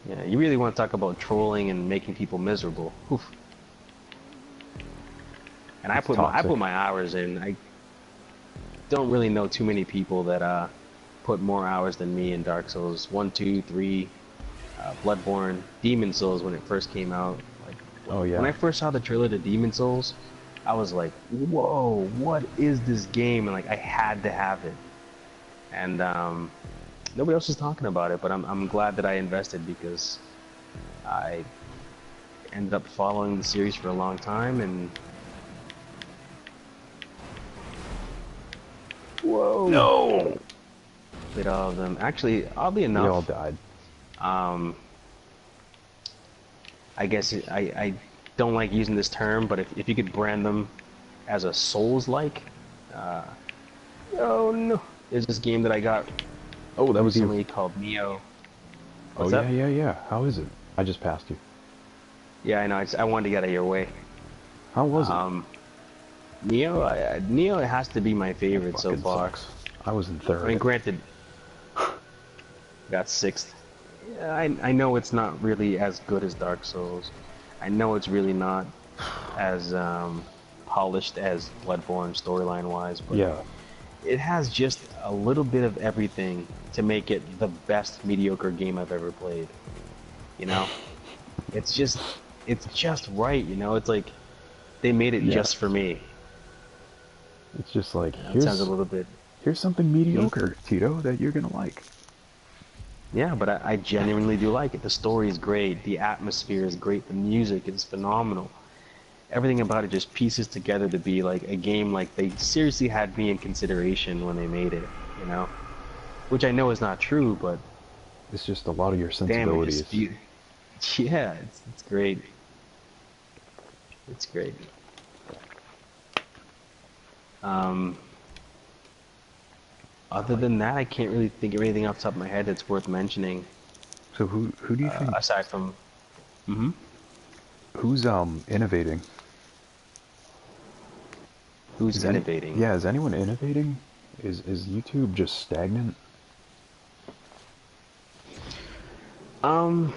Yeah, you really want to talk about trolling and making people miserable. Oof. And It's I toxic. put my hours in. I don't really know too many people that put more hours than me in Dark Souls 1, 2, 3, Bloodborne, Demon Souls when it first came out, like Oh When I yeah. first saw the trailer to Demon Souls, I was like, "Whoa, what is this game?" And like, I had to have it. And nobody else is talking about it, but I'm glad that I invested because I ended up following the series for a long time. And whoa, No. played all of them. Actually, oddly We all enough, died. um, I guess I don't like using this term, but if you could brand them as a Souls-like, uh, oh no, there's this game that I got Oh, that was you. recently called Neo. Oh What's yeah, up? yeah, yeah. How is it? I just passed you. Yeah, I know. I wanted to get out of your way. How was it? Um, Neo, Neo has to be my That favorite so fucking far. sucks. I was in I mean, third. granted, got sixth. Yeah, I know it's not really as good as Dark Souls. I know it's really not as polished as Bloodborne storyline wise, but Yeah. it has just a little bit of everything to make it the best mediocre game I've ever played. You know, it's just it's just right. You know, it's like they made it Yeah. just for me. It's just like That sounds a little bit. here's something Hmm? mediocre, Tito, that you're gonna like. Yeah, but I genuinely do like it. The story is great. The atmosphere is great. The music is phenomenal. Everything about it just pieces together to be like a game like they seriously had me in consideration when they made it, you know? Which I know is not true, but It's just a lot of your damn, it just sensibilities. feel. Yeah, it's great. It's great. Um, Other Like, than that, I can't really think of anything off the top of my head that's worth mentioning. so who do you think Aside from, hmm who's innovating? who's innovating? Is anyone innovating? Is YouTube just stagnant? Um,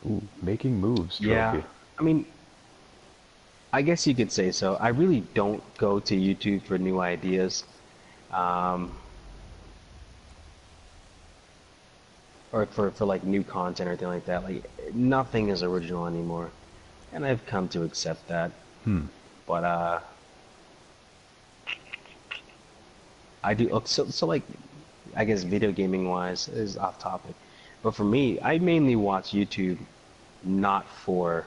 Ooh, making moves yeah. trophy. I mean, I guess you could say so. I really don't go to YouTube for new ideas, um, or for like new content or anything like that. Like nothing is original anymore, and I've come to accept that. Hmm. But I do so like I guess video gaming wise is off topic, but for me, I mainly watch YouTube not for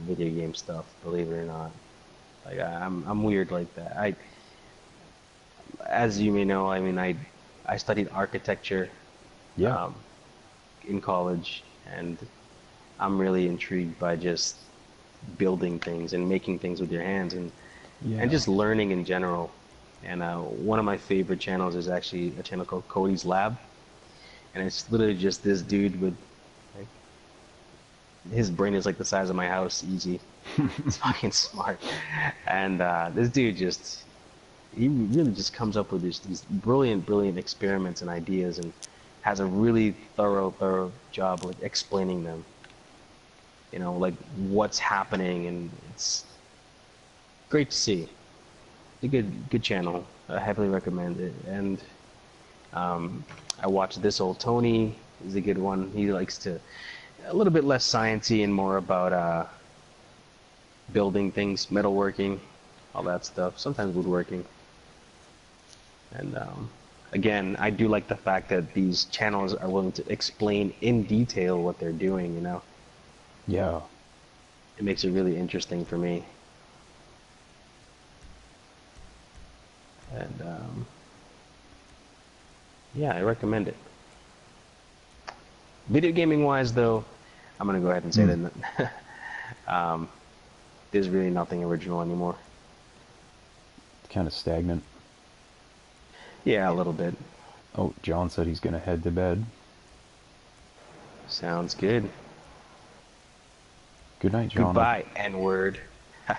video game stuff. Believe it or not, like I'm weird like that. As you may know, I mean I studied architecture Yeah. um, in college, and I'm really intrigued by just building things and making things with your hands and Yeah. just learning in general. And one of my favorite channels is actually a channel called Cody's Lab, and it's literally just this dude with like his brain is like the size of my house, easy. It's fucking smart, and this dude just he really just comes up with these brilliant experiments and ideas, and has a really thorough job like explaining them. You know, like what's happening, and it's great to see. It's a good channel. I heavily recommend it. And um, I watched This Old Tony. Is a good one. He likes to a little bit less sciencey and more about building things, metalworking, all that stuff. Sometimes woodworking. And again, I do like the fact that these channels are willing to explain in detail what they're doing. You know, Yeah. it makes it really interesting for me. And yeah, I recommend it. Video gaming wise, though, I'm gonna go ahead and say Hmm. that um, there's really nothing original anymore. Kind of stagnant. Yeah, a little bit. Oh, John said he's gonna head to bed. Sounds good. Good night, John. Goodbye, N-word. Bet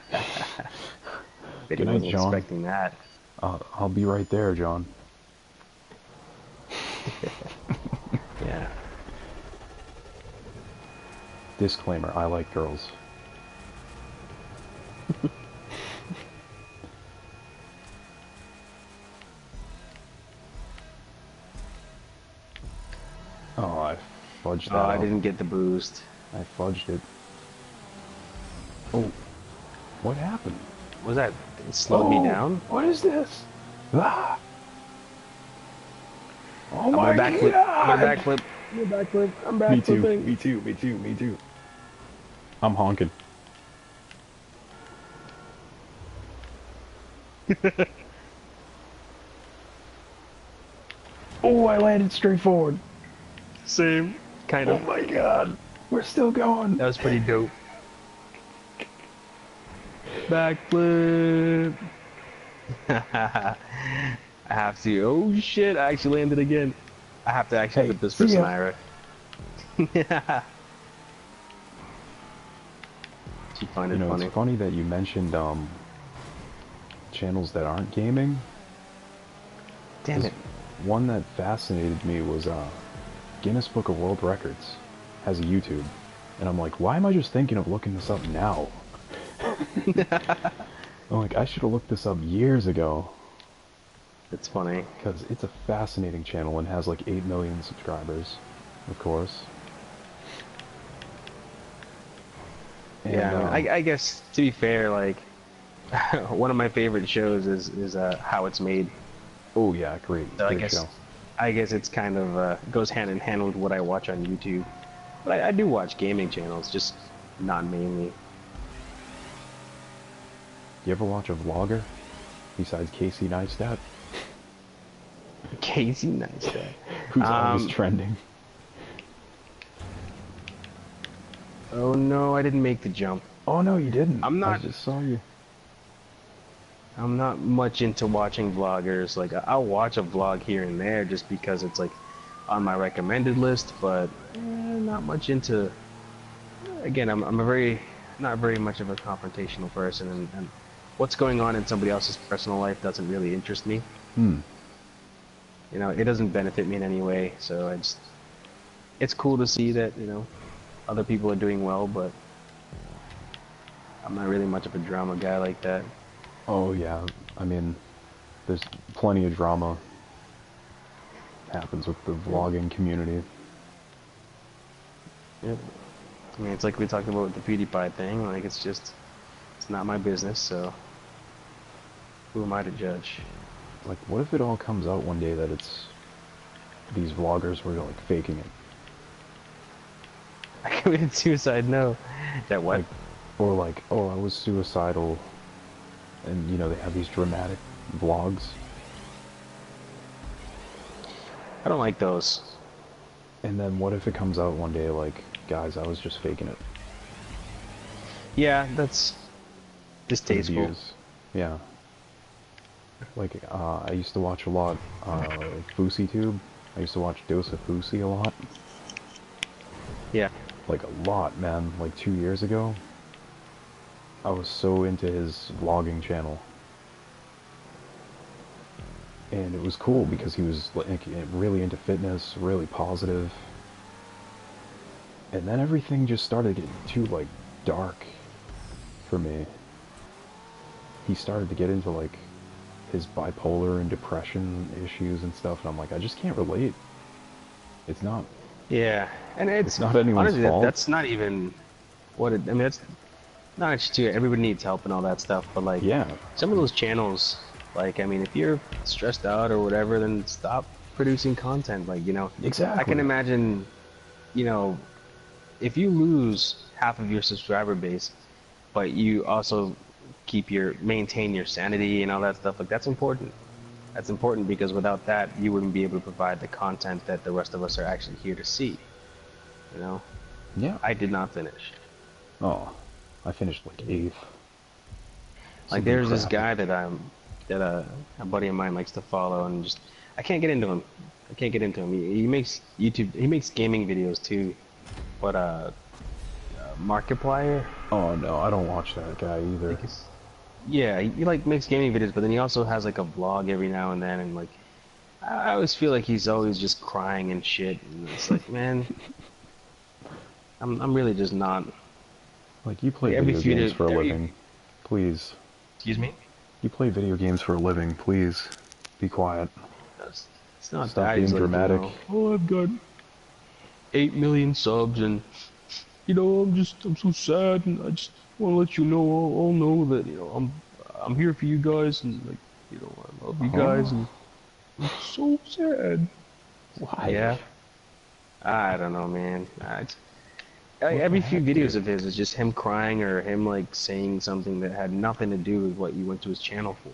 he Good night, wasn't John. expecting that. I'll be right there, John. Yeah. Disclaimer: I like girls. Oh, fudged Oh, that I up. didn't get the boost. I fudged it. Oh, what happened? Was that? It slowed me down? What is this? Ah! Oh I'm gonna my backflip. I'm gonna god! backflip. I'm gonna backflip. I'm Me too, backflipping. me too, me too, me too. I'm honking. Oh, I landed straight forward. Same. Kind Oh of. my god. We're still going. That was pretty dope. Backflip. I have to. Oh shit! I actually landed again. I have to actually Hey, put this for see ya. Samira. She find You it know, it's funny. funny that you mentioned channels that aren't gaming. Damn 'Cause it. one that fascinated me was Guinness Book of World Records has a YouTube. And I'm like, why am I just thinking of looking this up now? I'm like, I should have looked this up years ago. It's funny. Because it's a fascinating channel and has like 8 million subscribers, of course. And, Yeah, I mean, I guess to be fair, like one of my favorite shows is How It's Made. oh yeah, great, So great show. I guess it's kind of goes hand in hand with what I watch on YouTube. But I do watch gaming channels, just not mainly. You ever watch a vlogger besides Casey Neistat? Casey Neistat. Who's always trending? Oh no, I didn't make the jump. Oh no, you didn't. I'm I not. just saw you. I'm not much into watching vloggers. Like I'll watch a vlog here and there just because it's like on my recommended list, but not much into. Again, I'm a very not very much of a confrontational person, and what's going on in somebody else's personal life doesn't really interest me. Hmm. You know, it doesn't benefit me in any way. So it's cool to see that other people are doing well, but I'm not really much of a drama guy like that. Oh yeah, I mean, there's plenty of drama happens with the vlogging community. Yep. I mean, it's like we talked about with the PewDiePie thing. Like, it's not my business. So, who am I to judge? Like, what if it all comes out one day that it's these vloggers were like faking it? I committed suicide. No, that what? Like, or like, oh, I was suicidal, and you know they have these dramatic vlogs. I don't like those. And then what if it comes out one day like, guys, I was just faking it Yeah, that's for the distasteful. views. Yeah. Like, I used to watch a lot FouseyTube. I used to watch Dose of Fousey a lot. Yeah. Like a lot, man. Like 2 years ago. I was so into his vlogging channel. And it was cool because he was like really into fitness, really positive. And then everything just started getting too like dark for me. He started to get into like his bipolar and depression issues and stuff, and I'm like, I just can't relate. It's not. Yeah, and It's not anyone's honestly fault. that's not even what it. I mean, that's not actually too. Everybody needs help and all that stuff, but like Yeah. some of those channels, like I mean, if you're stressed out or whatever, then stop producing content. Like Exactly. I can imagine, you know, if you lose half of your subscriber base, but you also maintain your sanity and all that stuff, like that's important. That's important because without that, you wouldn't be able to provide the content that the rest of us are actually here to see. You know, Yeah. I did not finish. Oh, I finished like 8th. Like Something there's this crappy. guy that a buddy of mine likes to follow, and just I can't get into him. I can't get into him. He makes YouTube. He makes gaming videos too. But Markiplier. Oh no, I don't watch that guy either. Like yeah, he like makes gaming videos, but then he also has like a vlog every now and then, and like I always feel like he's always just crying and shit, and it's like, man, I'm really just not. Like, you play Like, every video few games days, for a living. Please. excuse me. You play video games for a living. Please. Be quiet. It's not Stop that. being He's like, dramatic. oh, I'm good. 8 million subs, and I'm so sad, and I just want to let you know, all know that I'm here for you guys, and like, I love you guys, Huh? and I'm so sad. Why? Yeah, I don't know, man. What the Every few heck, videos dude? of his is just him crying or him like saying something that had nothing to do with what you went to his channel for.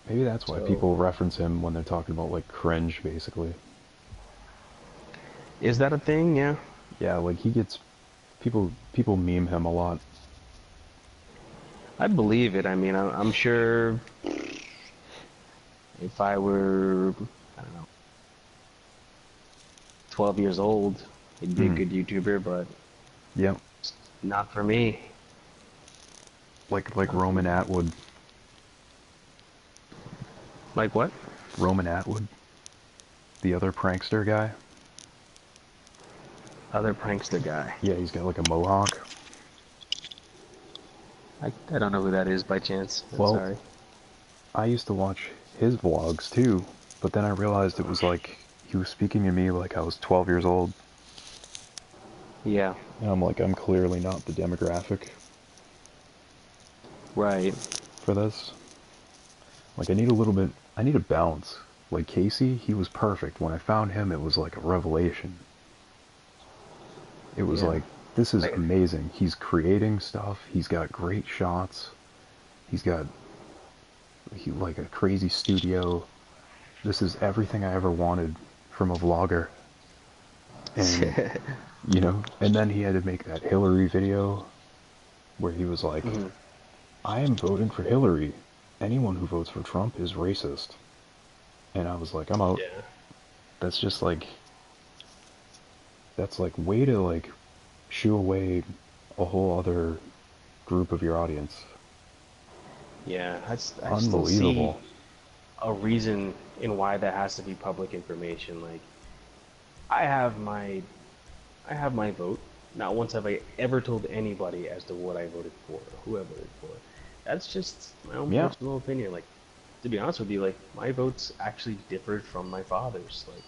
Maybe that's why So, people reference him when they're talking about like cringe, basically. is that a thing? Yeah. Yeah, like he gets people meme him a lot. I believe it. I mean, I'm sure if I were, I don't know, 12 years old, he'd be a Mm. good YouTuber, but Yep. not for me. Like Not for Roman me. Atwood. Like what? Roman Atwood, the other prankster guy. Other prankster guy. Yeah, he's got like a mohawk. I don't know who that is by chance. I'm Well, sorry. I used to watch his vlogs too, but then I realized it was like he was speaking to me like I was 12 years old. Yeah, And I'm like, I'm clearly not the demographic right. for this. Like, I need a balance. Like Casey, he was perfect. When I found him, it was like a revelation. It was Yeah. like, this is Like, amazing. He's creating stuff. He's got great shots. He's got like a crazy studio. This is everything I ever wanted from a vlogger. And, and then he had to make that Hillary video where he was like, mhm. I am voting for Hillary. Anyone who votes for Trump is racist. And I was like, I'm out. Yeah. That's just like, that's like way to like shoo away a whole other group of your audience. Yeah. I just don't see Unbelievable. a reason in why that has to be public information. Like, I have my I have my vote. Not once have I ever told anybody as to what I voted for or who I voted for. That's just my own Yeah, personal opinion. Like, to be honest with you, like, my votes actually differed from my father's. Like,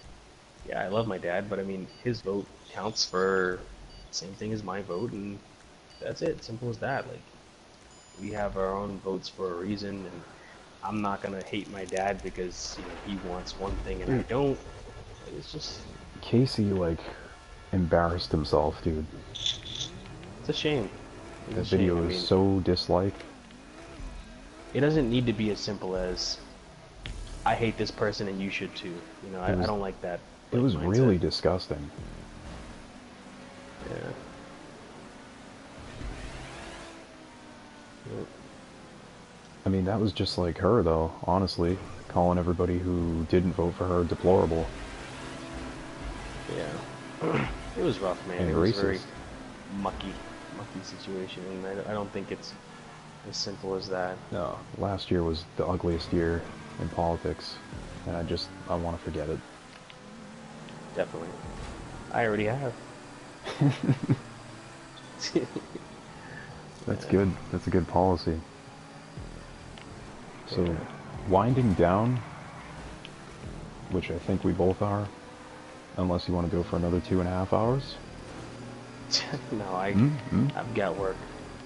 yeah, I love my dad, but I mean, his vote counts for the same thing as my vote, and that's it. Simple as that. Like, we have our own votes for a reason, and I'm not gonna hate my dad because, he wants one thing and I dude. don't. Like, it's just, Casey like embarrassed himself, dude. it's a shame. It's a That shame. I video is mean, so disliked. it doesn't need to be as simple as I hate this person and you should too. It I was don't like that it like was mindset. really disgusting. Yeah. Yep. I mean, that was just like her though, honestly, calling everybody who didn't vote for her deplorable Yeah. It was rough, man. and It was a very racist. mucky situation, and I don't think it's as simple as that. No, last year was the ugliest year in politics, and I want to forget it. Definitely. I already have. That's Yeah. good. That's a good policy. So, Yeah. winding down, which I think we both are, unless you want to go for another 2.5 hours. No, Mm-hmm. I've got work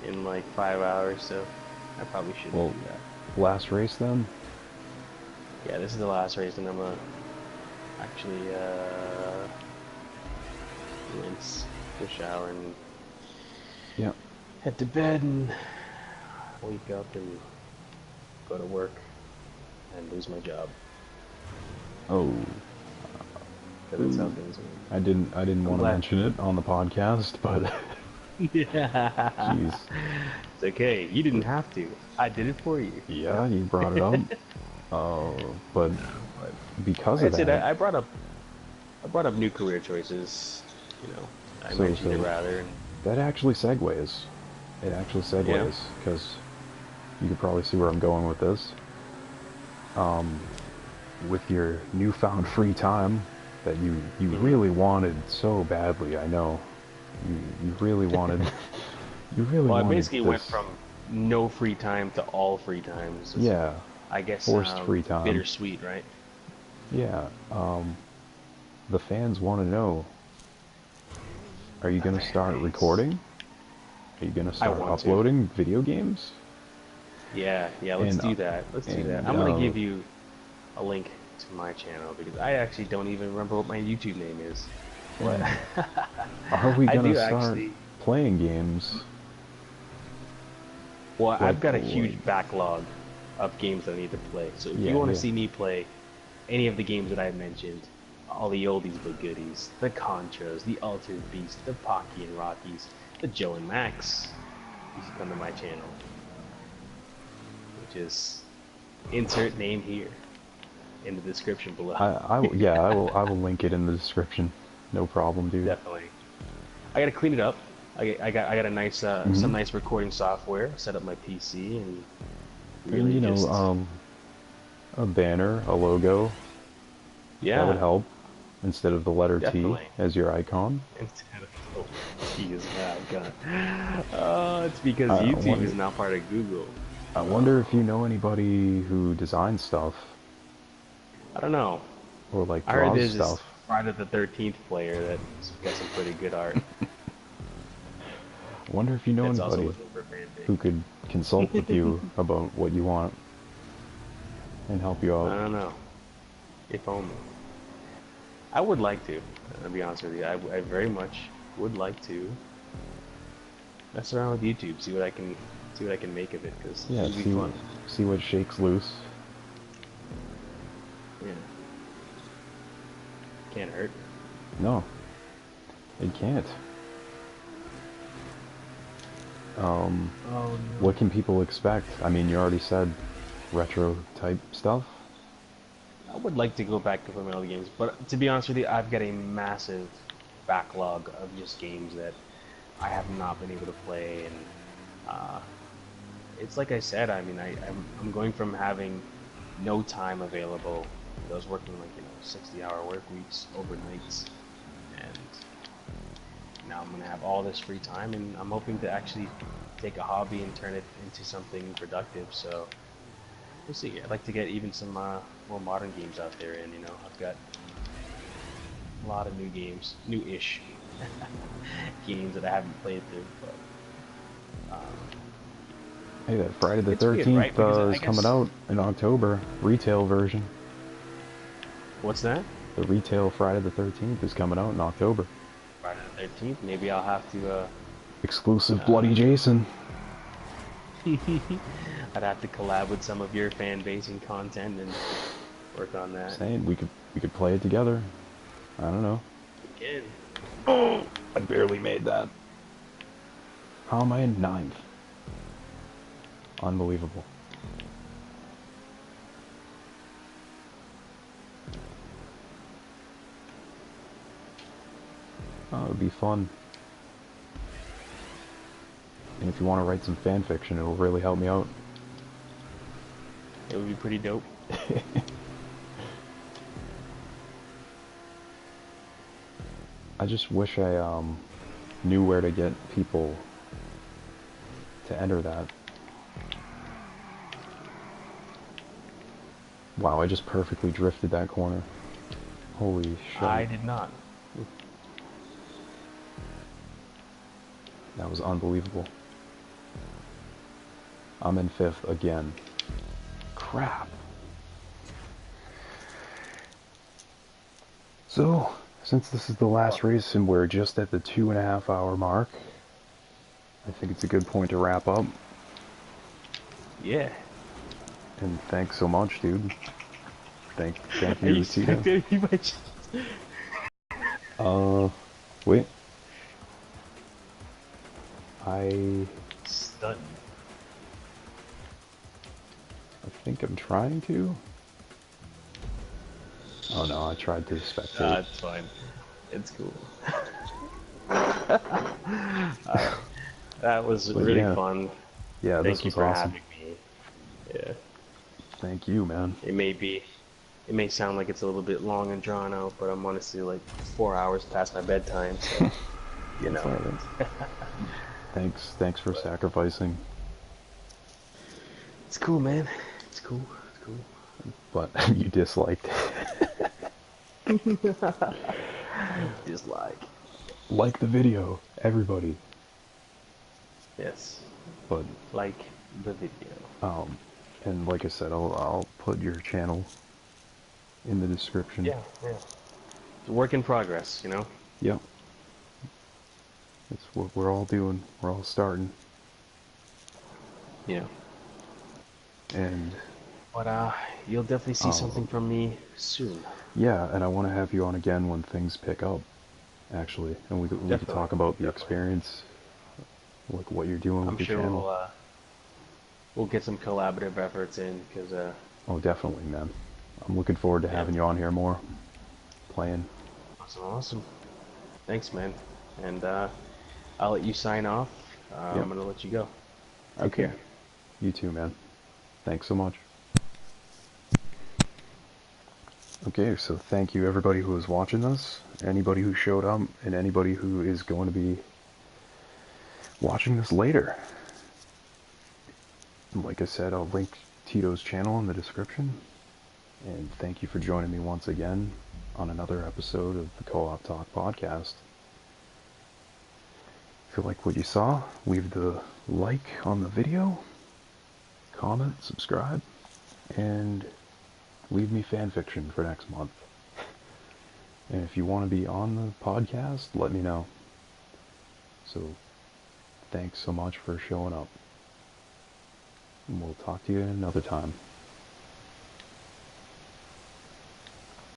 in like 5 hours, so I probably shouldn't Well, do that. last race then. Yeah, this is the last race, and I'm gonna actually rinse, go shower, and Yeah. head to bed, and wake up and go to work and lose my job. Oh, Because that's how ooh. things went. I didn't I'm want to glad. mention it on the podcast, but Yeah. jeez. It's okay. You didn't have to. I did it for you. Yeah, you brought it up. But But because like I of said, that, I brought up new career choices. I mentioned it so rather. And that actually segues. It actually yeah. segues because you could probably see where I'm going with this. With your newfound free time that you Hmm. really wanted so badly, I know. You really wanted you really Well, I wanted basically went this. from no free time to all free time. It's just, Yeah, I guess, forced free time. bittersweet, right? Yeah, the fans want to know. Are you the gonna fan start base. recording? Are you gonna I start want to. uploading video games? Yeah, yeah, let's And do that. Let's do that. and I'm gonna give you a link to my channel because I actually don't even remember what my YouTube name is. What? and are we I gonna do start actually. playing games Well, I've got a like huge backlog of games that I need to play. So if you yeah, want to yeah. see me play any of the games that I mentioned, all the oldies but goodies, the Contras, the Altered Beast, the Pocky and Rockies, the Joe and Max, you should come to my channel, which is insert name here in the description below. Yeah, I will link it in the description. No problem, dude. Definitely. I gotta clean it up. I got a nice Hmm. some nice recording software. Set up my PC and And really just a banner, a logo, that would yeah, help instead of the letter T definitely. as your icon. Instead of oh, geez, wow, God. It's because I YouTube wonder is now part of Google. I wonder if you Oh, know anybody who designs stuff I don't know. or like I heard draws there's this stuff. Friday the 13th player that's got some pretty good art. I wonder if you know That's also anybody looking for fan who could consult with base. you about what you want and help you I out. don't know. If only. I would like to. I'll be honest with you. I very much would like to mess around with YouTube, see what I can make of it, because it Yeah, would be fun. see what shakes loose. Yeah, can't hurt. No, it can't. Oh What no. can people expect? I mean, you already said retro type stuff. I would like to go back to playing all the games, but to be honest with you, I've got a massive backlog of just games that I have not been able to play, and uh, it's like I said. I mean, I'm going from having no time available. I was working like 60-hour work weeks, overnights, and now I'm gonna have all this free time, and I'm hoping to actually take a hobby and turn it into something productive. So we'll see. I'd like to get even some more modern games out there, and I've got a lot of new games, new-ish games that I haven't played through. But Hey, that Friday the it's weird, right? 13th Because I is coming guess out in October, retail version. what's that? The retail Friday the 13th is coming out in October. Friday the 13th. Maybe I'll have to. Exclusive Uh, Bloody Jason. I'd have to collab with some of your fan base and content and work on that. Saying we could play it together. I don't know. Again. I barely made that. How am I in ninth? Unbelievable. Oh, it would be fun. And if you want to write some fan fiction, it'll really help me out. It would be pretty dope. I just wish I knew where to get people to enter that. Wow, I just perfectly drifted that corner. Holy I shit. did not. That was unbelievable. I'm in fifth again. Crap. So, since this is the last race and we're just at the 2.5 hour mark, I think it's a good point to wrap up. Yeah. And thanks so much, dude. Thank Are you you, Tito. expecting me by chance? Uh, wait. I Stunt. think I'm trying to. Oh no, I tried to spectate. It's fine. It's cool. Alright. That was But really yeah, fun. yeah, this Thank you was for awesome. having me. Yeah. Thank you, man. It may sound like it's a little bit long and drawn out, but I'm honestly like 4 hours past my bedtime, so you That's know. alright. Thanks for But sacrificing. it's cool, man. It's cool. It's cool. But you disliked. Dislike. like the video, everybody. Yes. But Like the video. um, and like I said, I'll put your channel in the description. Yeah, yeah. It's a work in progress, you know? Yep, it's what we're all doing. We're all starting, Yeah. and But you'll definitely see um, something from me soon. yeah, and I want to have you on again when things pick up, actually, and we could Definitely, talk about the definitely. experience, like what you're doing I'm with your sure channel. we'll get some collaborative efforts in because Oh, definitely, man. I'm looking forward to yeah. having you on here more, playing. Awesome, awesome. Thanks, man. And I'll let you sign off. I'm Yep. gonna let you go. Take Okay. care. You too, man. Thanks so much. Okay, so thank you everybody who was watching this, anybody who showed up, and anybody who is going to be watching this later. Like I said, I'll link Tito's channel in the description. And thank you for joining me once again on another episode of the Co-op Talk podcast. If you like what you saw, leave the like on the video, comment, subscribe, and leave me fan fiction for next month. And if you want to be on the podcast, let me know. So thanks so much for showing up. And we'll talk to you another time.